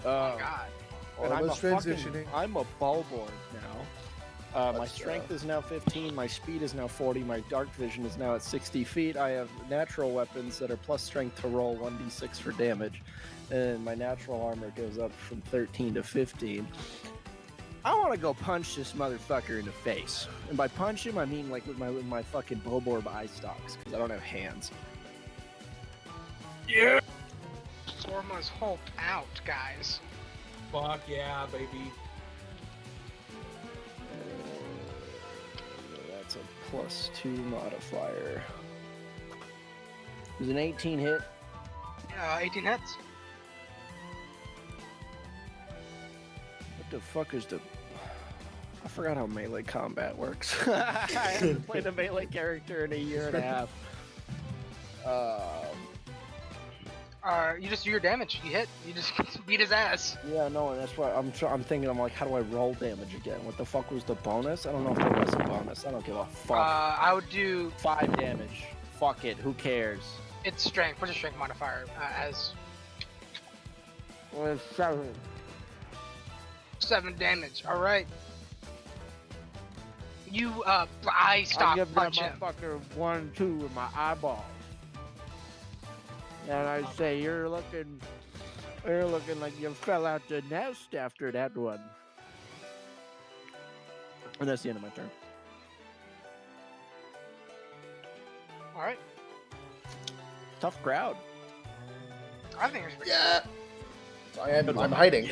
Oh God. And I'm a Orma's transitioning. I'm a Bulborg now. My strength is now 15, my speed is now 40, my dark vision is now at 60 feet. I have natural weapons that are plus strength to roll 1d6 for damage, and my natural armor goes up from 13 to 15. I want to go punch this motherfucker in the face. And by punch him, I mean like with my fucking Bulborb eye stalks, because I don't have hands. Yeah. Orma's Hulk out, guys. Fuck yeah, baby. That's a +2 modifier. Is an 18 hit? 18 hits. What the fuck is the... I forgot how melee combat works. I haven't played a melee character in a year and a half. You just do your damage. You hit. You just beat his ass. Yeah, no, and that's why I'm thinking, I'm like, how do I roll damage again? What the fuck was the bonus? I don't know if there was a bonus. I don't give a fuck. I would do 5 damage. Fuck it, who cares? its strength. What's your strength modifier? As Well, it's 7. 7 damage. All right. You I I stop give that punching. motherfucker 1-2 with my eyeball. And I say, you're looking like you fell out the nest after that one. And that's the end of my turn. All right. Tough crowd. I think it's pretty Yeah. I'm hiding.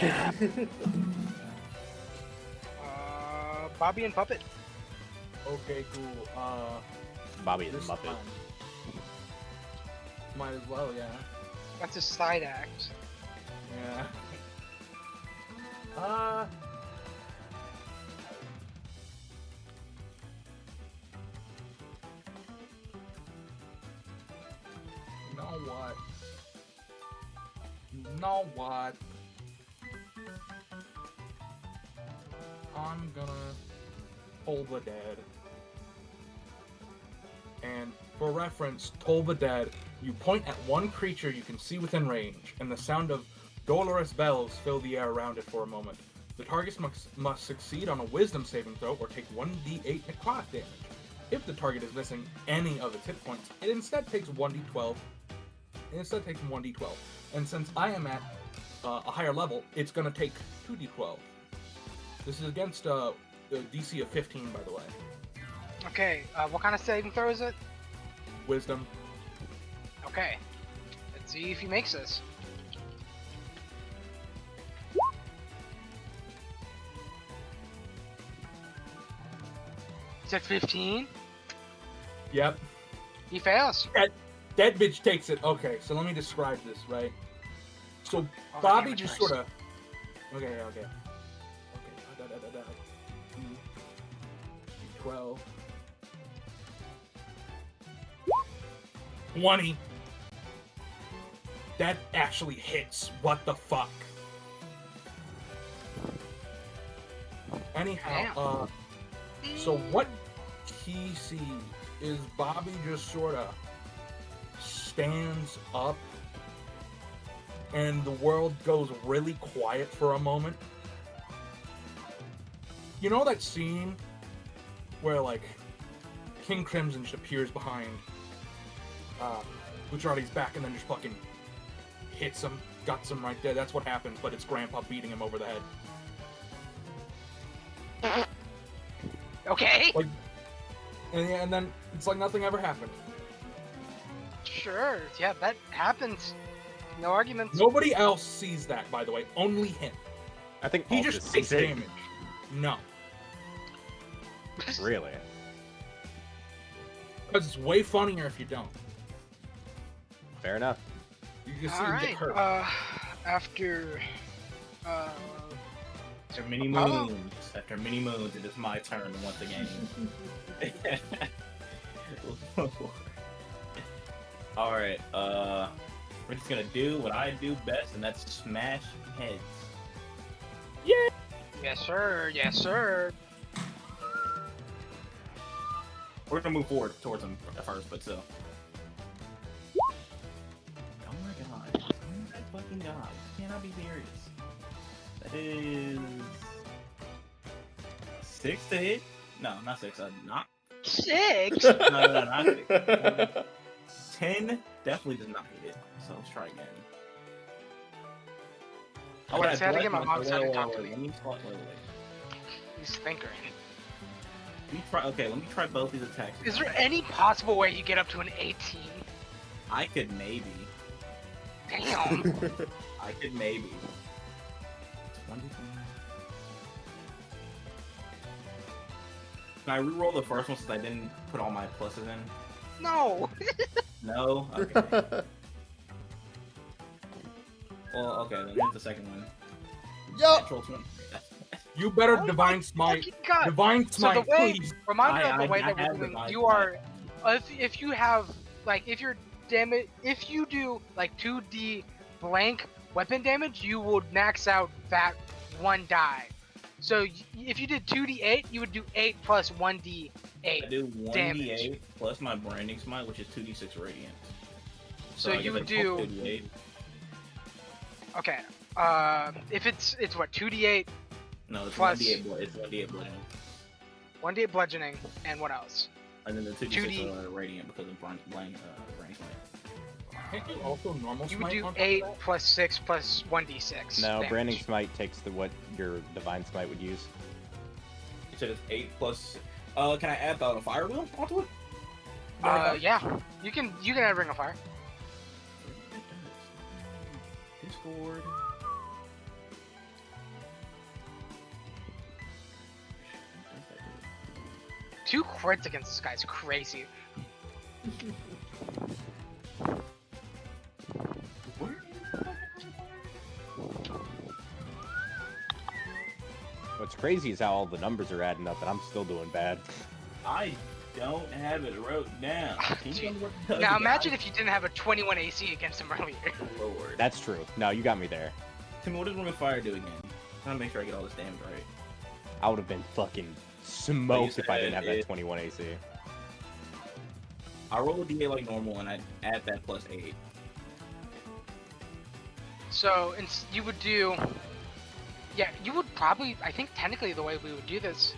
Bobby and Puppet. Okay, cool. Bobby is a This Muppet. time. Might as well, yeah. That's a side act. Yeah. You know what? You know what? I'm gonna Toll the Dead. And for reference, Toll the Dead, you point at one creature you can see within range, and the sound of dolorous bells fill the air around it for a moment. The target must succeed on a wisdom saving throw or take 1d8 necrotic damage. If the target is missing any of its hit points, it instead takes 1d12. And since I am at a higher level, it's going to take 2d12. This is against a DC of 15, by the way. Okay. What kind of saving throw is it? Wisdom. Okay. Let's see if he makes this. He's at 15. Yep. He fails. That bitch takes it. Okay, so let me describe this, right? So Oh, Bobby damage just dice. sort of. Okay. 12. 20. That actually hits. What the fuck? Anyhow, so what he sees is Bobby just sort of stands up and the world goes really quiet for a moment. You know that scene where like King Crimson just appears behind Bucciarati's back and then just fucking hits him, guts him right there. That's what happens, but it's Grandpa beating him over the head. Okay. Like, and then it's like nothing ever happened. Sure. Yeah, that happens. No arguments. Nobody else sees that, by the way. Only him. I think He Altus just takes sees it. damage. No. Really? Because it's way funnier if you don't. Fair enough. You just see All him right. get hurt. After. After many moons, it is my turn once again. Alright, we're just gonna do what I do best, and that's smash heads. Yes, sir. Yes, sir. We're gonna move forward towards him at first, but still. Oh my god. Oh my fucking god. Can I be serious? That is 6 to hit? No, not 6. Not 6. no, not 6. 10 definitely does not hit it. So let's try again. Okay, Alright, so I had to get my mom to wait, talk to wait, me. wait. He's thinking. Let me try both these attacks. Is there any possible way you get up to an 18? I could maybe. Damn. I could maybe. 20. Can I reroll the first one since I didn't put all my pluses in? No. No? Okay. Well, okay, then here's the second one. Yup. Natural 20. You better Oh Divine my Smite. fucking God. Divine So the Smite, way, please. reminder of the I way that have we're doing, Divine you Smite. are, if you have, like, if you're damage, if you do, like, 2d blank weapon damage, you would max out that one die. So if you did 2d8, you would do 8 plus 1d8. I do 1d8 damage. plus my Branding Smite, which is 2d6 Radiant. So I you guess would I do, took 2d8. okay, if it's what, 2d8, No, it's plus- 1d8 it's 1d8 bludgeoning. 1d8 bludgeoning, and what else? And then the 2d6 2D. Radiant because of Branding Smite. Can't you also normal You would Smite do on top of 8 that? plus 6 plus 1d6. No, damage. Branding Smite takes what your Divine Smite would use. You said it's 8 plus... can I add the Fire Wheel onto it? Yeah, you can add Ring of Fire. Discord. 2 crits against this guy's crazy. What's crazy is how all the numbers are adding up, and I'm still doing bad. I don't have it wrote down. Can you tell me what the Now hell imagine if you didn't have a 21 AC against him earlier. Lord. That's true. No, you got me there. Tell me, what does Ring of Fire do again? I'm trying to make sure I get all this damage right. I would have been fucking smoked if I didn't have that it- 21 AC. I roll a d8 like normal, and I add that plus 8. So you would do, yeah, you would probably, I think technically the way we would do this,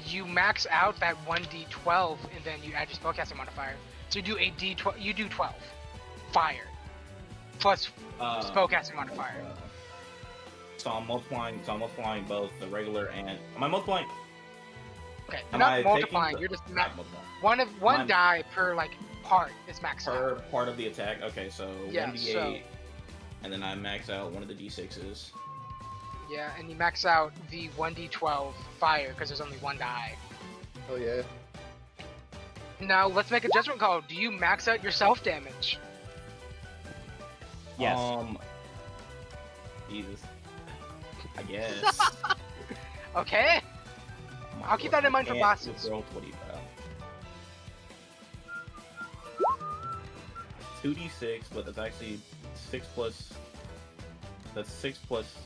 you max out that 1d12 and then you add your spellcasting modifier. So you do a d12, you do 12 fire plus spellcasting modifier. So I'm multiplying both the regular and... Am I multiplying? Okay, Am you're I not multiplying. taking You're just not multiplying. one Mine- die per like part is maxed Per out. part of the attack? Okay, so Yeah, 1d8, so- and then I max out one of the d6s. Yeah, and you max out the 1d12 fire because there's only one die. Oh yeah. Now let's make a judgment call. Do you max out your self damage? Yes. Jesus. I guess. Okay. I'll keep that in mind for bosses. Roll 20, bro. 2d6, but that's actually 6 plus. That's 6 plus.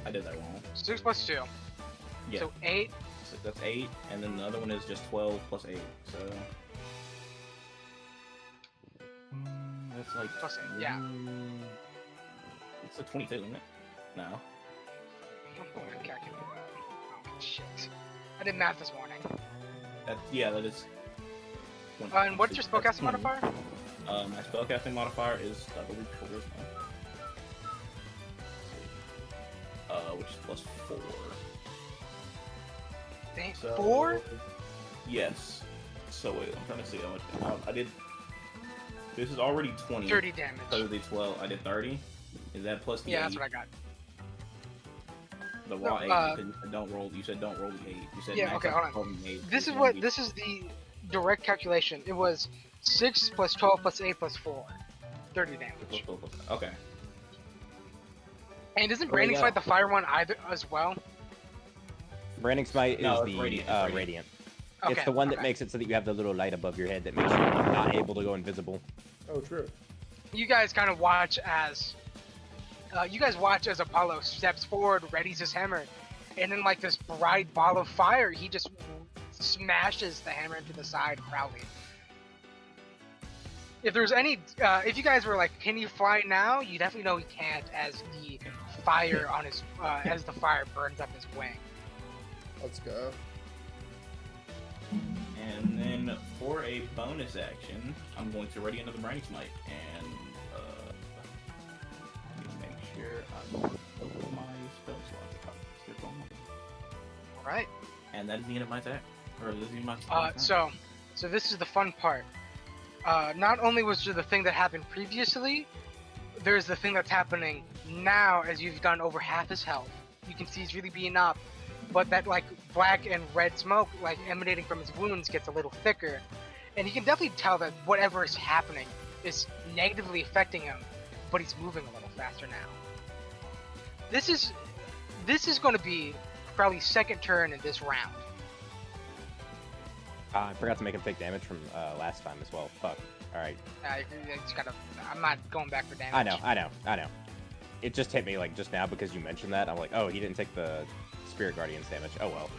I did that wrong. 6 plus 2. Yeah. So 8. So that's 8, and then the other one is just 12 plus 8. So. That's like. Plus 8, yeah. It's a 22, isn't it? No. Okay, I can do that. Oh, shit. I did math this morning. That is. And what's your spellcasting modifier? My spellcasting modifier is, I believe, charisma. Which is +4. So, 4? Yes. So wait, I'm trying to see how much. I did. This is already 20. 30 damage. So the 12. I did 30. Is that plus the 8? Yeah, that's what I got. The No, raw 8. Because you said don't roll. You said don't roll the 8. You said Yeah, max okay, out hold on. 12 and 8. This so is it's what gonna this is the direct calculation. It was 6 plus 12 plus 8 plus 4. 30 be- damage. Okay. And isn't Oh, Branding yeah. Smite the fire one either as well? Branding Smite No, is it's the radiant, it's radiant. radiant. Okay, It's the one that okay. makes it so that you have the little light above your head that makes you not able to go invisible. Oh, true. You guys kind of watch as Apollo steps forward, readies his hammer, and then like this bright ball of fire, he just smashes the hammer into the side proudly. If there's any, if you guys were like, can he fly now? You definitely know he can't, as the fire on his, as the fire burns up his wing. Let's go. And then for a bonus action, I'm going to ready another Branding Smite and let me make sure I open my spell slot. Skip on. All right. And that is the end of my attack. Or this is my So this is the fun part. Not only was there the thing that happened previously, there's the thing that's happening now as you've done over half his health. You can see he's really beaten up, but that like black and red smoke like emanating from his wounds gets a little thicker, and you can definitely tell that whatever is happening is negatively affecting him, but he's moving a little faster now. This is going to be probably second turn in this round. I forgot to make him take damage from last time as well. Fuck. Alright. I'm not going back for damage. I know. It just hit me like just now because you mentioned that. I'm like, oh, he didn't take the Spirit Guardian's damage. Oh well.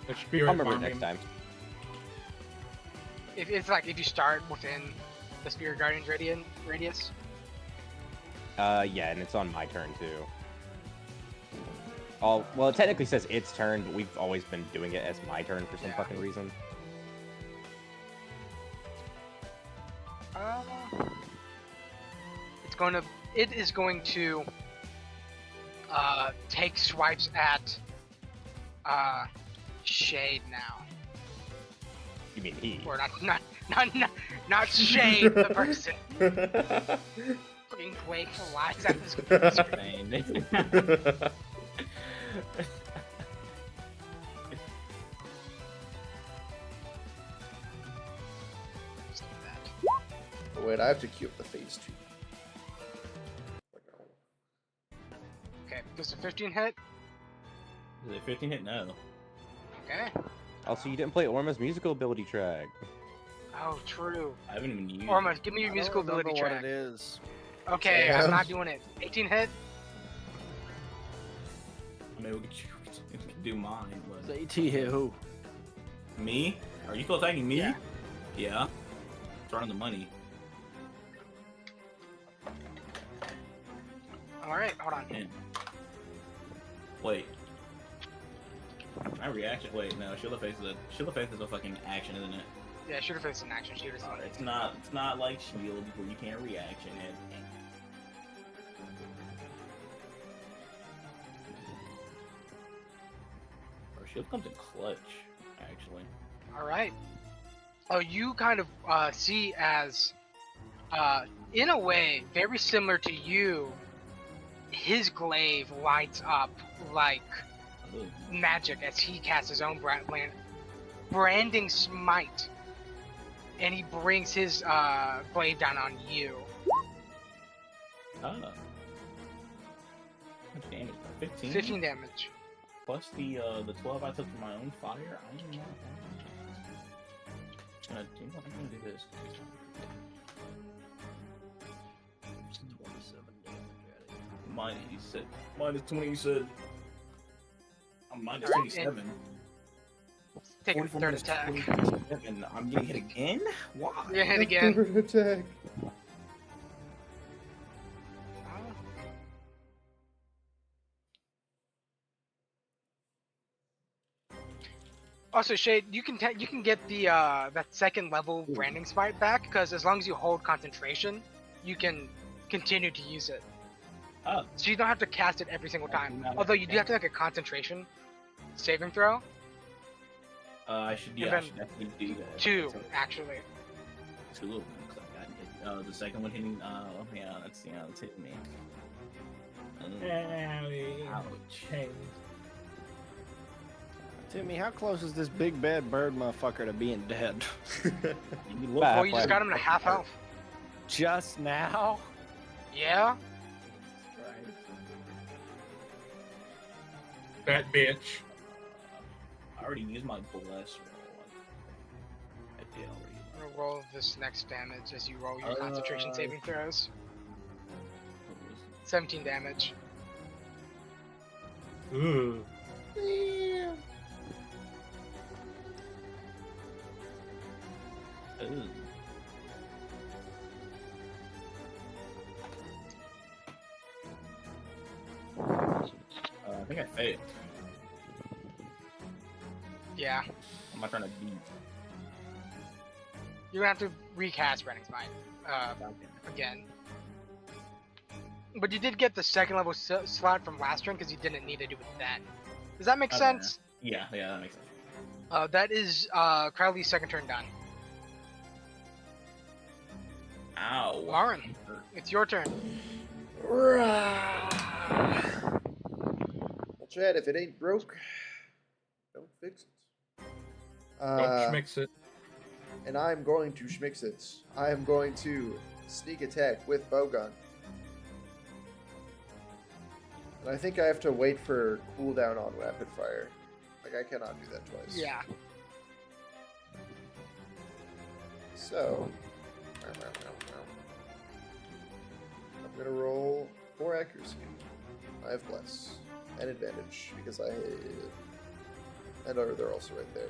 The spirit I'll remember it bonding. next time. If you start within the Spirit Guardian's radius. Yeah, and it's on my turn too. Well, it technically says its turn, but we've always been doing it as my turn for some Yeah. fucking reason. It is going to take swipes at Shade now. You mean he? Or not Shade the person. Fucking Quake flies at this Oh, wait, I have to queue up the phase 2. Okay, does a 15 hit? Is it 15 hit? No. Okay. Also, you didn't play Orma's musical ability track. Oh, true. I haven't even used Orma, give me your I musical don't remember ability what track. it is. Okay, Yeah. I'm not doing it. 18 hit? I mean, we could do mine. But... AT hit who? Me? Are you still attacking me? Yeah. Yeah. It's right on the money. Alright, hold on. Man. Wait. My reaction. Wait, no. Shield of Faith is a fucking action, isn't it? Yeah, shooter face an action. Shooter's not. It's not like Shield where you can't reaction it. Or Shield comes in clutch, actually. Alright. Oh, you kind of see as, in a way, very similar to you, his glaive lights up like Ooh. magic as he casts his own branding smite. And he brings his blade down on you. Ah. How much damage? 15? 15 damage. Plus the 12 I took from my own fire. I don't know. I'm gonna do this. Minus 20, you said. I'm minus Alright, 27. Take a 44 third minus attack. 27. I'm getting hit again? Why? You're hit again. Third attack. Also, Shade, you can get the that second level branding smite back because as long as you hold concentration, you can continue to use it. Oh. So you don't have to cast it every single time. Not Although you do okay. have to make a concentration saving throw. I should And definitely do that. 2 actually. 2 of them. 'Cause I got hit. The second one hitting. That's hitting me. Ouch. Timmy, how close is this big bad bird motherfucker to being dead? Oh, you just got him to half health. Just now? Yeah. That bitch. I already used my bless roll. I did already. I'm gonna roll this next damage as you roll your concentration saving throws. 17 damage. Ooh. Ooh. I think I failed. Yeah. I'm not trying to beat. You're gonna have to recast Branding Smite again. But you did get the second level slot from last turn because you didn't need to do it then. Does that make Okay. sense? Yeah, that makes sense. That is Crowley's second turn done. Ow. Lauren, it's your turn. Chad, if it ain't broke, don't fix it. Don't schmix it. And I'm going to schmix it. I am going to sneak attack with bowgun. And I think I have to wait for cooldown on rapid fire. Like, I cannot do that twice. Yeah. So, I'm gonna roll 4 accuracy. I have bless and advantage because and they're also right there.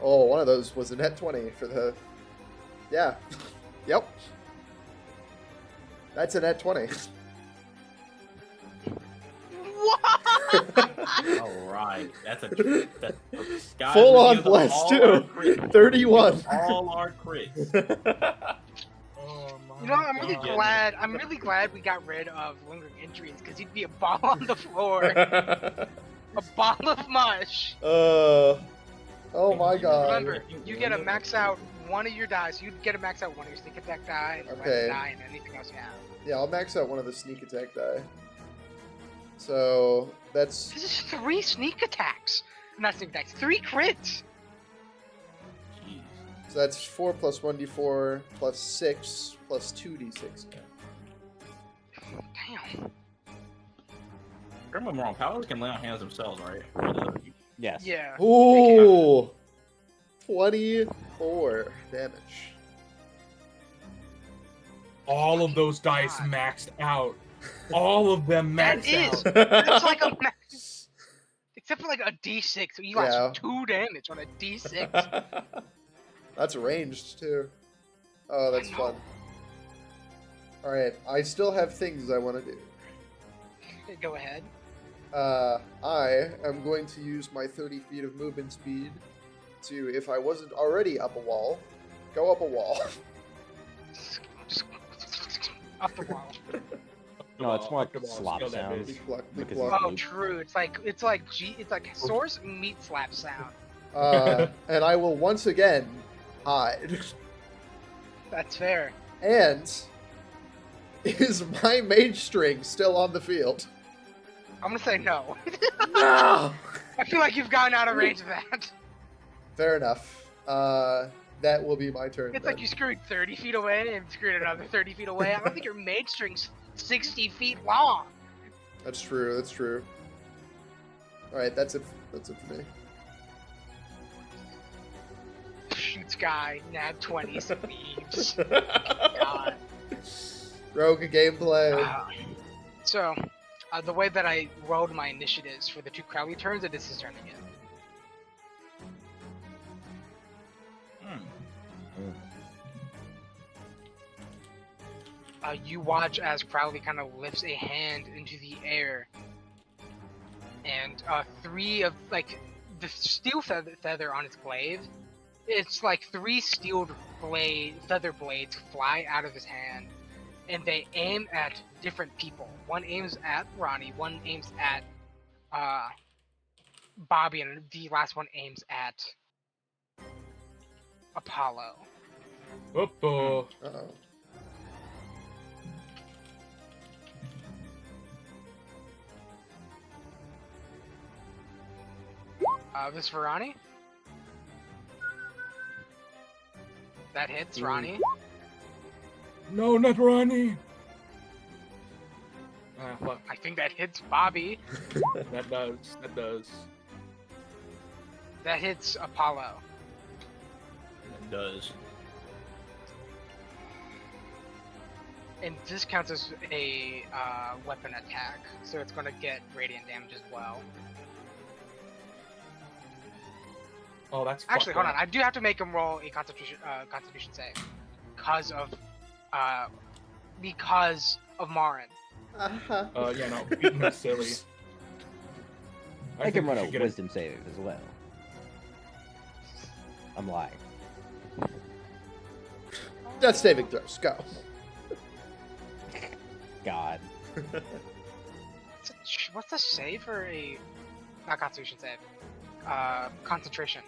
Oh, one of those was a net 20 for the. Yeah. Yep. That's a net 20. All right, that's a guys, Full on give them bless all too. our crits. 31. All our crits. Oh my You know, I'm really God. glad. I'm really glad we got rid of lingering injuries because he'd be a ball on the floor, a ball of mush. Oh my god. Remember, you get a max out one of your dice. You get a max out one of your sneak attack die, and Okay. die, and anything else you have. Yeah, I'll max out one of the sneak attack die. So that's This is 3 sneak attacks. Not sneak attacks. 3 crits. Jeez. so that's 4 plus 1d4 plus 6 plus 2d6. Damn. Correct me if I'm wrong. Paladins can lay on hands themselves, right? Yes. Yeah. Ooh, 24 damage. All of those dice God. maxed out. All of them That maxed is. out. That's like a max. Except for like a D6. So you lost Yeah. 2 damage on a D6. That's ranged too. Oh, that's I know. fun. All right, I still have things I want to do. Go ahead. I am going to use my 30 feet of movement speed to, if I wasn't already up a wall, go up a wall. Just up the wall. No, it's more like Up the wall, slop skill that sounds. bitch. Bleak block, bleak Because block. Oh, true. It's like source meat slap sound. And I will once again hide. That's fair. And is my mage string still on the field? I'm gonna say no. No. I feel like you've gotten out of range of that. Fair enough. That will be my turn. It's then. like you screwed 30 feet away and screwed another 30 feet away. I don't think your mage string's 60 feet long. That's true. That's true. All right, that's it. That's it for me. Shoots guy, nab 20s, leaves. God. Rogue gameplay. So, the way that I rolled my initiatives for the 2 Crowley turns, it is his turn again. You watch as Crowley kind of lifts a hand into the air, and 3 of the steel feather on his glaive, it's like 3 steel feather blades fly out of his hand, and they aim at different people. One aims at Ronnie, one aims at Bobby, and the last one aims at Apollo. Uh-oh. Uh-oh. This for Ronnie. That hits Ronnie. No, not Ronnie. Ah, fuck. I think that hits Bobby. That does. That does. That hits Apollo. It does. And this counts as a weapon attack, so it's going to get radiant damage as well. Oh, that's Actually, fucked hold on. up. I do have to make him roll a Constitution save because of Marin. Uh-huh. Yeah, no, beating is silly. I can think run we a should get wisdom save as well. I'm lying. Death saving throws. Go. God. What's the save for a not Constitution save? Concentration.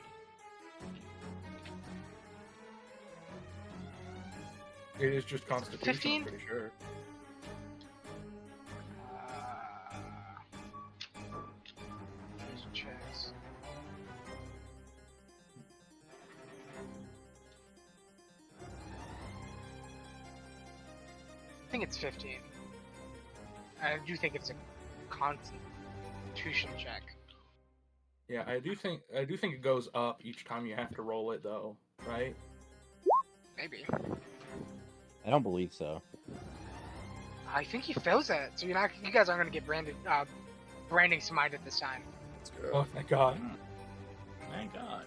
It is just Constitution, 15? I'm pretty sure. Checks. I think it's 15. I do think it's a Constitution check. Yeah, I do think it goes up each time you have to roll it, though, right? Maybe. I don't believe so. I think he fails at it, so you guys aren't gonna get branding smited this time. Let's go. Oh, thank God. Thank God.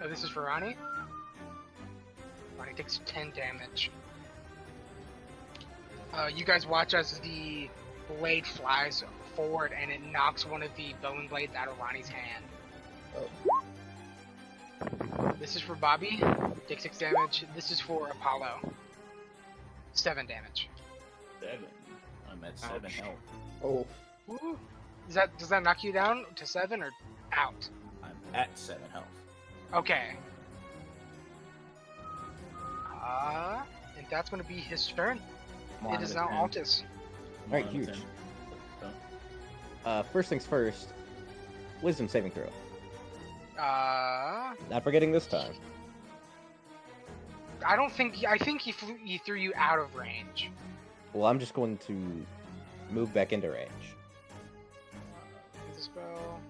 Oh, this is for Ronnie. Ronnie takes 10 damage. You guys watch as the blade flies forward and it knocks one of the bowing blades out of Ronnie's hand. Oh. This is for Bobby. Take 6 damage. This is for Apollo. 7 damage. 7. I'm at 7 Ouch. health. Oh. Woo. Does that knock you down to 7 or out? I'm at 7 health. Okay. And that's going to be his turn. I'm on It is to now 10. Altus. I'm Alright, on to huge. 10. So, First things first. Wisdom saving throw. Not forgetting this time. I think he threw you out of range. Well, I'm just going to move back into range. Use a spell.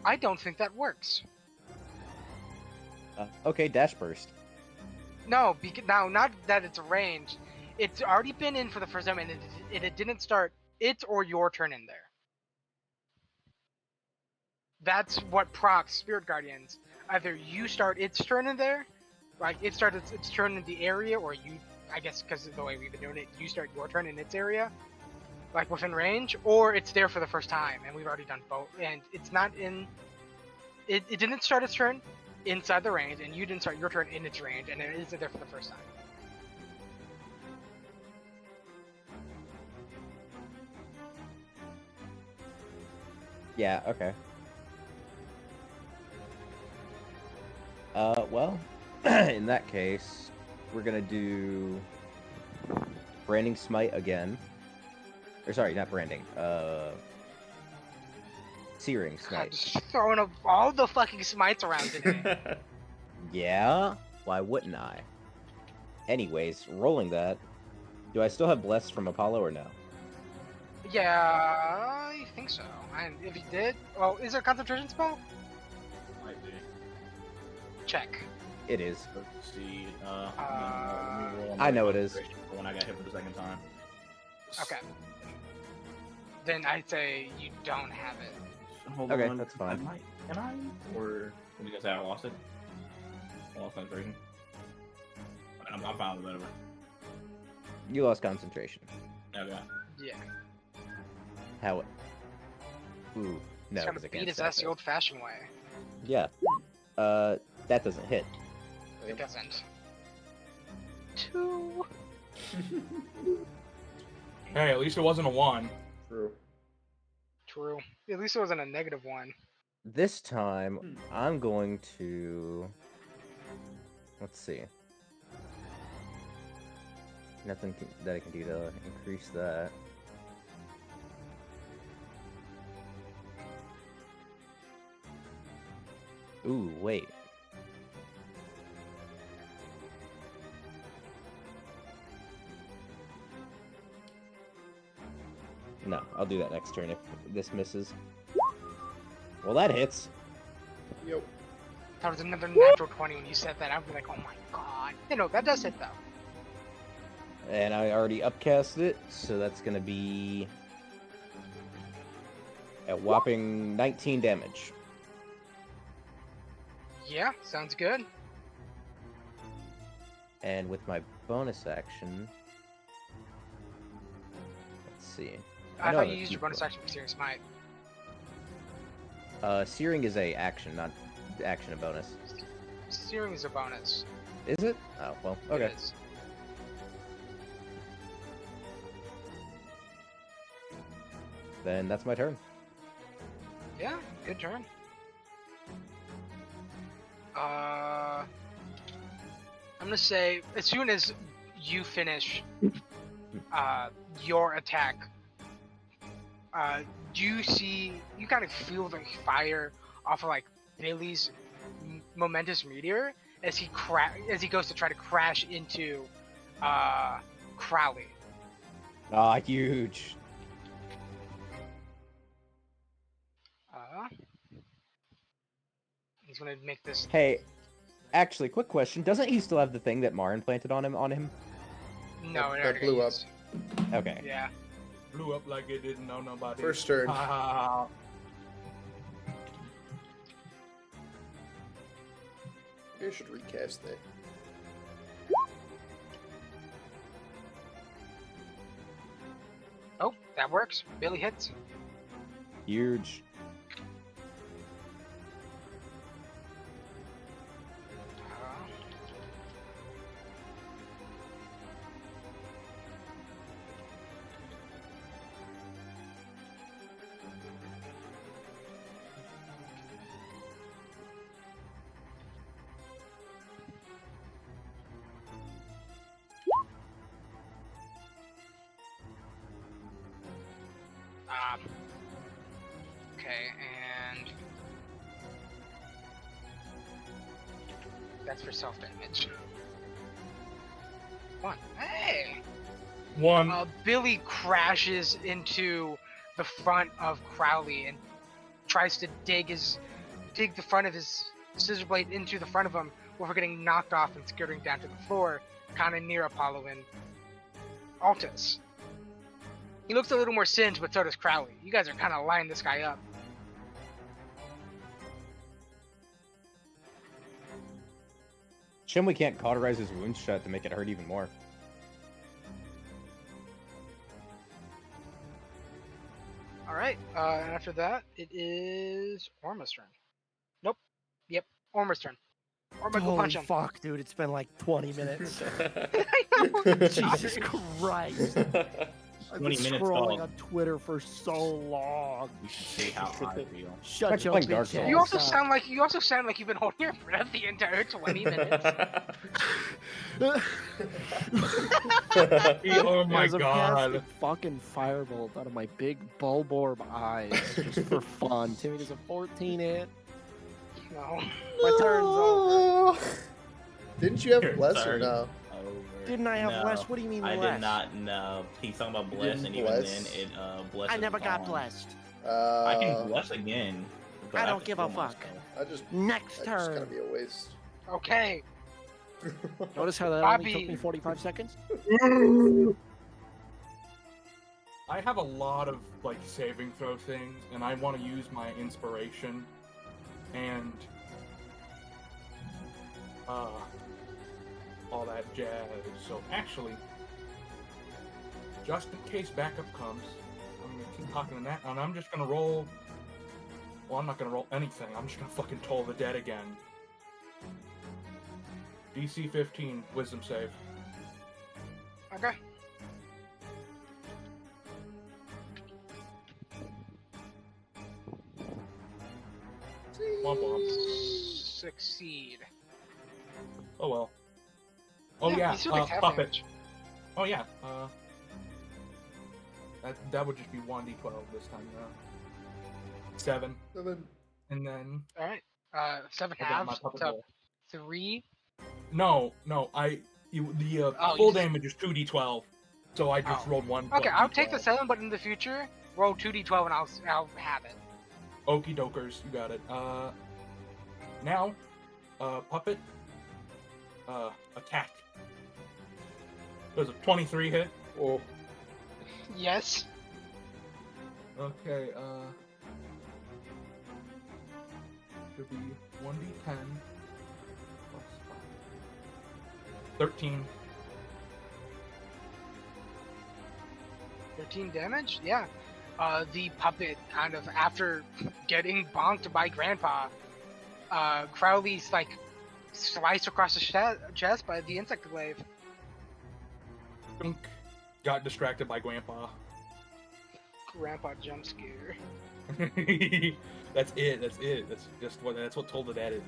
I don't think that works. Okay, dash burst. No, now not that it's a range. It's already been in for the first time, and it didn't start it or your turn in there. That's what procs Spirit Guardians. Either you start its turn in there, like it started its turn in the area, or you, I guess because of the way we've been doing it, you start your turn in its area, like within range, or it's there for the first time, and we've already done both. And it's not in. It didn't start its turn inside the range, and you didn't start your turn in its range, and it isn't there for the first time. Yeah, okay. Well, in that case, we're gonna do Branding Smite again. Or sorry, not Branding. Searing God, Smite. just throwing up all the fucking smites around today. Yeah? Why wouldn't I? Anyways, rolling that. Do I still have Blessed from Apollo or no? Yeah, I think so. And if he did, oh, is there a concentration spell? might be. Check. It is. Let's see. Let me roll I know it is. concentration for when I got hit for the second time. Okay. then I'd say you don't have it. Hold Okay, on. that's fine. Can I? Or because I lost it? I lost concentration. I'm fine with whatever. You lost concentration. Okay. Yeah. How? Ooh, no, He's trying because to it beat can't his stack ass the it. old-fashioned way. Yeah. That doesn't hit. It doesn't. 2. Hey, at least it wasn't a 1. True. True. At least it wasn't a -1. This time, I'm going to. Let's see. Nothing that I can do to increase that. Ooh, wait. No, I'll do that next turn if this misses. Well, that hits. Yep. That was another natural 20 when you said that. I'd be like, oh my god. You know, that does hit though. And I already upcast it, so that's gonna be a whopping 19 damage. Yeah, sounds good. And with my bonus action, let's see. I know thought I'm you a used your keeper. bonus action for Searing Smite. Searing is a action, not action and bonus. Searing is a bonus. Is it? Oh, well, okay. It is. Then that's my turn. Yeah, good turn. I'm gonna say, as soon as you finish your attack, you kind of feel the fire off of like Billy's momentous meteor as he goes to try to crash into Crowley. Ah, huge. He's gonna make this. Hey, actually, quick question. Doesn't he still have the thing that Mar implanted on him? No, it that already blew got up. used. Okay. Yeah. Blew up like it didn't know nobody. First turn. Ah, Maybe I should recast that. Oh, that works. Billy hits. Huge. Okay, and that's for self-damage. 1. Hey! 1. Billy crashes into the front of Crowley and tries to dig the front of his scissor blade into the front of him before getting knocked off and skittering down to the floor, kind of near Apollo and Altus. He looks a little more singed, but so does Crowley. You guys are kind of lining this guy up. Shimley can't cauterize his wounds shut to make it hurt even more. Alright, and after that, it is Orma's turn. Nope. Yep, Orma's turn. Orma, go Holy punch him. fuck, dude! It's been like 20 minutes. I know. Jesus Christ! I've 20 been minutes scrolling dog. on Twitter for so long. You should see how I feel. Shut Like your playing Dark bitch Souls. ass You also up. sound like you've been holding your breath the entire 20 minutes. Oh my As I'm casting god. fucking firebolt out of my big bulb orb eyes just for fun. Timmy does a 14 hit. No. My turn's over. Didn't you have Your bless or turn. no? Over. Didn't I have No, blessed? What do you mean I blessed? did not know. He's talking about bless, didn't and even bless? then it bless. I is never got gone. blessed. I can bless again. but I have don't to give a kill fuck. myself. Next That's just gonna turn. be a waste. Okay. Notice how that only Bobby. took me 45 seconds? I have a lot of like saving throw things, and I want to use my inspiration and all that jazz. So actually, just in case backup comes, I'm gonna keep talking to that, and I'm just gonna roll. Well, I'm not gonna roll anything. I'm just gonna fucking Toll the Dead again. DC 15, Wisdom save. Okay. Womp womp. Succeed. Oh well. Oh yeah, you still take half puppet. damage. Oh yeah, that would just be 1d12 this time. 7, 7. and then All right. 7 I got my halves puppet to roll. 3. No, the Oh, full you just- damage is 2d12, so I just Oh. rolled 1. Okay, I'll take the 7, but in the future, roll 2d12 and I'll have it. Okie dokers, you got it. Now, puppet, attack. Does a 23 hit? Oh, Yes. Okay, should be 1d10 plus 5. 13. 13 damage? Yeah. The puppet kind of, after getting bonked by Grandpa, Crowley's like sliced across the chest by the insect glaive. Dunk. Got distracted by Grandpa. Grandpa jump scare. That's it. That's what Toll the Dad is.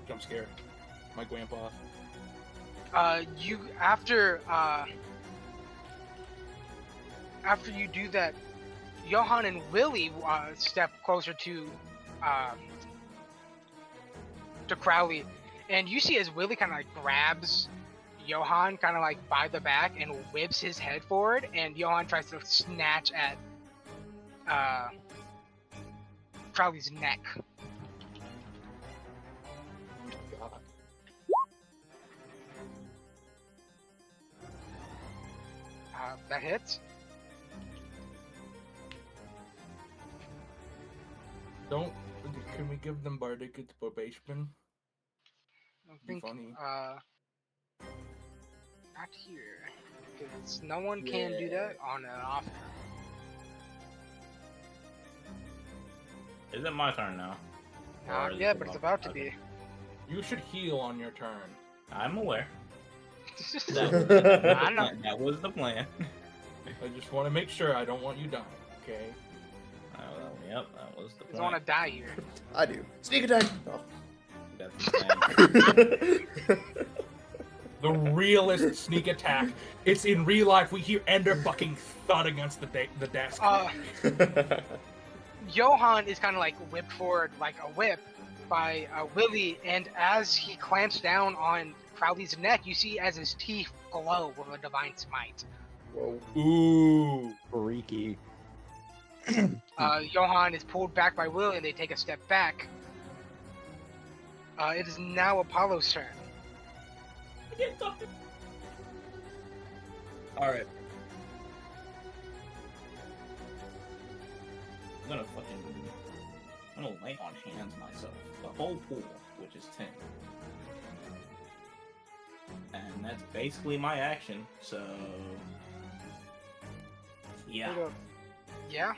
Jump scare. My grandpa. After you do that, Johan and Willie step closer to Crowley, and you see as Willie kind of like grabs Johan kind of like by the back and whips his head forward, and Johan tries to snatch at Crowley's neck. God. That hits. Can we give them bardic probation? I Be think funny. not here, because no one can do that on an off. Is it my turn now? Or Not is yet, it but it's my- about to okay. You should heal on your turn. I'm aware. be. That I know. that was the plan. I just want to make sure I don't want you dying. Okay. Yep, that was the I don't want plan. to die here. I do. Sneak attack! Oh. That's the plan. The realest sneak attack. It's in real life. We hear Ender fucking thud against the desk. Johan is kind of like whipped forward like a whip by Willie, and as he clamps down on Crowley's neck, you see as his teeth glow with a divine smite. Whoa. Ooh. Freaky. Johan is pulled back by Willie, and they take a step back. It is now Apollo's turn. Alright. I'm gonna lay on hands myself. The whole pool, which is 10. And that's basically my action, so... Yeah. Yeah?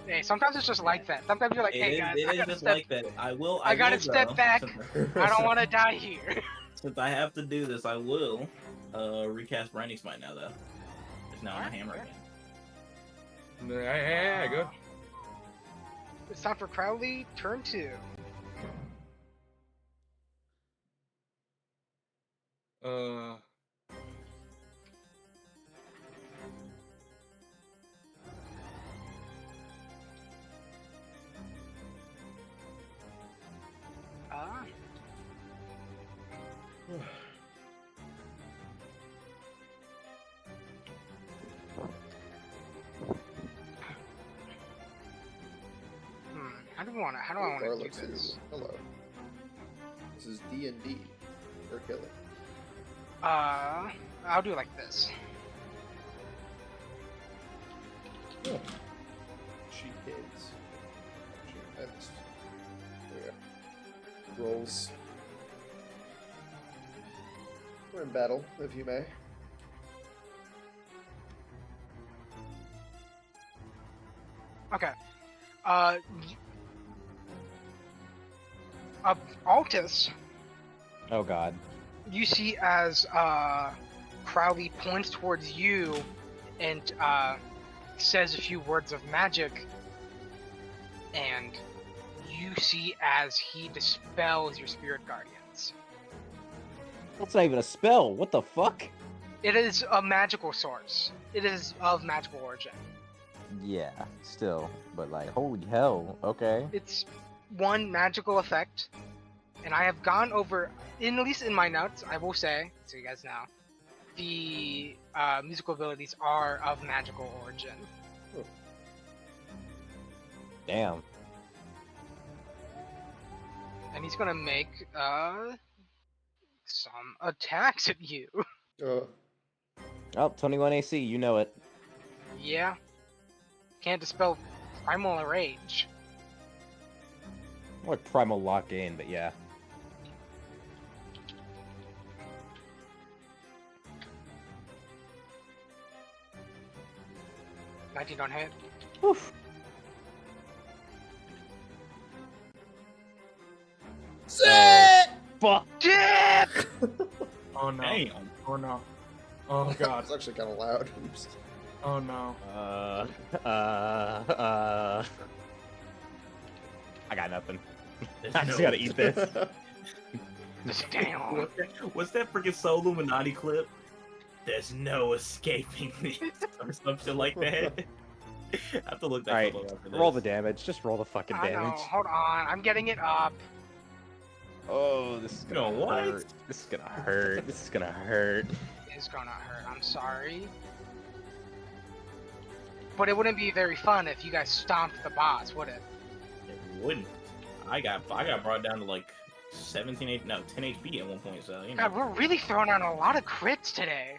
Hey, sometimes it's just like that. Sometimes you're like, hey guys, It I is gotta just step, like that. I I gotta will, step though, back. since- I don't want to die here. Since I have to do this, I will recast Branding Smite now, though. It's now on a hammer again. Yeah, good. It's time for Crowley, turn 2. How do I want to do Garlic this? soup. Hello. This is D&D. We're killing. I'll do it like this. Oh. Cheat games. That's rolls. We're in battle, if you may. Okay. Altus, Oh god. you see as Crowley points towards you and says a few words of magic, and you see as he dispels your spirit guardians. That's not even a spell. What the fuck? It is a magical source. It is of magical origin. Yeah, still. But like, holy hell. Okay. It's one magical effect, and I have gone over, at least in my notes, I will say, so you guys know, the musical abilities are of magical origin. Damn. And he's gonna make some attacks at you. Oh, 21 AC, you know it. Yeah. Can't dispel primal rage. More like primal lock in, but yeah. $19 don't hit. Oof. Fuck. Dip! Oh no. Damn. Oh no. Oh god. It's actually kind of loud. Oh no. I got nothing. There's I just no- gotta eat this. Damn. What's that freaking Soul Illuminati clip? There's no escaping this, or something like that. I have to look that Alright, clip up after this. roll the damage. Just roll the fucking I know. damage. Hold on. I'm getting it up. Oh, this is gonna No, what? hurt. This is gonna hurt. This is gonna hurt. It's gonna hurt. I'm sorry. But it wouldn't be very fun if you guys stomped the boss, would it? It wouldn't. I got brought down to like 10 HP at one point. So you know. God, we're really throwing out a lot of crits today.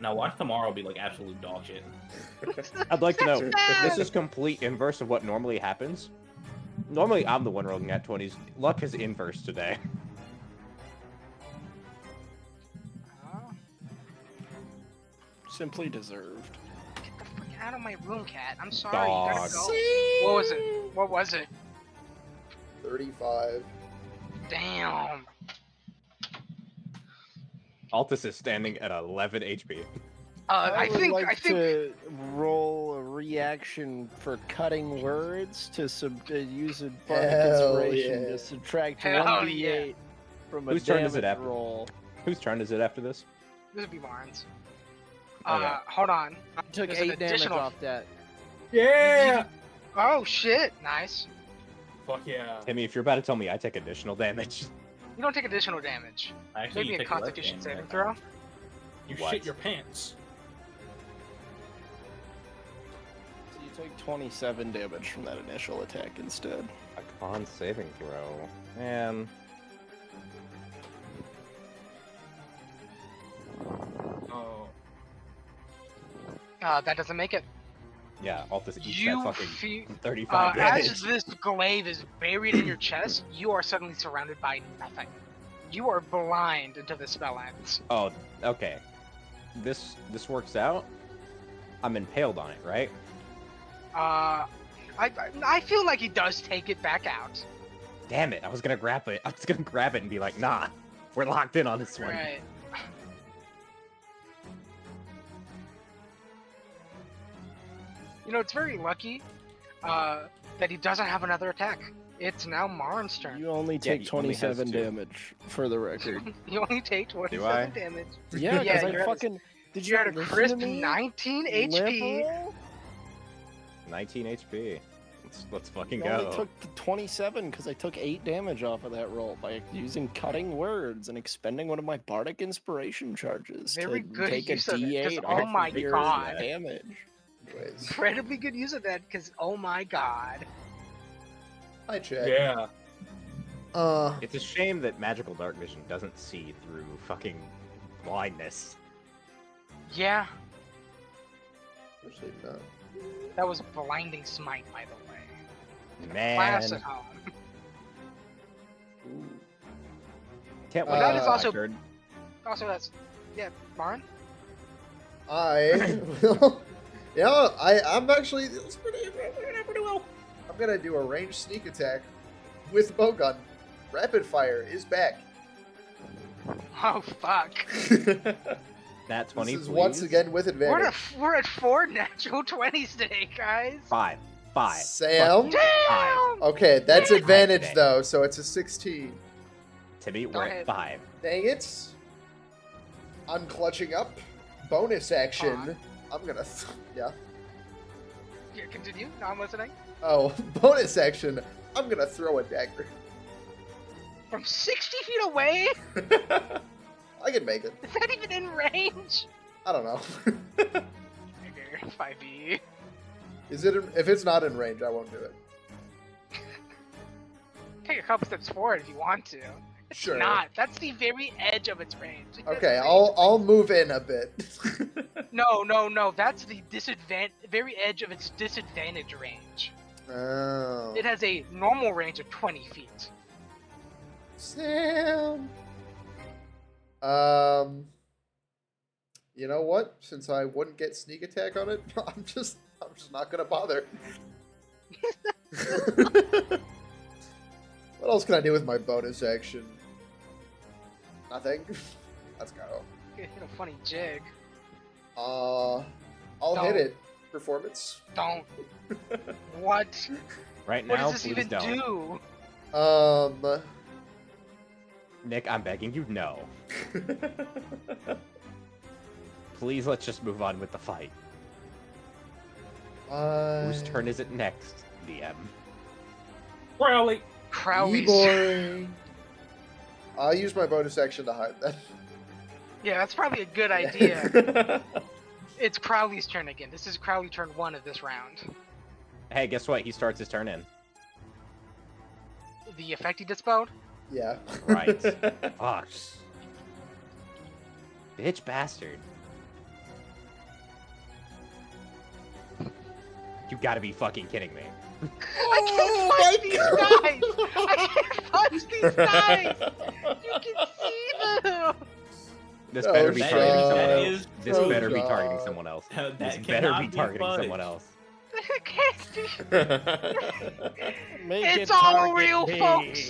Now watch tomorrow be like absolute dog shit. I'd like to know, Success! this is complete inverse of what normally happens. Normally, I'm the one rolling at 20s. Luck is inverse today. Simply deserved. Get the frick out of my room, cat. I'm sorry. You gotta Dog. go. What was it? What was it? 35. Damn. Altus is standing at 11 HP. I would think. like I think. to roll a reaction for cutting words to use a bardic Hell inspiration yeah. to subtract Hell 1d8 from a Whose turn is it damage after? roll. Whose turn is it after this? This would be Barnes. Okay. Hold on. I took There's an 8 damage additional- off that. Yeah. Oh shit! Nice. Fuck yeah. Timmy, if you're about to tell me I take additional damage. You don't take additional damage. Actually, Maybe you a take less Constitution damage, saving I throw. think. You What? shit your pants. So you take 27 damage from that initial attack instead. A con saving throw. Man. Oh. That doesn't make it. Yeah, Altus eats You that fucking feel. 35 damage. As this glaive is buried in your chest, you are suddenly surrounded by nothing. You are blind until the spell ends. Oh, okay. This works out. I'm impaled on it, right? I feel like he does take it back out. Damn it! I was gonna grab it. I was gonna grab it and be like, nah, we're locked in on this one. Right. You know, it's very lucky that he doesn't have another attack. It's now Marin's turn. You only take he only has 27 two. damage, for the record. You only take 27 I? damage. Yeah, Yeah, because you're I at a- fucking... Did You're you at a listen crisp to me? 19 HP. Liberal? 19 HP. Let's fucking I only go. took 27 because I took 8 damage off of that roll by using cutting words and expending one of my bardic inspiration charges Very to good take a use of it, 'cause, D8 oh off my of your God. damage. Anyways. Incredibly good use of that, because oh my god. Hi, Chad. Yeah. It's a shame that magical dark vision doesn't see through fucking blindness. Yeah. Actually, no. That was blinding smite, by the way. Class Man, at home. Ooh. can't Well, wait. that for is my also- turn. Also, that's Baron. I will. You know, I'm actually. It's pretty well. I'm gonna do a ranged sneak attack with bowgun. Rapid fire is back. Oh fuck. Nat 20, This is please. once again with advantage. We're at 4 natural 20s today, guys. Five. Sam? Fuck you. Five. Damn! Okay, that's Damn. advantage Today. though, so it's a 16. Timmy, Go we're ahead. at 5. Dang it. I'm clutching up. Bonus action. Uh-huh. I'm gonna. Yeah. Yeah, continue. No, I'm listening. Oh, bonus action. I'm gonna throw a dagger. From 60 feet away? I can make it. Is that even in range? I don't know. Dagger, 5e. Is it? If it's not in range, I won't do it. Take a couple steps forward if you want to. It's Sure. not. That's the very edge of its range. Okay, I'll move in a bit. No. That's the very edge of its disadvantage range. Oh. It has a normal range of 20 feet. Sam. You know what? Since I wouldn't get sneak attack on it, I'm just not gonna bother. What else can I do with my bonus action? Nothing. Let's go. Hit a funny jig. I'll Don't. hit it. Performance. Don't. What? Right What now, does this please even don't. do? Nick, I'm begging you, no. Please, let's just move on with the fight. Whose turn is it next, DM? Crowley. Crowley's. boy. I'll use my bonus action to hide that. Yeah, that's probably a good idea. It's Crowley's turn again. This is Crowley turn 1 of this round. Hey, guess what? He starts his turn in. The effect he dispelled? Yeah. Right. Fuck. Bitch bastard. You gotta be fucking kidding me. I can't punch these guys! I can't punch these guys! You can see them! This Oh, better be shit. targeting someone That else. is This Oh, better be God. targeting someone else. That This cannot better be be targeting fudged. someone else. I can't be. Make It's it all target real, me. folks.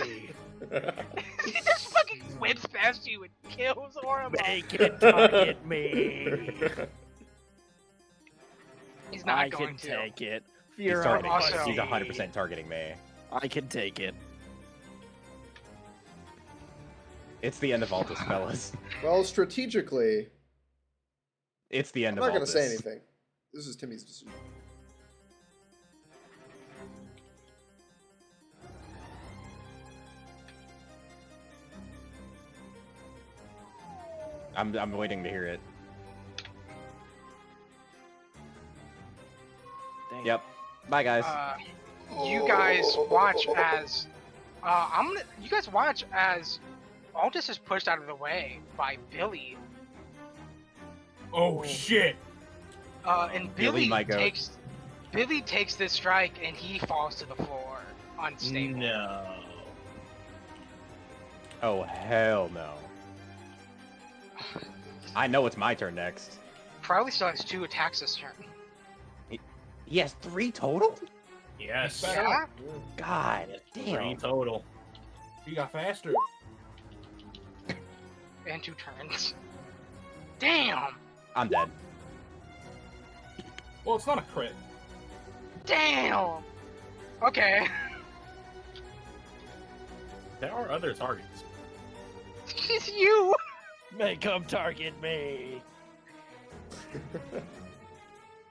He just fucking whips past you and kills Orima. Make it target me. He's not I going can to. take it. He's You're targeting also- me. He's 100% targeting me. I can take it. It's the end of Altus, fellas. Well, strategically, It's the I'm end not of Altus. gonna say anything. This is Timmy's decision. I'm waiting to hear it. Dang. Yep. Bye, guys. You guys watch as you guys watch as Altus is pushed out of the way by Billy. Oh shit! And Billy Billy might go. takes this strike and he falls to the floor unstable. No. Oh, hell no. I know it's my turn next. Crowley still has 2 attacks this turn. He has 3 total? Yes. Yeah? God Three damn. total. He got faster. And 2 turns. Damn! I'm dead. Well, it's not a crit. Damn! Okay. There are other targets. It's you! Make him target me.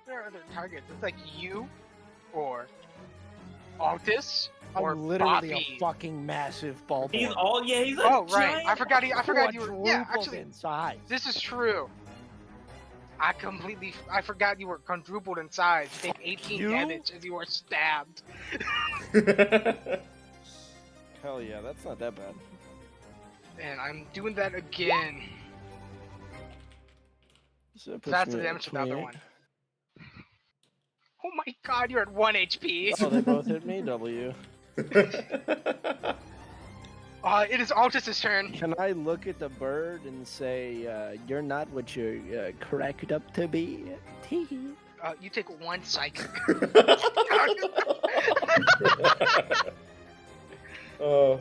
There are other targets. It's like you, or Altus, or I'm literally Bobby. a fucking massive ball boy. He's all he's a Oh right, giant I forgot you were. Yeah, Quadrupled actually, in size. this is true. I forgot you were quadrupled in size. You take 18 You? damage as you are stabbed. Hell yeah, that's not that bad. And I'm doing that again. So it puts That's me the at damage to the other 28. one. Oh my god, you're at 1 HP. Oh, they both hit me. W. It is Altus's turn. Can I look at the bird and say, "You're not what you're cracked up to be"? Tee. You take 1 psychic. Oh,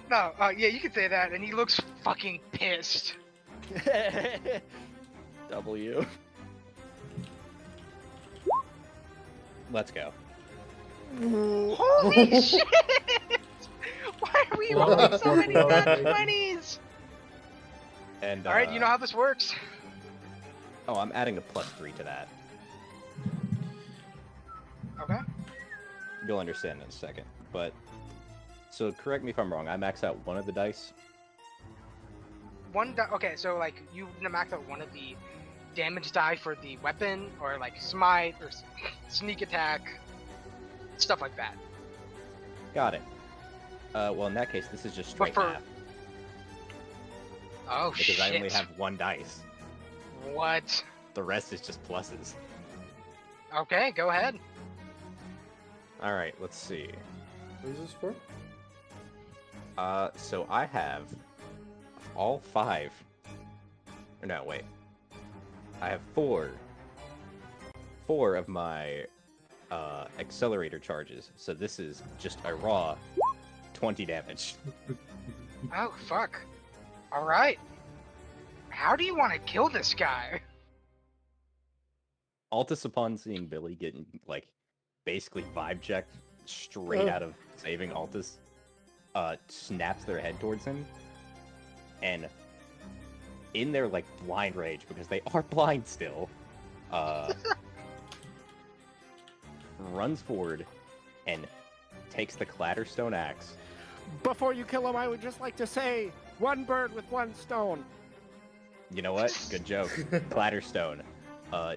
No, yeah, you can say that, and he looks fucking pissed. W. Let's go. Holy shit! Why are we rolling so many nat 20s? And Alright, you know how this works. Oh, I'm adding a +3 to that. Okay. You'll understand in a second. But so correct me if I'm wrong. I max out one of the dice. Okay, so like you max out one of the damage die for the weapon, or like smite, or sneak attack, stuff like that. Got it. Well, in that case, this is just straight math. Oh Because shit! I only have 1 dice. What? The rest is just pluses. Okay, go ahead. All right, let's see. what is this for? So I have all 5. Or no, wait. I have 4 of my accelerator charges. So this is just a raw 20 damage. Oh fuck! All right. How do you want to kill this guy? Altus, upon seeing Billy getting like basically vibe checked straight out of saving Altus, snaps their head towards him, and in their like blind rage, because they are blind still, runs forward and takes the Clatterstone axe. Before you kill him, I would just like to say, 1 bird with 1 stone. You know what? Good joke. Clatterstone.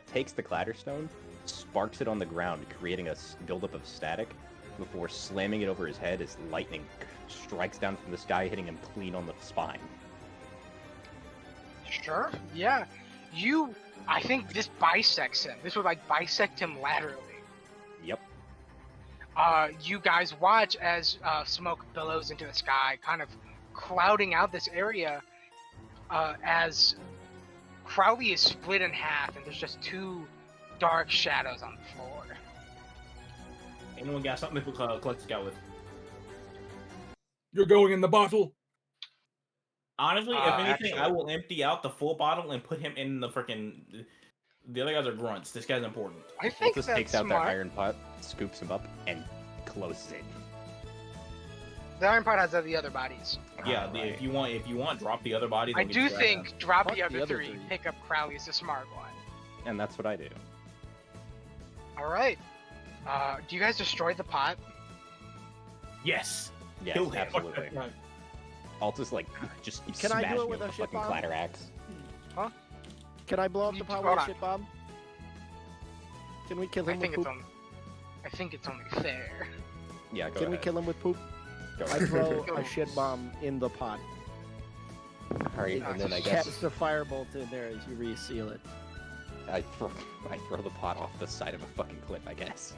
Takes the Clatterstone, sparks it on the ground, creating a buildup of static, before slamming it over his head as lightning strikes down from the sky, hitting him clean on the spine. Sure. Yeah. I think this bisects him. This would like bisect him laterally. Yep. You guys watch as smoke billows into the sky, kind of clouding out this area, as Crowley is split in half, and there's just 2 dark shadows on the floor. Anyone got something to collect this guy with? You're going in the bottle. Honestly, if anything, actually- I will empty out the full bottle and put him in the freaking. The other guys are grunts. This guy's important. I think Altus that's takes out smart. their iron pot, scoops him up, and closes it. The iron pot has the other bodies. Yeah, Alright. if you want, drop the other bodies. I and get do your ass think out. drop Fuck the other, the other 3, three. pick up Crowley is the smart one. And that's what I do. All right. Do you guys destroy the pot? Yes. Yes, Kill him. absolutely. Right. Altus like just Can I do smashing it with him a with shit fucking bomb? clatter axe. Can I blow up You- the pot hold with a on. shit bomb? Can we kill I him with think poop? I think it's only fair. Yeah, go Can we ahead. kill him with poop? Go I ahead. throw a shit bomb in the pot. Alright, and then I Cast guess the firebolt in there as you reseal it. I throw the pot off the side of a fucking cliff, I guess.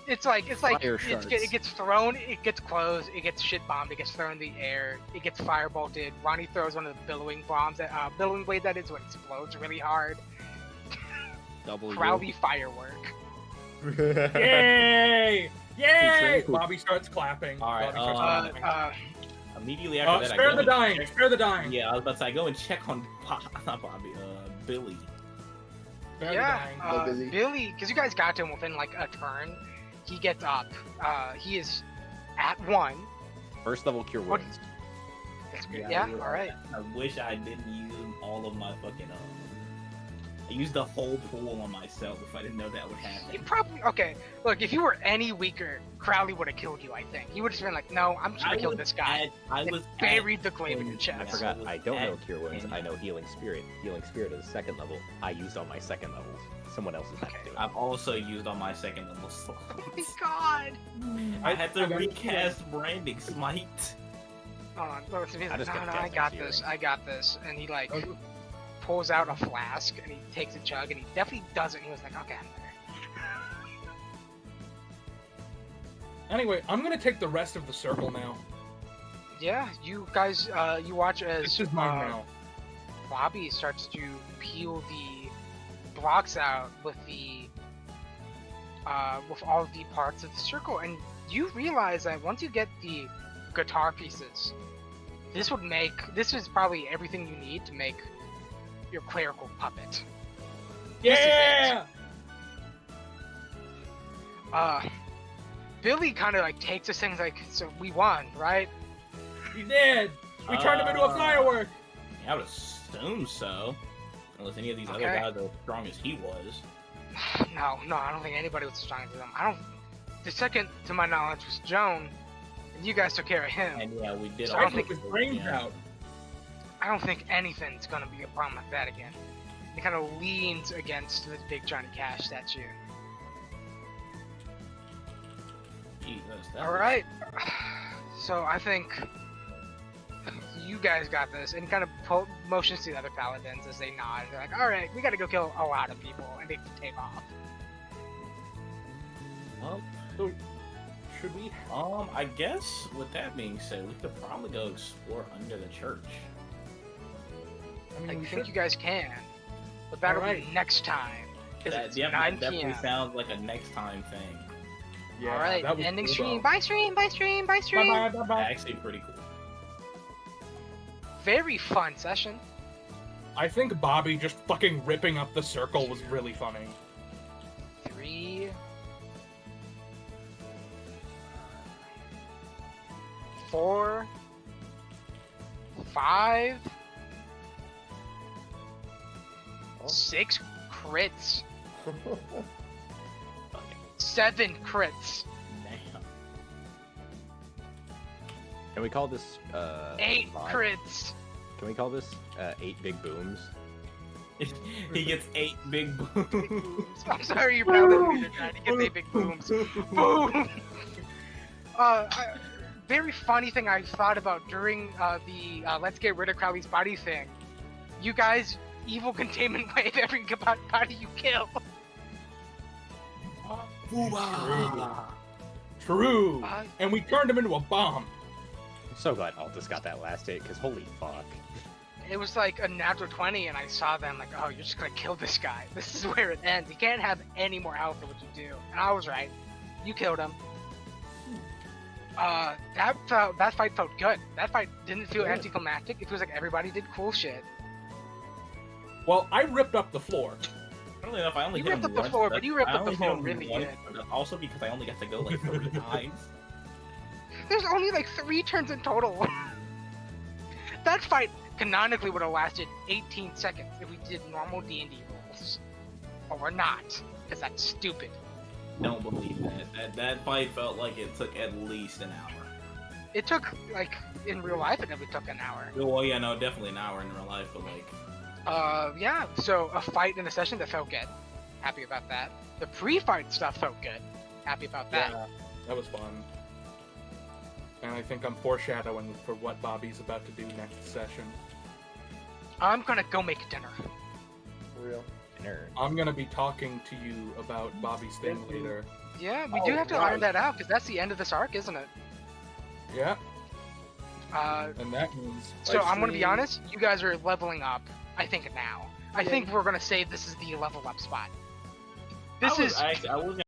It's like Fire it gets thrown, it gets closed, it gets shit bombed, it gets thrown in the air, it gets firebolted. Ronnie throws one of the billowing bombs, billowing blade that is, so it explodes really hard. W. Crowley firework. Yay! Yay! Poop. Bobby starts clapping. All right, Bobby starts clapping. Immediately after that, I Spare go the and dying. check- Spare the dying. Yeah, I was about to say, I go and check on not Bobby, Billy. Spare Yeah, the dying. Billy. Billy, because you guys got to him within like a turn. He gets up. He is at 1. First level cure What- wounds. That's good. Yeah, all right. I wish I didn't use all of my fucking I used the whole pool on myself if I didn't know that would happen. You probably okay. Look, if you were any weaker, Crowley would have killed you. I think he would have been like, "No, I'm just gonna kill this guy." I And was buried the glaive in your I chest. forgot, I don't know cure wounds, and- I know healing spirit. Healing spirit is 2nd level. I used on my 2nd levels. Someone else is Okay. doing I've also used on my 2nd level slots. Oh my god! I had to I got- recast branding smite. Hold on, look, he's like, I just no, kept I casting got Searing. this. I got this. And he like pulls out a flask and he takes a chug and he definitely does it. He was like, okay, I'm there. Anyway, I'm gonna take the rest of the circle now. Yeah, you guys, you watch as This is mine now. Bobby starts to peel the blocks out with with all the parts of the circle, and you realize that once you get the guitar pieces, this is probably everything you need to make your clerical puppet. This is it. Yeah! Billy kind of like takes this thing like, so we won, right? We did! We turned him into a firework! Yeah, I would assume so. Unless any of these other Okay. guys are as strong as he was. No, I don't think anybody was as strong as them. The second, to my knowledge, was Joan, and you guys took care of him. And yeah, we did So I don't also took his do- brains yeah. out. I don't think anything's gonna be a problem like that again. He kind of leans against the big Johnny Cash statue. Jesus, that All was- right. So I think you guys got this, and kind of motions to the other paladins as they nod. They're like, "All right, we got to go kill a lot of people," and they take off. Well, So, should we? I guess with that being said, we could probably go explore under the church. I mean, I we think should. you guys can, but that'll be Alright. next time. Because it's 9 that definitely p.m. sounds like a next time thing. Yeah, All right, that was ending cool, stream. though. Bye stream. Bye stream. Bye stream. Bye bye bye bye. Actually, pretty cool. Very fun session. I think Bobby just fucking ripping up the circle was really funny. 3, 4, 5, 6 crits, 7 crits, Damn. Can we call this 8 mod? crits. Can we call this 8 big booms? He gets 8 big booms. I'm sorry you pounded me to try to get 8 big booms. Boom! Very funny thing I thought about during the let's get rid of Crowley's body thing. You guys evil containment wave every body you kill. True. Uh, And we turned him into a bomb. I'm so glad Altus got that last hit, because holy fuck. It was like a natural 20, and I saw them like, oh, you're just gonna kill this guy. This is where it ends. You can't have any more health than what you do. And I was right. You killed him. That fight felt good. That fight didn't feel Yeah. anticlimactic. It feels like everybody did cool shit. Well, I ripped up the floor. Funnily enough, I only You hit ripped him up the once, floor, but you ripped I up the only hit floor him really once, good. but also because I only got to go like 3 times. There's only like 3 turns in total. That fight canonically would have lasted 18 seconds if we did normal D&D rules. But we're not, because that's stupid. Don't believe that. That fight felt like it took at least an hour. It took, like, in real life, it only took an hour. Well, yeah, no, definitely an hour in real life, but like, Yeah, so a fight in a session that felt good. Happy about that. The pre-fight stuff felt good. Happy about that. Yeah, that was fun. And I think I'm foreshadowing for what Bobby's about to do next session. I'm gonna go make dinner. For real. Nerd. I'm gonna be talking to you about Bobby's thing later. Yeah, we Oh, do have to right. iron that out, because that's the end of this arc, isn't it? Yeah, Uh, and that means. so I'm gonna be stream. honest, you guys are leveling up, I think now. I Yeah. think we're gonna say this is the level up spot. I This was, is I was